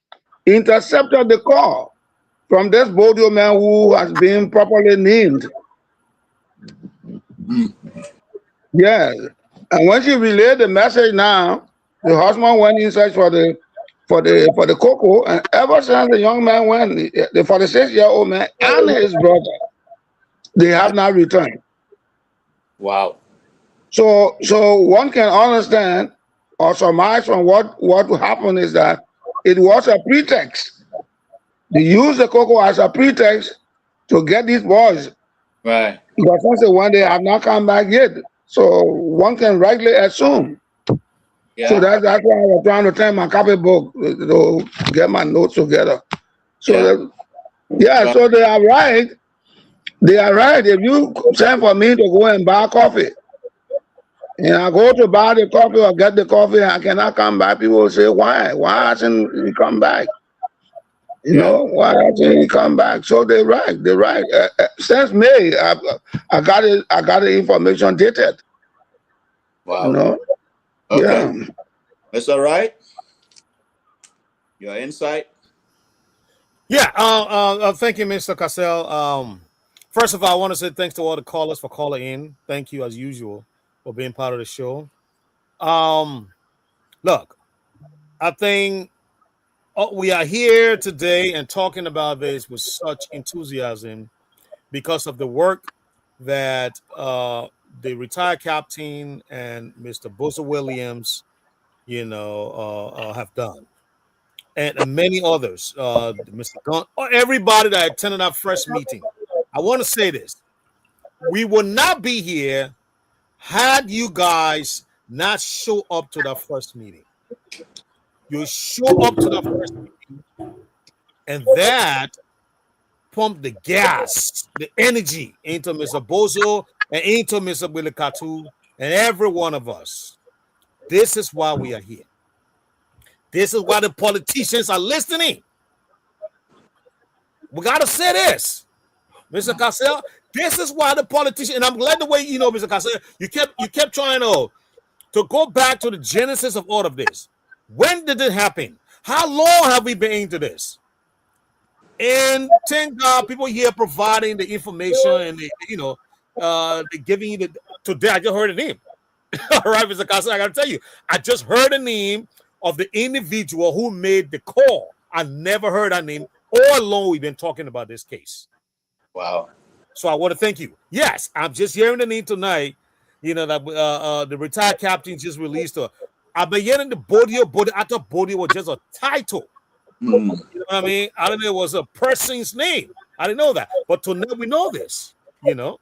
intercepted the call from this Bodio man who has been properly named. Yes. And when she relayed the message now, the husband went in search for the cocoa, and ever since the young man went, the 46-year-old man and his brother, they have not returned. Wow. So one can understand or surmise from what happened is that it was a pretext. They used the cocoa as a pretext to get these boys. Right. Because since they have not come back yet. So one can rightly assume. Yeah. So that's why I was trying to turn my copybook to get my notes together. So so they are right. They are right. If you send for me to go and buy coffee, and I go to buy the coffee or get the coffee, I cannot come back, people will say, why? Why hasn't he come back? You know, why hasn't he come back? So they're right. They're right. Since May, I got the information dated. Wow. You know? Okay. Yeah. That's all right. Your insight. Yeah. Thank you, Mr. Cassell. First of all, I want to say thanks to all the callers for calling in. Thank you, as usual, for being part of the show. Look, I think we are here today and talking about this with such enthusiasm because of the work that the retired captain and Mr. Bosa Williams, have done. And many others, Mr. Gunn, or everybody that attended our first meeting. I want to say this. We would not be here had you guys not show up to the first meeting. You show up to the first meeting, and that pumped the gas, the energy into Mr. Bozo and into Mr. Willie Katu and every one of us. This is why we are here. This is why the politicians are listening. We got to say this, Mr. Cassell. This is why the politicians, and I'm glad the way you know, Mr. Cassell, you kept trying to go back to the genesis of all of this. When did it happen? How long have we been into this? And thank God, people here providing the information and they're giving you the. Today, I just heard a name. All right, Mr. Cassell, I got to tell you, I just heard the name of the individual who made the call. I never heard that name. All along, we've been talking about this case. Wow. So I want to thank you. Yes, I'm just hearing the name tonight. You know that the retired captain just released a. I've been hearing the Bodio. I thought Bodio was just a title. You know what I mean? I didn't know it was a person's name. I didn't know that. But tonight we know this. You know,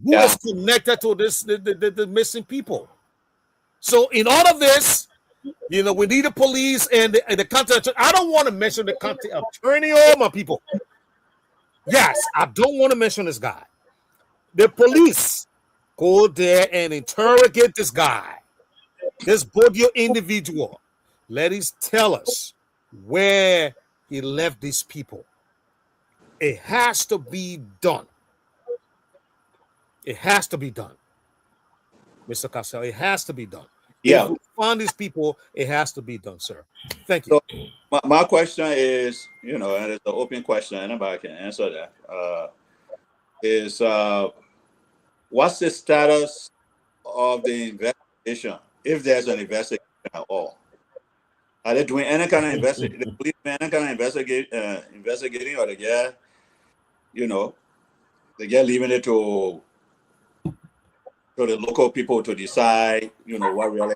who is connected to this the missing people. So in all of this, you know, we need the police and the county attorney. I don't want to mention the county attorney or my people. Yes, I don't want to mention this guy. The police go there and interrogate this guy, this Bodio individual. Let him tell us where he left these people. It has to be done. It has to be done. Mr. Cassell, it has to be done. Yeah. If we find these people, it has to be done, sir. Thank you. So my question is, you know, and it's an open question, anybody can answer that. What's the status of the investigation, if there's an investigation at all? Are they doing any kind of investigation? The police doing any kind of investigating, or they get, you know, leaving it to the local people to decide, you know, what really.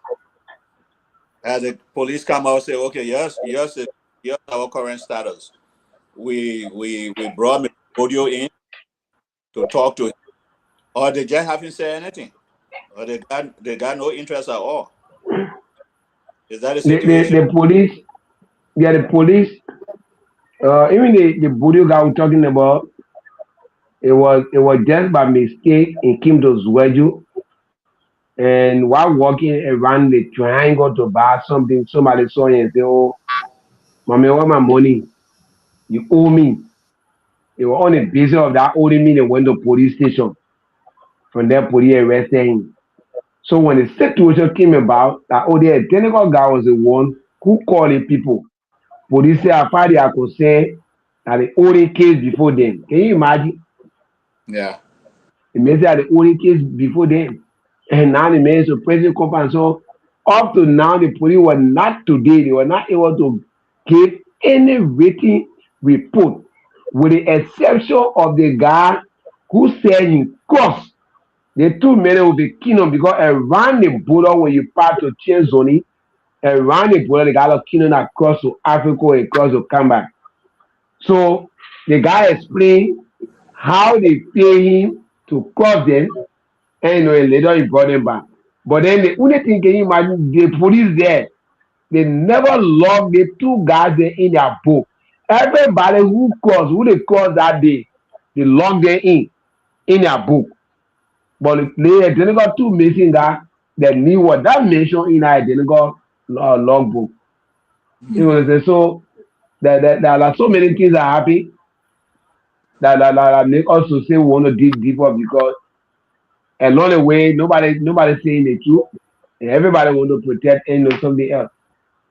As the police come out and say, okay, yes, our current status. We brought Mr. Bodio in to talk to him, or they just haven't said anything, or they got no interest at all. Is that a situation? The police, the police, even the Bodio guy we're talking about, it was just by mistake he came to Zweju, and while walking around the triangle to buy something, somebody saw him and said, "Oh, mommy, what my money? You owe me." They were on the basis of that owing me. They went to police station. From there, police arrested him. So when the situation came about, that the identical guy was the one who called the people. Police said, "I find I could say that the only case before them." Can you imagine? Yeah. The man said the only case before them, and now the man is a president company. So up to now, the police were not today. They were not able to give any written report, with the exception of the guy who said he crossed. The two men will be killed because around the border when you pass to change zone, around the border, the guy was killing across to Africa and across to come back. So the guy explained how they pay him to cross them, and later he brought them back. But then the only thing, can you imagine, the police there, they never logged the two guys there in their book. Everybody who they crossed that day, they logged them in their book. But they identical two missing guys that knew what that mentioned in our identical logbook. You know, so there are so many things that happen that make us to say we want to dig deeper, because along the way nobody saying the truth, and everybody want to protect and know something else.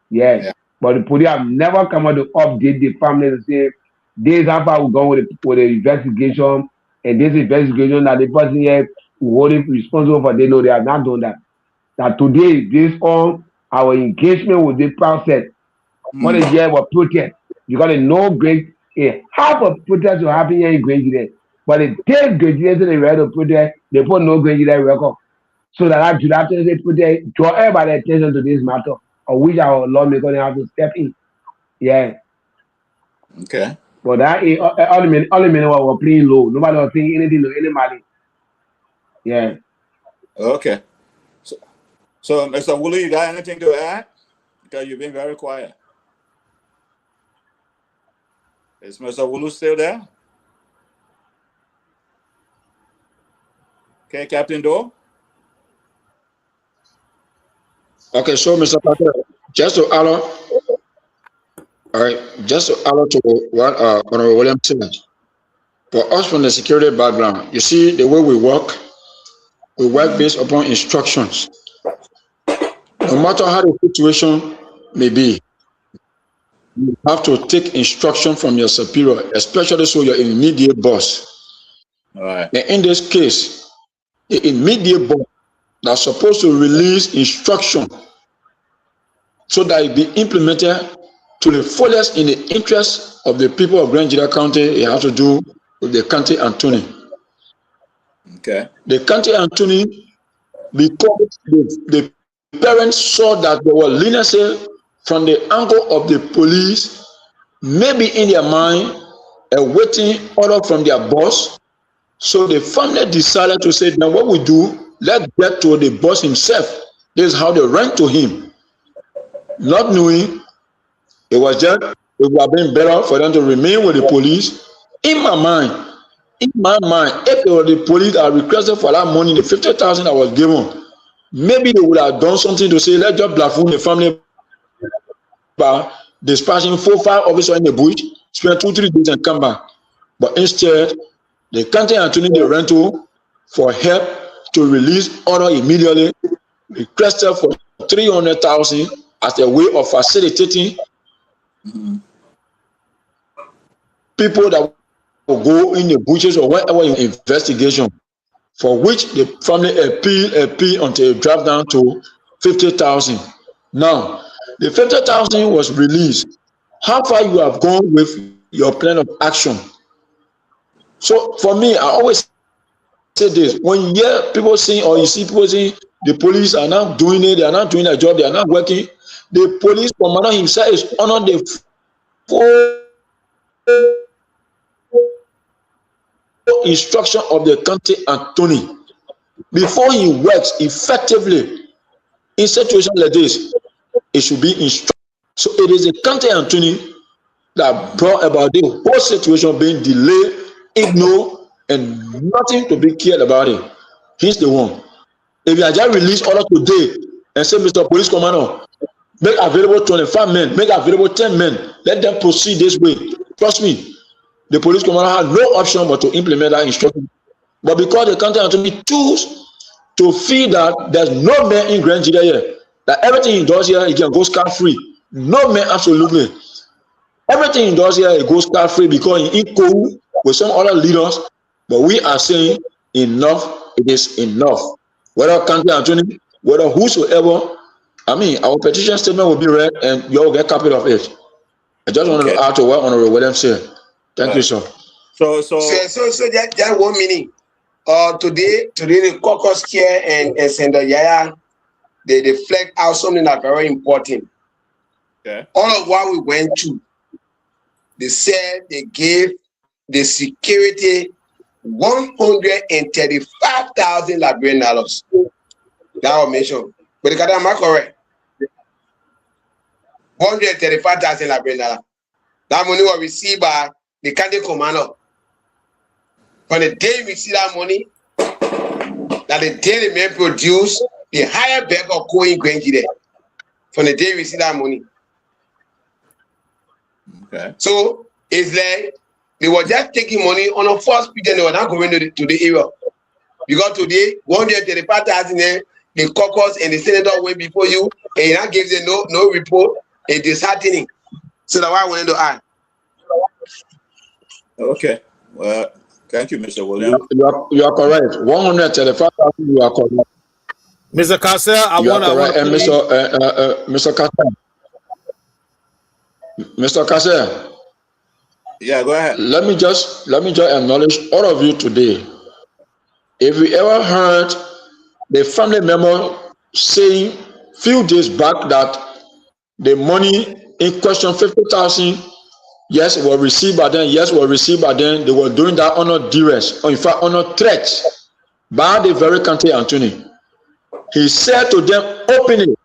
Yes. Yeah. But the police have never come out to update the family to say this how far we go with the investigation, and this investigation that the person here who hold it responsible for. They know they have not done that. That today is based on our engagement with the process. What is here was protest. You got to know great. Half of protests will happen here in Grenada, but it takes Grenada to the right of protest. They put no Grenada record, so that after they protest, draw everybody's attention to this matter, of which our lawmakers have to step in. Yeah. Okay. But that all the men were playing low. Nobody was saying anything to anybody. Yeah. Okay. So Mr. Woolley, you got anything to add? Because you've been very quiet. Is Mr. Woolley still there? Okay, Captain Doe? Okay, so Mr. Patel, just to add on, all right, just to add on to what Honorable Williams said, for us from the security background, you see the way we work based upon instructions. No matter how the situation may be, you have to take instruction from your superior, especially so your immediate boss. All right. And in this case, the immediate boss that's supposed to release instruction so that it be implemented to the fullest in the interest of the people of Grand Jira County, it has to do with the county attorney. Okay. The county attorney, because the parents saw that there was leniency from the angle of the police, maybe in their mind, awaiting order from their boss. So the family decided to say, now what we do, let's get to the boss himself. This is how they ran to him. Not knowing it was just, it would have been better for them to remain with the police. In my mind, if they were the police that requested for that money, the 50,000 that was given, maybe they would have done something to say, let's just bluff the family by dispatching 4-5 officers in the bush, spend 2-3 days and come back. But instead, the county attorney they ran to for help to release order immediately, requested for 300,000 as a way of facilitating people that will go in the bushes or whatever investigation, for which the family appeal until it dropped down to 50,000. Now, the 50,000 was released. How far you have gone with your plan of action? So for me, I always say this: when you hear people saying, or you see people saying, the police are not doing it, they are not doing their job, they are not working, the police commander himself is under the full instruction of the county attorney before he works effectively in situations like this. It should be instructed. So it is the county attorney that brought about the whole situation being delayed, ignored, and nothing to be cared about it. He's the one. If you are just released order today and say, Mr. Police Commander, make available 25 men, make available 10 men, let them proceed this way. Trust me, the police commander had no option but to implement that instruction. But because the county attorney chose to feel that there's no man in Grand Jira here, that everything he does here, he can go scot-free. No man, absolutely. Everything he does here, he goes scot-free because he equal with some other leaders. But we are saying enough, it is enough. Whether county attorney, whether whosoever, I mean, our petition statement will be read and you all get a copy of it. I just wanted to add to what Honorable Williams said. Thank you, sir. So just 1 minute. Today the caucus chair and Senator Yaya, they flagged out something that's very important. Okay. All of what we went to, they said they gave the security $135,000 Liberian dollars. That was mentioned. But am I correct? $135,000 Liberian dollars. That money was received by the county commander. From the day we see that money, that the day the men produce the higher bag of coal in Grand Jira. From the day we see that money. Okay. So it's like they were just taking money on a first speed and they were not going to the area. Because today, 135,000, the caucus and the senator went before you, and that gives them no report. It's disheartening. So that's why I wanted to add. Okay. Well, thank you, Mr. Williams. You are correct. 135,000, you are correct. Mr. Cassell, I want to. And Mr. Cassell. Mr. Cassell. Yeah, go ahead. Let me just acknowledge all of you today. If you ever heard the family member saying few days back that the money in question, 50,000, yes, were received by them, they were doing that under duress, or in fact under threats by the very county attorney. He said to them openly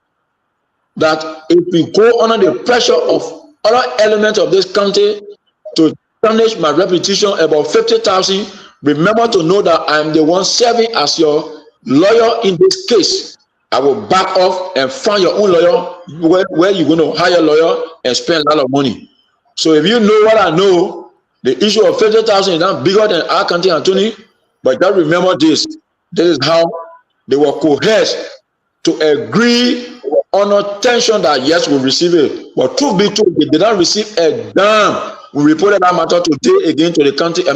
that if we go under the pressure of other elements of this county to tarnish my reputation about 50,000, remember to know that I am the one serving as your lawyer in this case. I will back off and find your own lawyer where you're going to hire a lawyer and spend a lot of money. So if you know what I know, the issue of 50,000 is not bigger than our county attorney, but just remember this. This is how they were coerced to agree on a tension that yes, we'll receive it. But truth be told, they did not receive a damn. We reported that matter today again to the county, to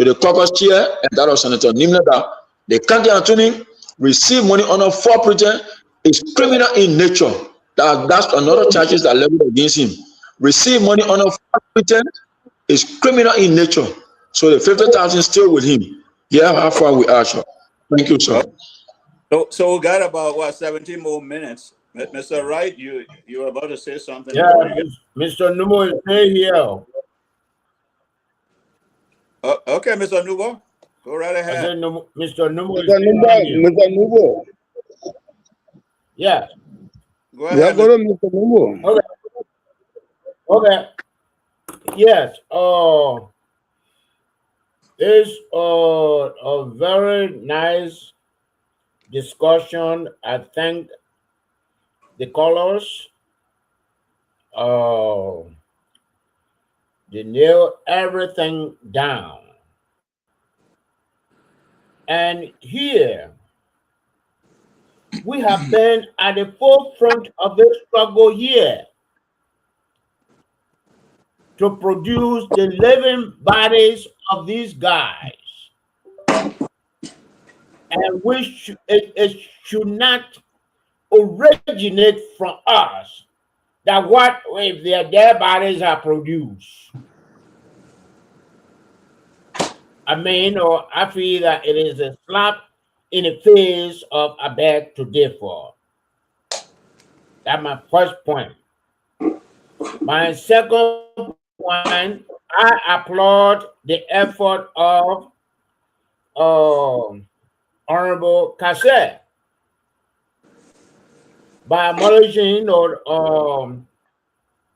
the caucus chair, and that was Senator Nimler, that the county attorney received money on a false pretense is criminal in nature. That's another charges that leveled against him. Receive money on a false pretense is criminal in nature. So the 50,000 still with him. Yeah, how far we are, sir. Thank you, sir. So we got about what 17 more minutes. Mr. Wright, you were about to say something. Yeah, Mr. Numo is right here. Okay, Mr. Nubo, go right ahead. Mr. Numo is Mr. Nubo. Yeah. Go ahead. Go to Mr. Nubo. Okay. Okay. Yes. It's a very nice discussion. I thank the callers. They nail everything down. And here, we have been at the forefront of the struggle here to produce the living bodies of these guys. And it should not originate from us that what if their dead bodies are produced. I mean, or I feel that it is a slap in the face of a beg to differ. That's my first point. My second point, I applaud the effort of Honorable Cassette by acknowledging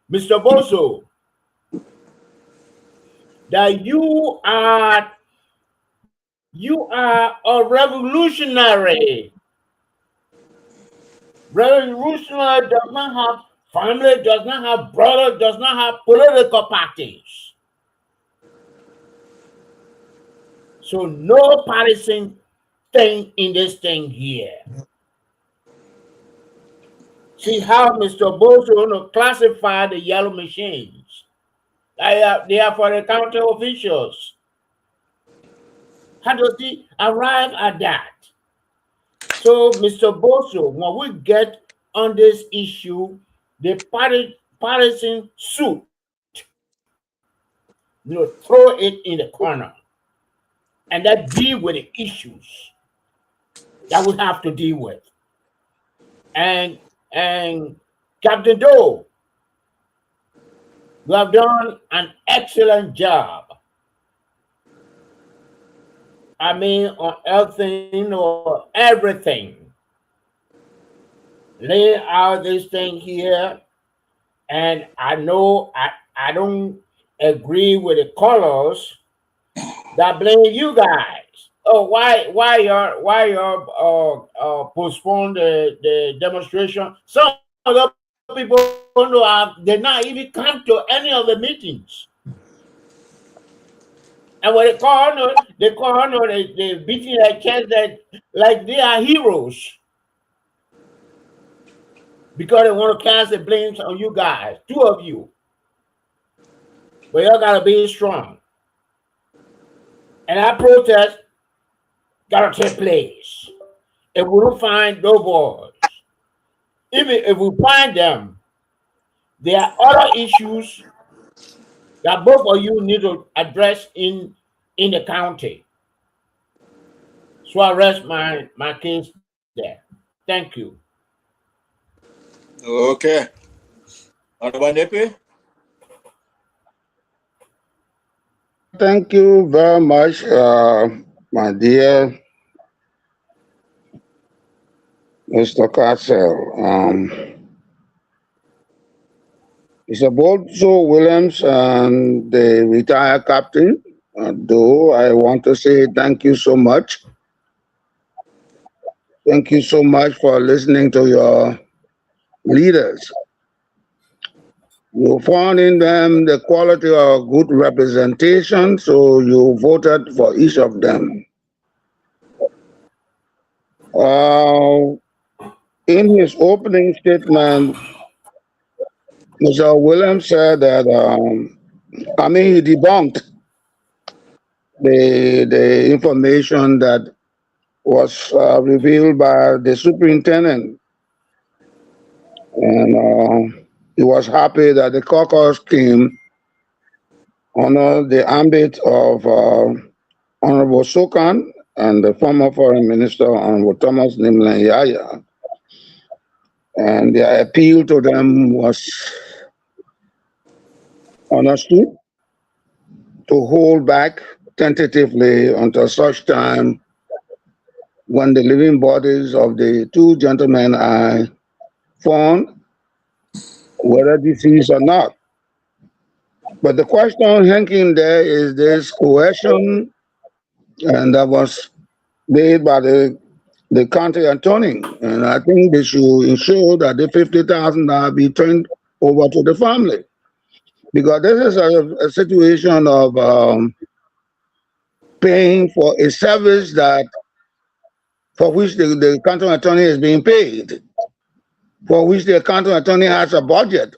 Mr. Boso that you are a revolutionary. Revolutionary does not have family, does not have brothers, does not have political parties. So no partisan thing in this thing here. See how Mr. Boso classify the yellow machines. They are for the county officials. How does he arrive at that? So, Mr. Boso, when we get on this issue, the partisan suit, throw it in the corner and that deal with the issues that we have to deal with. And Captain Doe, you have done an excellent job. I mean, on everything. Lay out this thing here, and I know I don't agree with the colors that blame you guys. Oh, why postpone the demonstration? Some of the people did not even come to any of the meetings. And when they call they beating their chest like they are heroes. Because they want to cast the blames on you guys, two of you. But y'all gotta be strong. And our protest gotta take place. If we don't find those boys, even if we find them, there are other issues that both of you need to address in the county. So I rest my case there. Thank you. Okay. Honorable Nepe? Thank you very much, my dear Mr. Castle. Mr. Boso Williams and the retired captain, though I want to say thank you so much Thank you so much for listening to your leaders. You found in them the quality of good representation, so you voted for each of them. In his opening statement, Mr. Williams said that, he debunked the information that was revealed by the superintendent. And he was happy that the caucus came under the ambit of Honorable Sokan and the former Foreign Minister, Honorable Thomas Nimlan Yaya. And their appeal to them was understood to hold back tentatively until such time when the living bodies of the two gentlemen are found, whether deceased or not. But the question hanging there is this coercion, and that was made by the county attorney. And I think they should ensure that the $50,000 be turned over to the family. Because this is a situation of paying for a service for which the county attorney is being paid, for which the county attorney has a budget,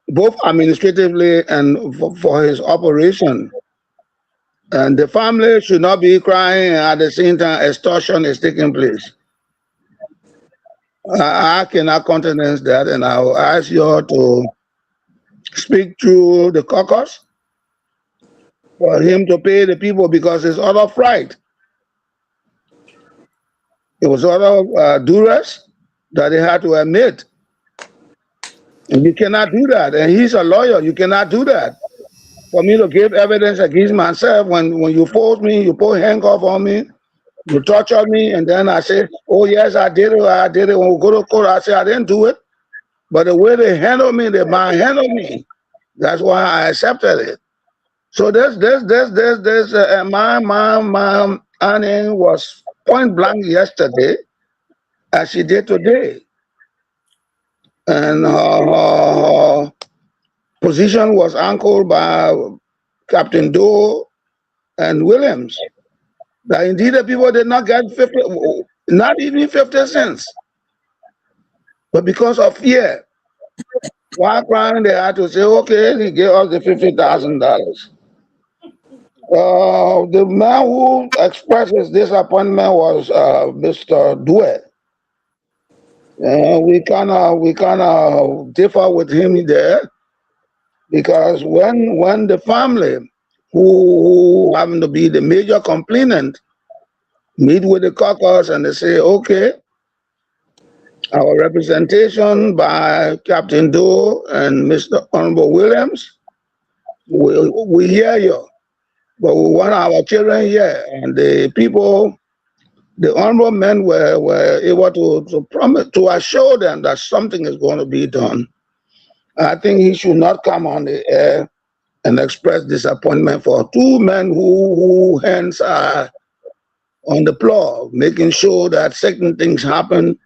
both administratively and for his operation. And the family should not be crying at the same time extortion is taking place. I cannot countenance that, and I will ask you all to speak to the caucus for him to pay the people, because it's out of fright. It was out of duress that they had to admit. And you cannot do that. And he's a lawyer. You cannot do that. For me to give evidence against myself, when you force me, you put handcuff on me, you torture me, and then I say, oh yes, I did it. When we go to court, I say I didn't do it. But the way they handle me, they manhandle me. That's why I accepted it. So my Annie was point blank yesterday, as she did today. And her position was anchored by Captain Doe and Williams. That indeed the people did not get 50, not even 50 cents. But because of fear, while crying, they had to say, okay, he gave us the $50,000. The man who expressed his disappointment was Mr. Due. We kind of differ with him there, because when the family, who happen to be the major complainant, meet with the caucus and they say, okay, our representation by Captain Doe and Mr. Honorable Williams, we hear you, but we want our children here. And the people, the honorable men were able to promise, to assure them that something is going to be done. I think he should not come on the air and express disappointment for two men who hands are on the plow, making sure that certain things happen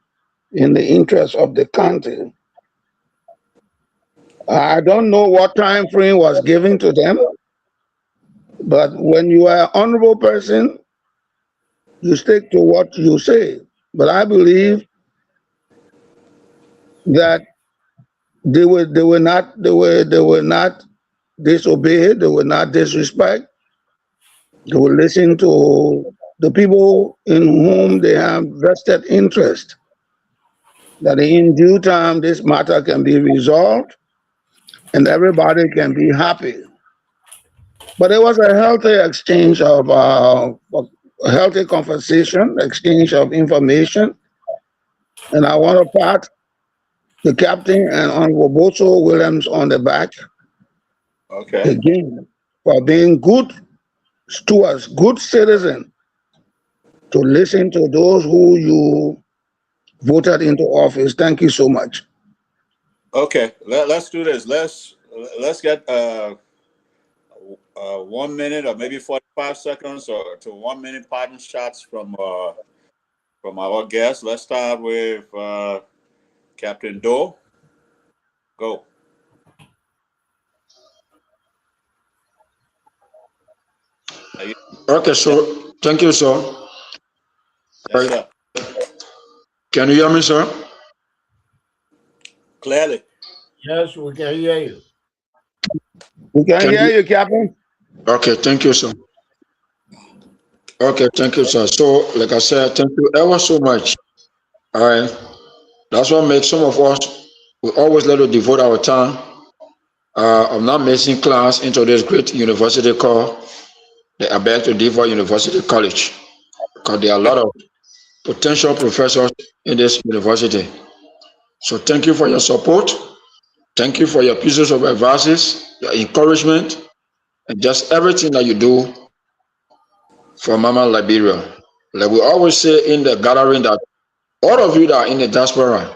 in the interest of the country. I don't know what time frame was given to them, but when you are an honorable person, you stick to what you say. But I believe that they were not disobey, they will not disrespect. They will listen to the people in whom they have vested interest, that in due time this matter can be resolved and everybody can be happy. But it was a healthy exchange of a healthy conversation, exchange of information. And I want to pat the captain and Honorable Boso Williams on the back again for being good stewards, good citizens, to listen to those who you voted into office. Thank you so much. Okay, let's do this. Let's get 1 minute or maybe 45 seconds or to 1 minute parting shots from from our guests. Let's start with Captain Doe. Go. Okay, so thank you, sir. Yes, sir. Can you hear me, sir? Clearly. Yes, we can hear you. We can hear you, Captain. Okay, thank you, sir. Okay, thank you, sir. So, like I said, thank you ever so much. All right. That's what makes some of us, we always let to devote our time of not missing class into this great university called the Abel to Diva University College. Because there are a lot of potential professors in this university. So thank you for your support. Thank you for your pieces of advices, your encouragement, and just everything that you do for Mama Liberia. Like we always say in the gathering that all of you that are in the diaspora,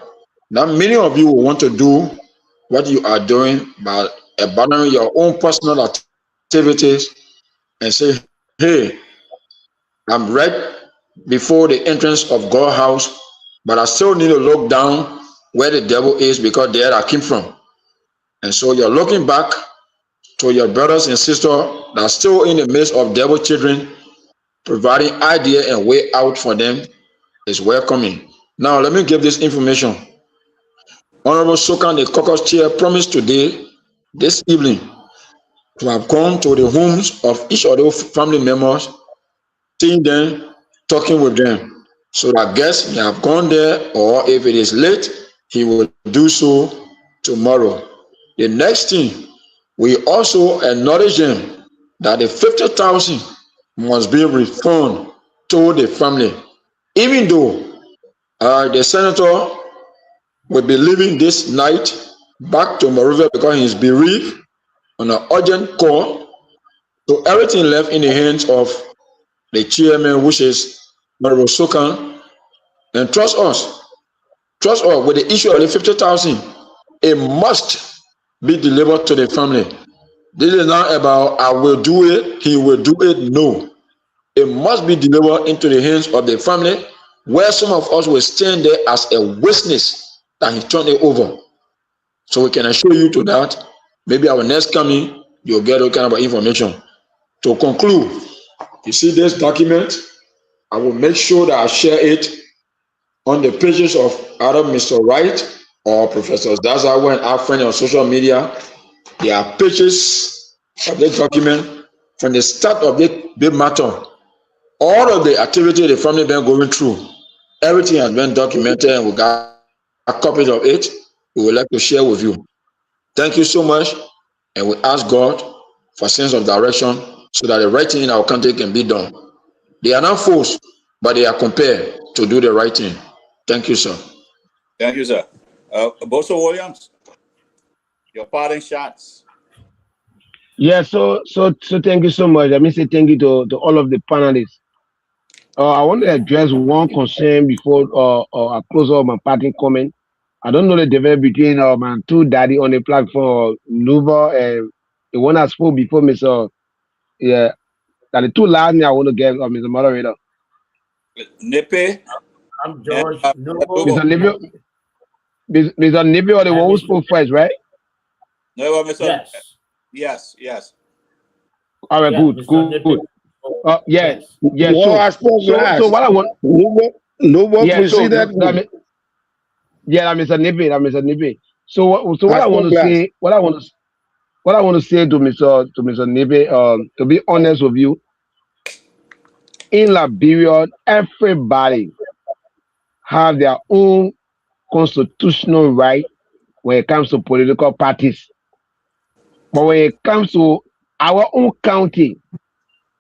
now many of you will want to do what you are doing by abandoning your own personal activities and say, hey, I'm right before the entrance of God's house, but I still need to look down where the devil is because there I came from. And so you're looking back to your brothers and sisters that are still in the midst of devil children, providing idea and way out for them is welcoming. Now let me give this information. Honorable Sokan, the caucus chair, promised today, this evening, to have gone to the homes of each of those family members, seeing them, talking with them. So that guests may have gone there, or if it is late, he will do so tomorrow. The next thing, we also acknowledge them that the 50,000 must be returned to the family, even though the senator will be leaving this night back to Monrovia because he is bereaved on an urgent call. So everything left in the hands of the chairman, which is Honorable Sokan. And trust us with the issue of the 50,000, it must be delivered to the family. This is not about I will do it, he will do it. No. It must be delivered into the hands of the family, where some of us will stand there as a witness that he turned it over. So we can assure you to that. Maybe our next coming, you'll get all kind of information. To conclude, you see this document, I will make sure that I share it on the pages of either Mr. Wright or Professor Dazawa and our friend on social media. There are pages of this document from the start of the matter. All of the activity the family been going through, everything has been documented, and we got a copy of it. We would like to share with you. Thank you so much, and we ask God for sense of direction so that the right thing in our country can be done. They are not forced, but they are compelled to do the right thing. Thank you, sir. Thank you, sir. Boso Williams, your parting shots. Yeah, so thank you so much. Let me say thank you to all of the panelists. I want to address one concern before I close off my parting comment. I don't know the difference between my two daddy on the platform, Nuva, and the one I spoke before, Mr. Yeah, that the two last name I want to get Mr. Moderator. Nipe. I'm George. Mr. Nipe. Mr. Nipe or the one who spoke first, right? No, Mr. Yes. Yes. All right, good. Yes. Well, I spoke last. So what I want. No one proceeded. Mr. Nipe. So what I want to say to Mr. Nipe, to be honest with you, in Liberia, everybody have their own constitutional right when it comes to political parties. But when it comes to our own county,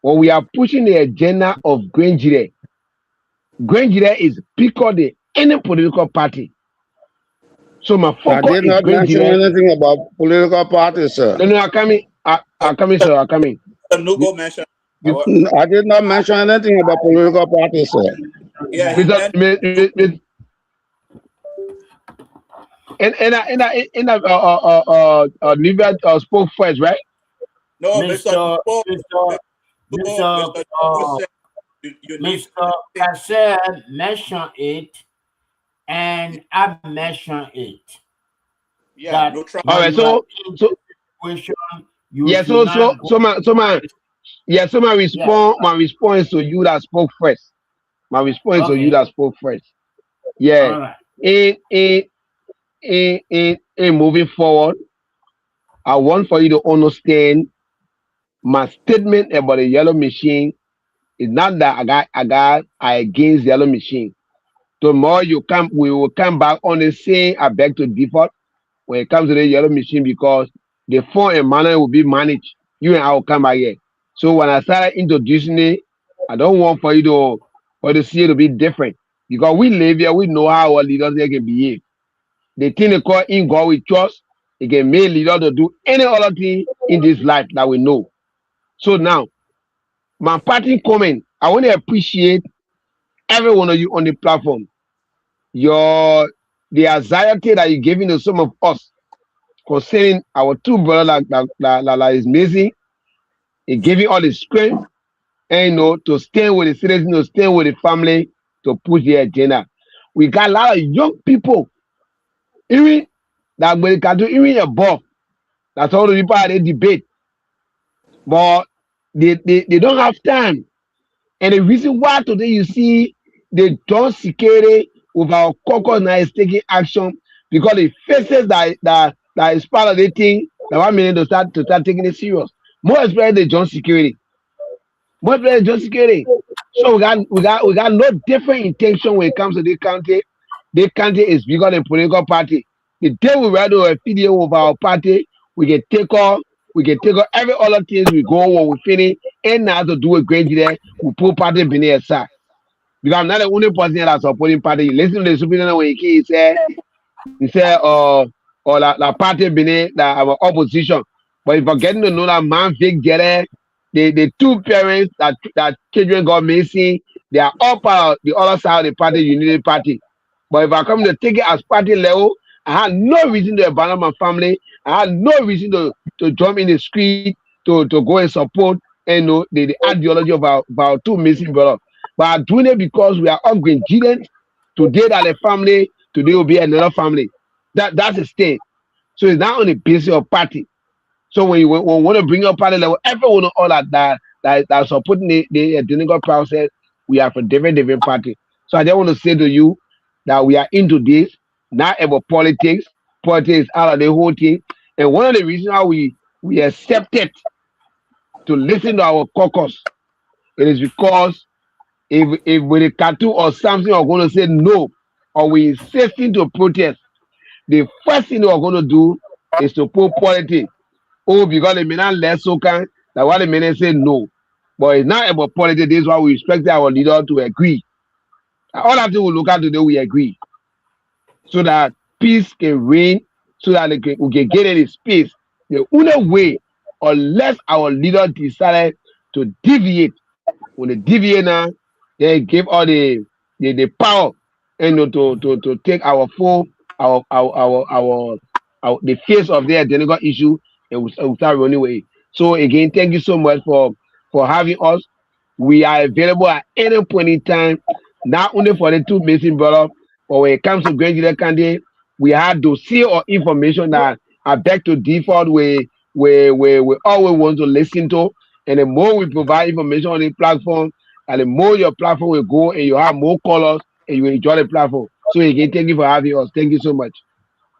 when we are pushing the agenda of Grenjire is bigger than any political party. So my focus I did not mention anything about political parties, sir. No, I'm coming, sir. I'm coming. Nugo mentioned. I did not mention anything about political parties, sir. Yeah, Nivea spoke first, right? No, Mr. you need Mr. Cassell mentioned it, and I mentioned it. Yeah, That no trouble. All when right, you are so in so this situation, you yeah, should not go. my Yeah. response to you that spoke first. My response to you Okay. that spoke first. Yeah. All right. In moving forward, I want for you to understand my statement about the yellow machine is not that I against yellow machine. Tomorrow we will come back on the same I beg to default when it comes to the yellow machine because the phone and manner will be managed. You and I will come back here. So when I started introducing it, I don't want for you to see it to be different. Because we live here, we know how our leaders here can behave. The thing they call in God we trust, it can make leader to do any other thing in this life that we know. So now, my parting comment, I want to appreciate every one of you on the platform. The anxiety that you're giving to some of us concerning our two brothers that is missing, it giving all the strength and to stand with the citizens, to stand with the family, to push the agenda. We got a lot of young people, even that we can do even above. That's all the people are they debate. But they don't have time. And the reason why today you see the John Sikere with our caucus now is taking action because the faces that is part of the thing that 1 million to start taking it serious. More especially the John Security. More especially John Security. So we got no different intention when it comes to this country. This country is bigger than political party. The day we write a video with our party, we can take off every other things we go when we finish and now to do a great deal, we put party beneath aside. Because I'm not the only person that's supporting party. You listen to the superintendent when he said or la party beneath the our opposition. But if you're getting to know that man Vic Jere, the two parents that children got missing, they are all part of the other side of the party, unity party. But if I come to take it as party level, I had no reason to abandon my family. I had no reason to jump in the street to go and support the ideology of our two missing brothers. But I'm doing it because we are all Grenadians. Today that a family, today will be another family. That's the state. So it's not on the basis of party. So when you want to bring up party level, everyone all that supporting the identical process, we are from different party. So I just want to say to you that we are into this, not about politics. Politics is out of the whole thing. And one of the reasons why we accepted to listen to our caucus, it is because if with a cartoon or something are going to say no, or we insisting to protest, the first thing we're going to do is to put politics. Oh, because they may not let so can that what the men say no. But it's not about politics. This is why we expect our leader to agree. All that we look at today, we agree. So that peace can reign, so that we can get any space. The only way, unless our leader decided to deviate, when they deviate now, they give all the power to take our full the face of their identical issue and we start running away. So again, thank you so much for having us. We are available at any point in time, not only for the two missing brothers, but when it comes to Grand Leader candidate, we have dossier or information that I beg to default we always want to listen to. And the more we provide information on the platform, and the more your platform will go and you have more colors and you enjoy the platform. So again, thank you for having us. Thank you so much.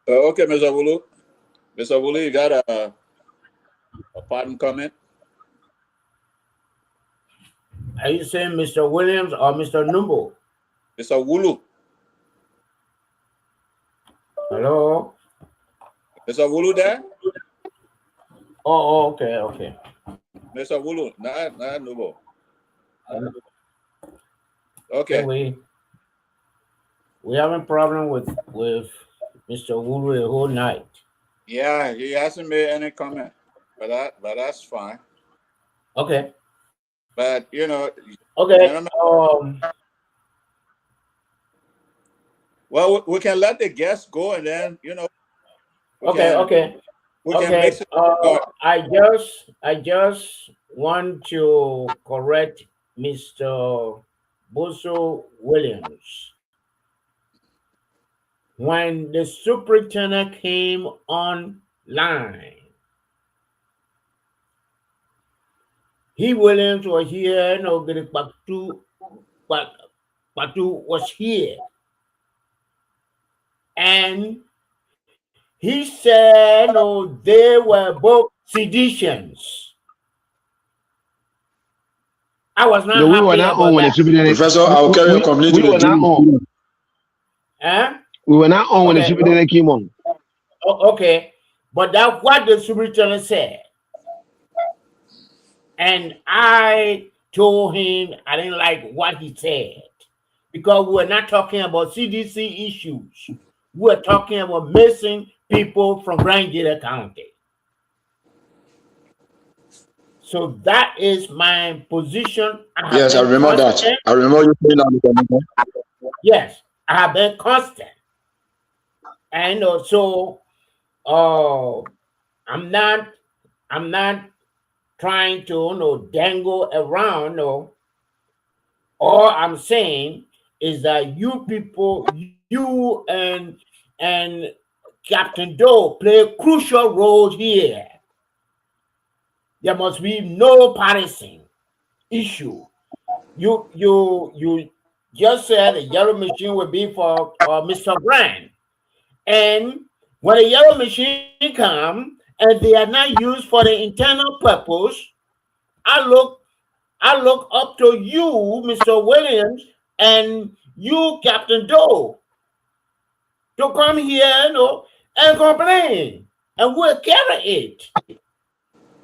Okay, Mr. Wulu. Mr. Wulu, you got a pardon comment? Are you saying Mr. Williams or Mr. Numbo? Mr. Wulu. Hello? Mr. Wulu there? Oh, okay. Mr. Wulu, not Numbo. Okay. We having problem with Mr. Wulu the whole night. Yeah, he hasn't made any comment, but that's fine. Okay. But okay. Well, we can let the guests go, and then Okay. I just want to correct Mr. Boso Williams, when the superintendent came online, he Williams was here, no, Patu was here. And he said, no, they were both seditions. I was not No, we happy were not about on when the that. superintendent. Professor, I will carry your complaint We to the were not dean. on. Huh? We were not on when the Okay. superintendent came on. Okay, but that's what the superintendent said. And I told him I didn't like what he said because we're not talking about CDC issues. We're talking about missing people from Grand Gila County. So that is my position. Yes, I remember that. I remember you saying that. Yes, I have been constant. And also, I'm not trying to dangle around. No, all I'm saying is that you people, you and Captain Doe play a crucial role here. There must be no partisan issue. You just said the yellow machine would be for Mr. Grant, and when the yellow machine come and they are not used for the internal purpose, I look up to you, Mr. Williams, and you, Captain Doe, to come here, and complain, and we'll carry it.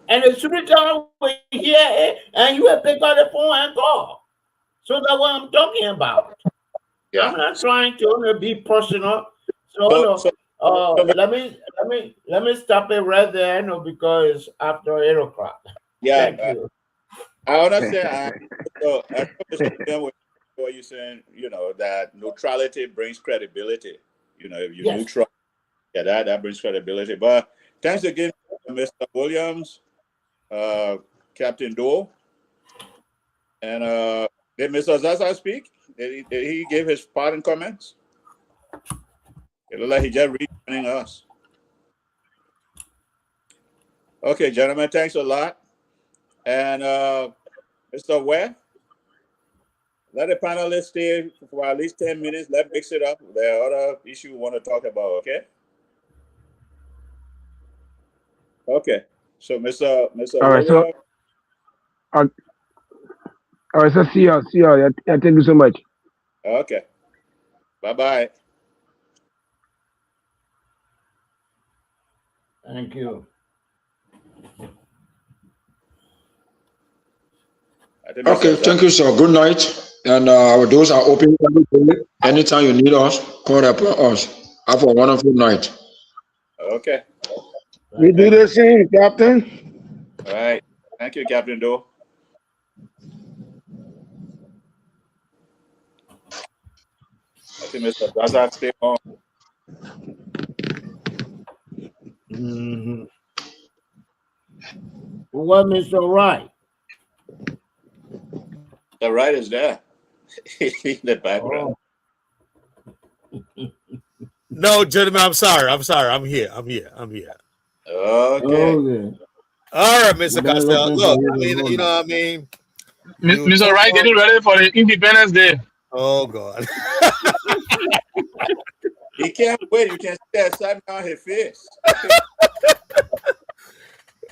And the superintendent will hear it, and you will pick up the phone and call. So that's what I'm talking about. Yeah. I'm not trying to be personal. So let me stop it right there, because after 8 o'clock. Yeah, Thank you. I understand. So I understand what you're saying. That neutrality brings credibility. If you're neutral, that brings credibility. But thanks again, Mr. Williams, Captain Doe, and did Mr. Zaza speak? Did he give his parting comments? It looked like he just rejoining us. Okay, gentlemen, thanks a lot. And Mr. Ware, let the panelists stay for at least 10 minutes. Let's mix it up. There are other issues we want to talk about, okay? Okay. So, Mr. All right, so all right, so see y'all. Yeah, thank you so much. Okay. Bye-bye. Thank you. Okay, thank you, sir. Good night. And our doors are open every day. Anytime you need us, call upon us. Have a wonderful night. Okay. We do the same, Captain. All right. Thank you, Captain Doe. I think Mr. Zaza stay on. What, Mr. Wright? The right is there. In the background. No, gentlemen, I'm sorry. I'm here. Okay. All right, Mr. Costello. Look, I mean, you know what I mean? Mr. Wright getting ready for the Independence Day. Oh, God. He can't wait. You can see that side on his face.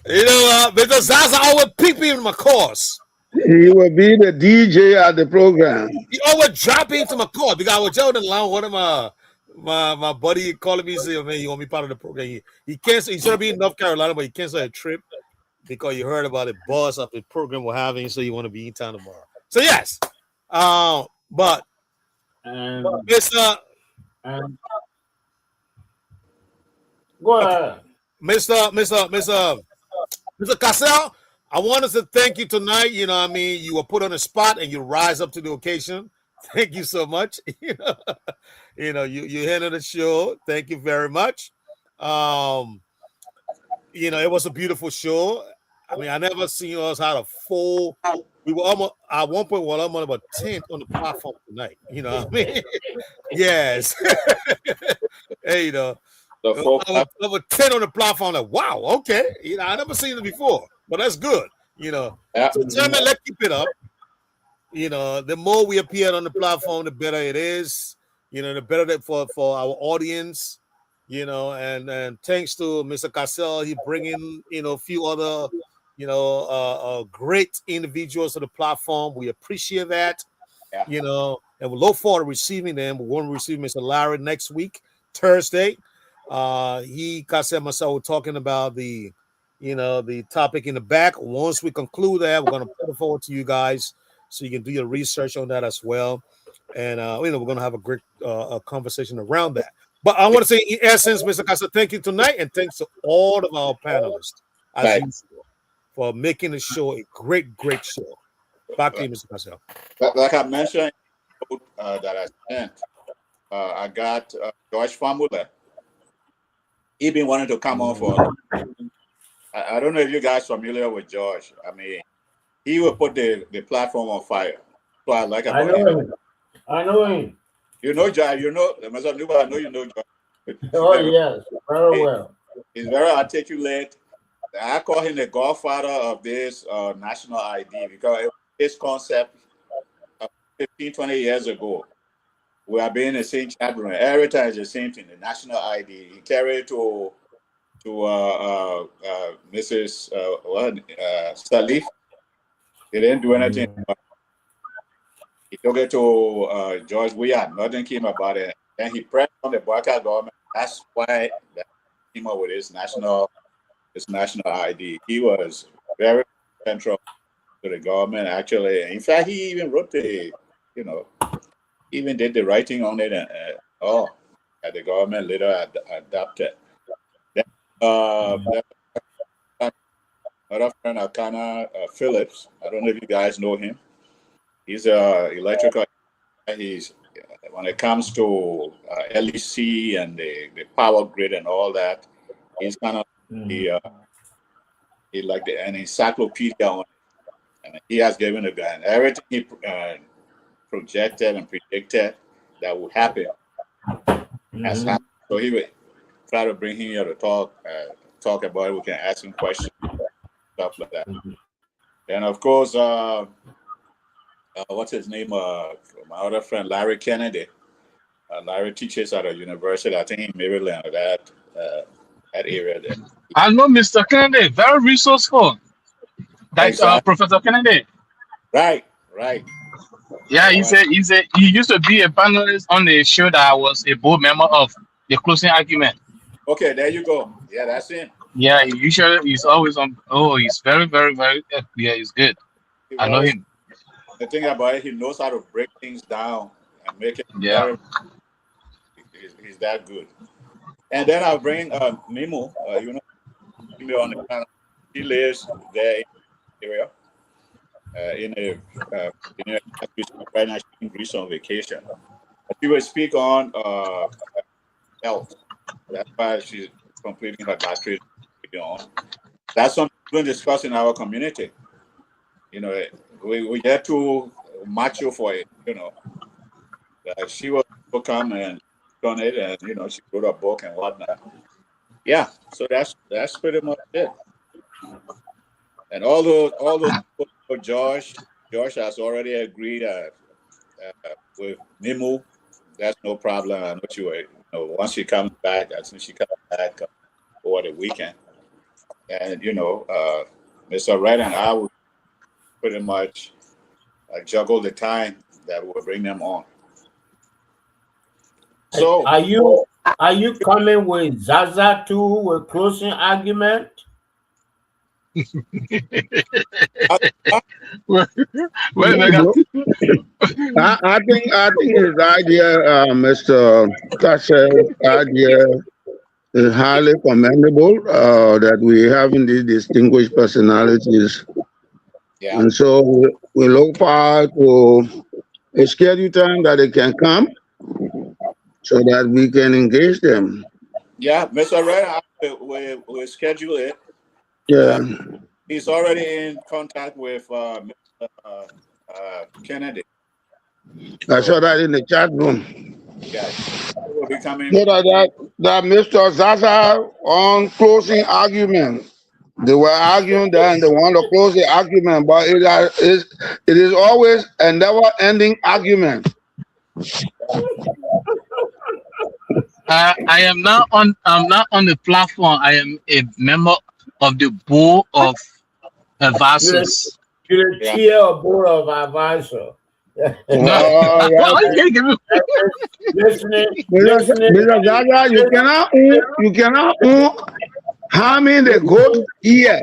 You know, because Zaza always pick me in my course. He will be the DJ at the program. He always drop into my course because I was telling the one of my buddy calling me saying, man, you want me part of the program? He canceled. He's gonna be in North Carolina, but he canceled a trip because you heard about the boss of the program we're having, so you want to be in town tomorrow. So yes, but Mr. Go ahead. Mr. Cassell, I wanted to thank you tonight. You know what I mean? You were put on the spot and you rise up to the occasion. Thank you so much. You handled the show. Thank you very much. It was a beautiful show. I mean, I never seen us had a full we were almost at one point. We were almost about 10 on the platform tonight. You know what I mean? Yes. Hey, you know, The folk over 10 on the platform. Like, wow, okay. You know, I never seen it before, but that's good. You know, so gentlemen, let's keep it up. You know, the more we appear on the platform, the better it is. You know, the better that for our audience. You know, and thanks to Mr. Cassell, he bringing a few other great individuals to the platform. We appreciate that. Yeah. You know, and we look forward to receiving them. We're going to receive Mr. Larry next week, Thursday. Cassell and myself were talking about the topic in the back. Once we conclude that, we're going to put it forward to you guys so you can do your research on that as well. And we're going to have a great conversation around that. But I want to say, in essence, Mr. Cassell, thank you tonight, and thanks to all of our panelists as usual for making the show a great show. Back to you, Mr. Cassell. Like I mentioned that I sent, I got George Famula. He been wanting to come on for. I don't know if you guys are familiar with George. I mean, he will put the platform on fire. So I like about him. I know him. You know George. You know Mr. Nuba. I know you know George. Oh yes, very well. He's very articulate. I call him the godfather of this national ID because this concept 15, 20 years ago, we are being the same chapter. Every time it's the same thing, the national ID. He carried it to Mrs. Salif. He didn't do anything. He took it to George Weah. Nothing came about it. And he pressed on the Barker government. That's why that came up with his national ID. He was very central to the government, actually. In fact, he even wrote even did the writing on it and that the government later adopted. Then, another friend, Akana Phillips. I don't know if you guys know him. He's electrical. He's when it comes to LEC and the power grid and all that, he's kind of he like an encyclopedia on it. And he has given a guy everything he projected and predicted that would happen has happened. So he would try to bring him here to talk about it. We can ask him questions, stuff like that. And of course, what's his name? My other friend, Larry Kennedy. Larry teaches at a university, I think in Maryland, that area there. I know Mr. Kennedy, very resourceful. That's Professor Kennedy. Right. Yeah, he used to be a panelist on the show that I was a board member of, the closing argument. Okay, there you go. Yeah, that's it. Yeah, he's always on. Oh, he's very, very, very. Yeah, he's good. I know him. The thing about it, he knows how to break things down and make it. Yeah. He's that good. And then I'll bring Nemo. On the panel. He lives there in the area. Right now she's in Greece on vacation. She will speak on health. That's why she's completing her doctorate on. That's something we're discussing in our community. We get to macho for it. She will come and on it, and she wrote a book and whatnot. Yeah, so that's pretty much it. And all those Josh has already agreed with Nimu. That's no problem. I know she will. Once she comes back, as soon as she comes back over the weekend, and Mr. Wright and I will pretty much juggle the time that will bring them on. So, are you coming with Zaza too with closing argument? I think his idea, Mr. Cassell's idea, is highly commendable. That we having these distinguished personalities, and so we look forward to a scheduled time that they can come, so that we can engage them. Yeah, Mr. Red, we schedule it. Yeah. He's already in contact with Mr. Kennedy. I saw that in the chat room. Yeah, he will be coming. So that Mr. Zaza on closing argument. They were arguing that and they want to close the argument, but it is always a never-ending argument. I'm not on the platform. I am a member of the board of advisors. You're the chair of board of advisors. Listening. Mr. Zaza, you cannot harming the goat ear.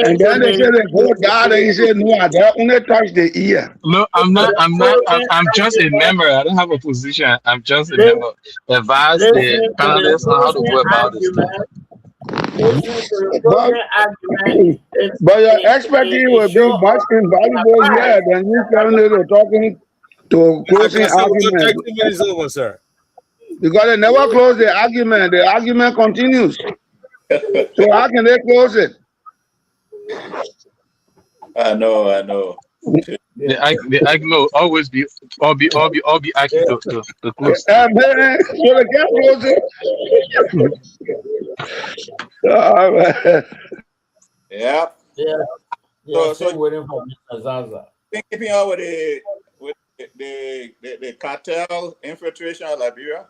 And then they say the goat died, and he said, no, I don't only touch the ear. No, I'm not. I'm just a member. I don't have a position. I'm just a member. Advise the panelists on how to go about this. But your expertise will be much invaluable here than you currently talking to closing argument. 30 minutes over, sir. Because they never close the argument. The argument continues. So how can they close it? I know. The argument will always be asking to close. So they can't close it. Yeah. So waiting for Mr. Zaza. Keeping up with the cartel infiltration of Liberia.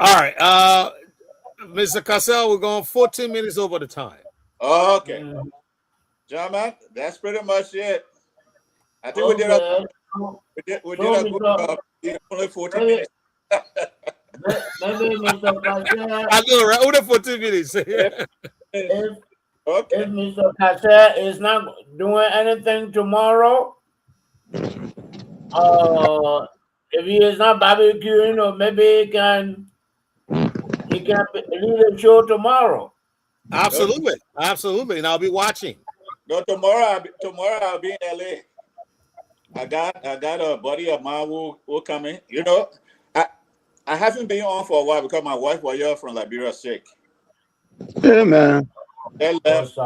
All right, Mr. Cassell, we're going 14 minutes over the time. Okay, gentlemen, that's pretty much it. I think we did only 14 minutes. Maybe Mr. Cassell. I know, right? Only 14 minutes. If Mr. Cassell is not doing anything tomorrow, if he is not barbecuing, or maybe he can lead the show tomorrow. Absolutely, and I'll be watching. No, tomorrow I'll be in LA. I got a buddy of mine who coming. You know, I haven't been on for a while because my wife was here from Liberia sick. Hey man. They left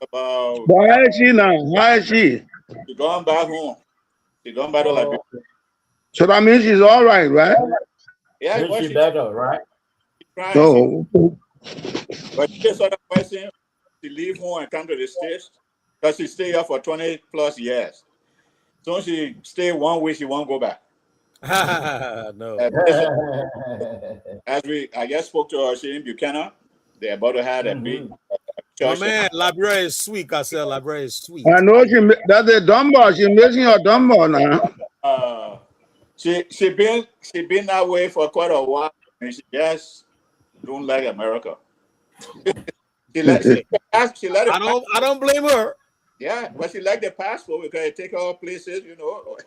about. Why is she now? Why is she? She's going back home. She's going back to Liberia. So that means she's all right, right? Yeah, she's better, right? No. But this other person, she leave home and come to the States because she stay here for 20 plus years. So she stay 1 week, she won't go back. No. I just spoke to her, she in Buchanan. They're about to have a big my man, Liberia is sweet. I said Liberia is sweet. I know that's a Dunbar. She's missing her Dunbar now. She been that way for quite a while, and she just don't like America. she let it I don't blame her. Yeah, but she like the passport because it take her all places, you know.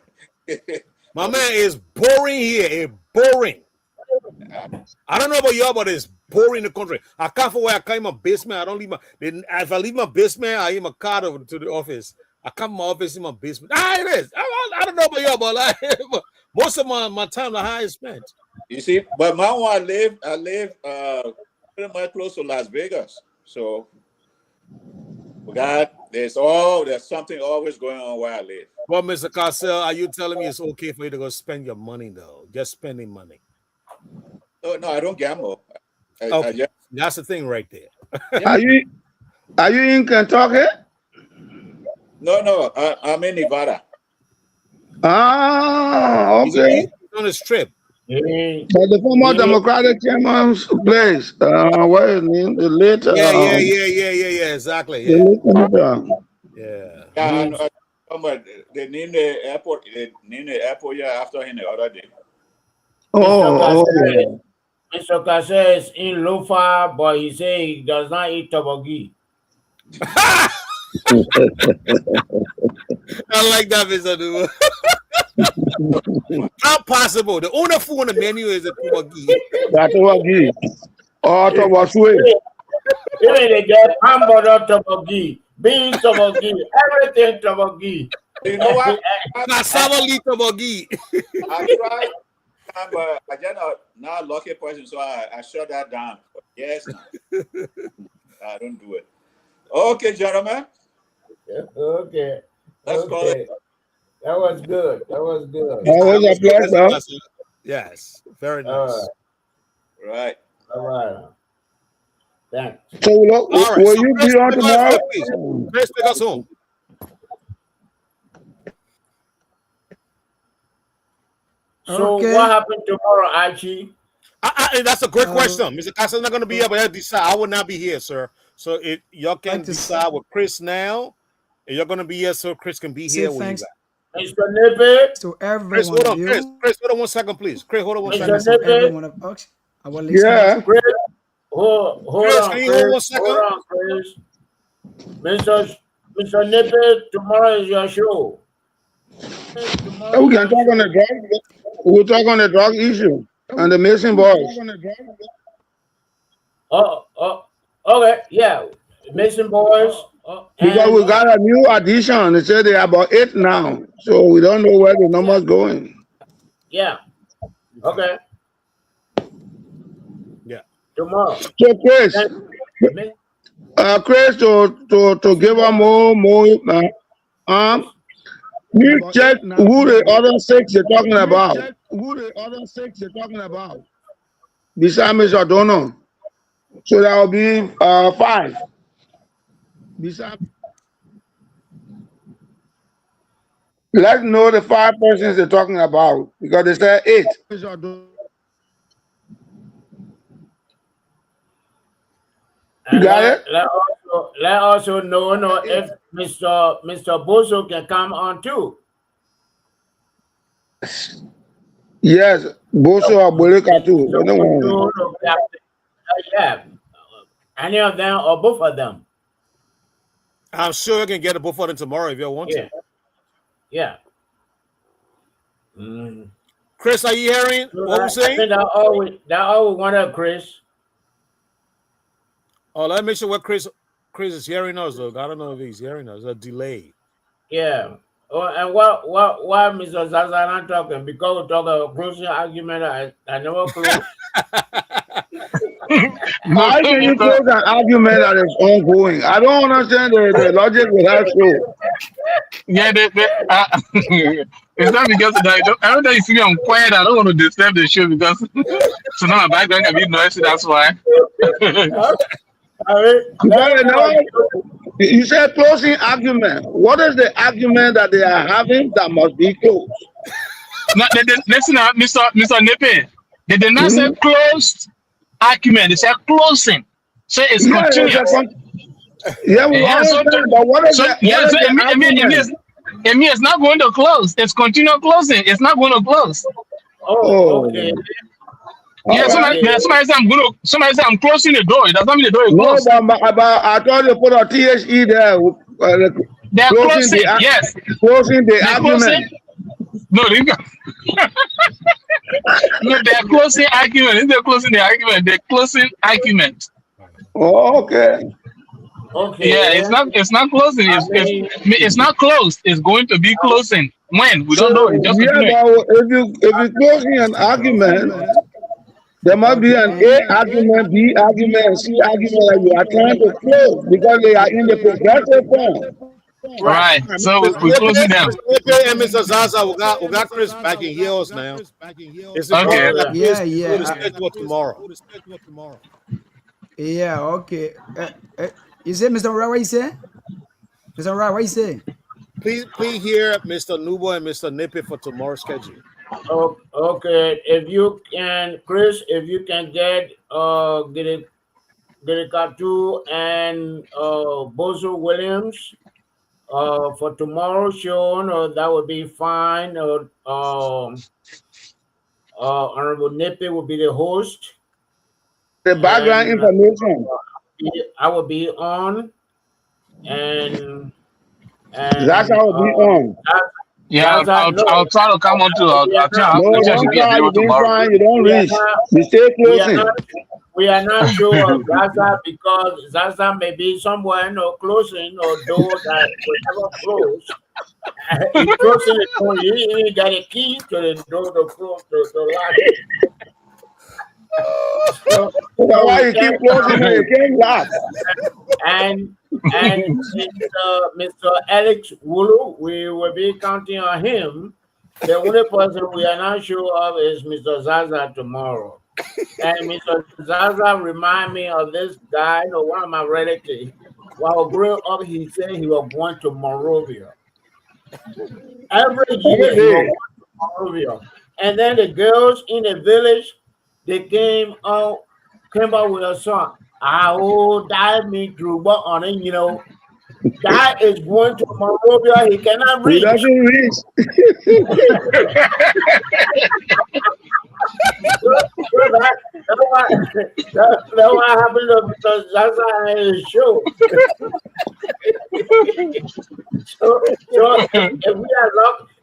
My man is boring here. It's boring. I don't know about y'all, but it's boring in the country. I can't for where I come in my basement. I don't leave if I leave my basement, I leave my car over to the office. I come to my office in my basement. It is. I don't know about y'all, but most of my time, the high is spent. You see, but my one I live pretty much close to Las Vegas. So there's something always going on where I live. Well, Mr. Cassell, are you telling me it's okay for you to go spend your money though? Just spending money. Oh, no, I don't gamble. Okay. That's the thing right there. Are you in Kentucky? No, I'm in Nevada. Ah, okay. He's on a strip. But the former Democratic chairman's place, what is his name? The later. Yeah, exactly. Yeah. They named the airport. They named the airport after him the other day. Mr. Cassell is in Lofa, but he say he does not eat toboggi. I like that, Mr. Duba. How possible? The only food on the menu is a toboggi. That's toboggi. Oh, toboggi. Even they get hamburger toboggi, beans toboggi, everything toboggi. You know what? Cassava leaf toboggi. I tried. But I just not a lucky person, so I shut that down. Yes, I don't do it. Okay, gentlemen. Okay. Let's call it. Okay. That was good. That was good. Always a pleasure. Yes, very All nice. Right. All right. Thanks. So All right, will so you Chris, be on take us tomorrow? home, please. Chris, take us home. So Okay. what happened tomorrow, Archie? That's a great question. Mr. Casa's not going to be able to decide. I will not be here, sir. So if y'all can Like to decide with Chris now, and you're going to be here, so Chris can be say here when you thanks got. Mr. Nippy, to Chris, every one hold of on. Chris, you. hold on 1 second, please. Chris, hold on 1 second. Mr. Thanks to every Nippy, one of us, our listeners. Yeah. Chris, hold Chris, on, can you hold Chris. 1 second? Hold on, Chris. Mr. Nippy, tomorrow is your show. Tomorrow We is can your talk on the show. drug. We'll talk on the drug issue and the missing boys. Okay, yeah. Mason Boys. Because we got a new addition. They said they're about 8 now. So we don't know where the number's going. Yeah. Okay. Yeah. Tomorrow. So Chris, Chris, to give her more, you check who the other 6 you're talking about. Besides Mr. O'Donnell. So that will be 5. Let's know the 5 persons they're talking about because they said 8. You got it? Let also know if Mr. Bozo can come on too. Yes, Boso or Boleka too. Yeah. Any of them or both of them. I'm sure you can get it both of them tomorrow if you want to. Yeah. Chris, are you hearing what we're saying? That all we wanted, Chris. Oh, let me make sure what Chris is hearing us though. I don't know if he's hearing us. A delay. Yeah. Oh, and why Mr. Zaza not talking? Because we talk a closing argument. I never close. How can you close an argument that is ongoing? I don't understand the logic with that show. Yeah, it's not because I don't know you see me, I'm quiet. I don't want to disturb the show because so now my background can be noisy. That's why. You said closing argument. What is the argument that they are having that must be closed? No, listen, Mr. Nippy. They did not say closed argument. They said closing. So it's continuous. We understand, but what is the argument? It means it's not going to close. It's continual closing. It's not going to close. Oh, okay. Yeah, somebody say I'm closing the door. It does not mean the door is closed. No, but I thought you put a THE there. They're closing, yes. Closing the argument. No, no, they're closing argument. If they're closing the argument, they're closing argument. Oh, okay. Okay. Yeah, it's not closing. It's not closed. It's going to be closing. When? We don't know. It's just if you closing an argument, there must be an A argument, B argument, C argument that you are trying to close because they are in the progressive form. Right. So we're closing them. And Mr. Zaza, we got Chris back in heels now. It's okay. Yeah. Schedule tomorrow. Yeah. Okay. You say, Mr. Ra, what you say? Mr. Ra, what you say? Please hear Mr. Nubo and Mr. Nippy for tomorrow's schedule. Oh, okay. If you can, Chris, if you can get Katu and Bozo Williams for tomorrow's show, that would be fine. Honorable Nippy will be the host. The background information. I will be on, and that's how it will be on. Yeah, I'll try to come on to. I'll try to be available tomorrow. You don't reach. You stay closing. We are not sure of Zaza because Zaza may be somewhere closing or door that will never close. He's closing the door. You ain't got a key to the door to close the lock. So why you keep closing it? You can't lock. And And Mr. Alex Wulu, we will be counting on him. The only person we are not sure of is Mr. Zaza tomorrow. And Mr. Zaza remind me of this guy, one of my relatives. While growing up, he said he was born to Monrovia. Every year he was born to Monrovia. And then the girls in the village, they came up with a song. I will die me through, but on it, that is going to Monrovia. He cannot reach. He doesn't reach. That's what happened to Mr. Zaza and his show. so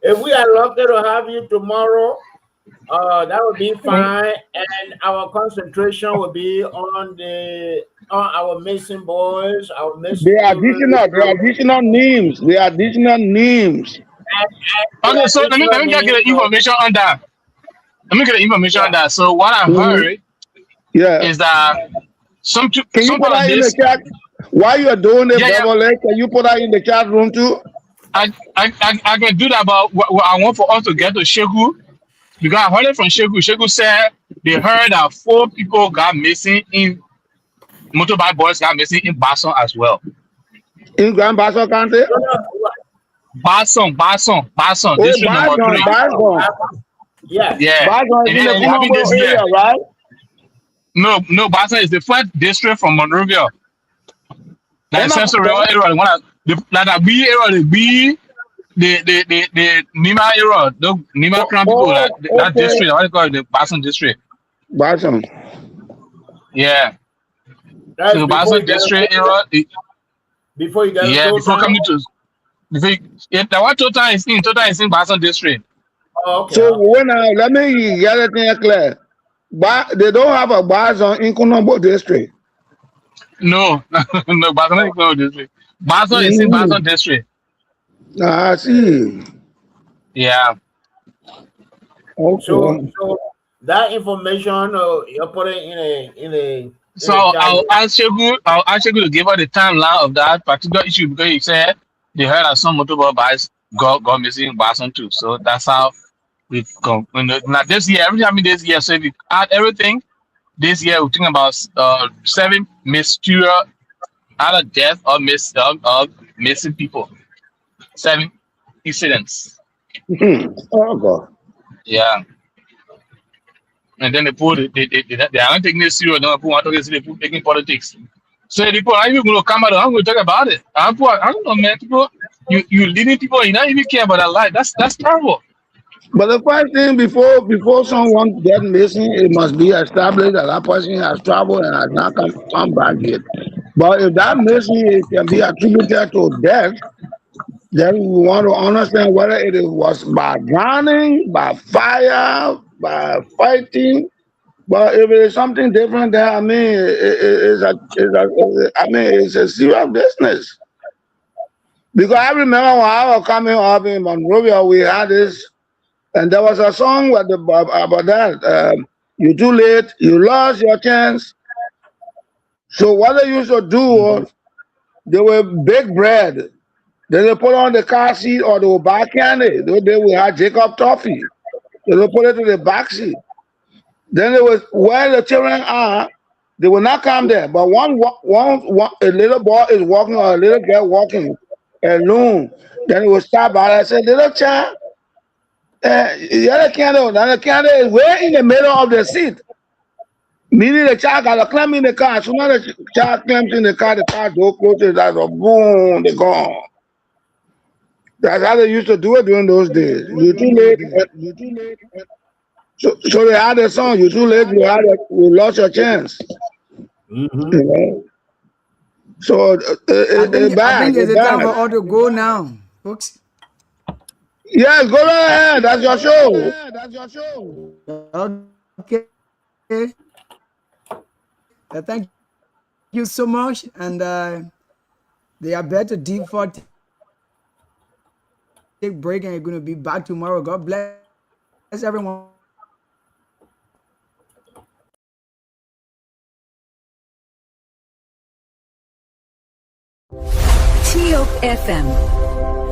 if we are lucky to have you tomorrow, that would be fine, and our concentration will be on our missing boys, our missing. The additional names. Okay, so let me get the information on that. Let me get the information on that. So what I heard, is that some Can you put that in the chat? While you are doing the double leg, can you put that in the chat room too? I can do that, but I want for us to get to Sheku. Because I heard it from Sheku. Sheku said they heard that 4 people got missing in motorbike boys got missing in Basson as well. In Grand Basson County? Basson. District number 3. Basson. Yeah. Basson is in the Kumabo area, right? No, Basson is the 1st district from Monrovia. Like Central area, like the B area, the Nima area, the Nima Crown people, that district, what do you call it, the Basson district. Basson. Yeah. So the Basson district area. Before you get before coming to the one total is in Basson district. Oh, okay. So let me get it clear. But they don't have a Basson in Kunombo district. No, Basson is Kunombo district. Basson is in Basson district. I see. Yeah. Okay. So that information you're putting in a. So I'll ask you to give her the timeline of that particular issue because you said they heard that some motorbike bikes got missing in Basson too. So that's how we come. Now this year, this year, so if you add everything, this year we're thinking about 7 mysterious either death or missing people. 7 incidents. Oh God. Yeah. And then they aren't taking this serious. No, people want to get serious. People taking politics. So the people are even going to come out. I'm going to talk about it. I don't know, man. People, you leading people. You don't even care about their life. That's terrible. But the first thing before someone gets missing, it must be established that person has traveled and has not come back yet. But if that missing can be attributed to death, then we want to understand whether it was by drowning, by fire, by fighting. But if it is something different, then it's a serious business. Because I remember when I was coming up in Monrovia, we had this, and there was a song about that. You're too late, you lost your chance. So what they used to do was they would bake bread. Then they put on the car seat or they would buy candy. They would have Jacob toffee. They would put it to the back seat. Then they was where the children are, they will not come there. But a little boy is walking or a little girl walking alone. Then he will stop by and say, little child, the other candle is way in the middle of the seat. Meaning the child got to climb in the car. As soon as the child climbs in the car door closes, that's a boom, they're gone. That's how they used to do it during those days. You're too late. So they had a song, you're too late, you lost your chance. Mm-hmm. You know? So it's bad. I think it's time for all to go now, folks. Yes, go ahead. That's your show. Okay. Thank you so much. And they are better default. Take break and you're going to be back tomorrow. God bless everyone. TOP FM.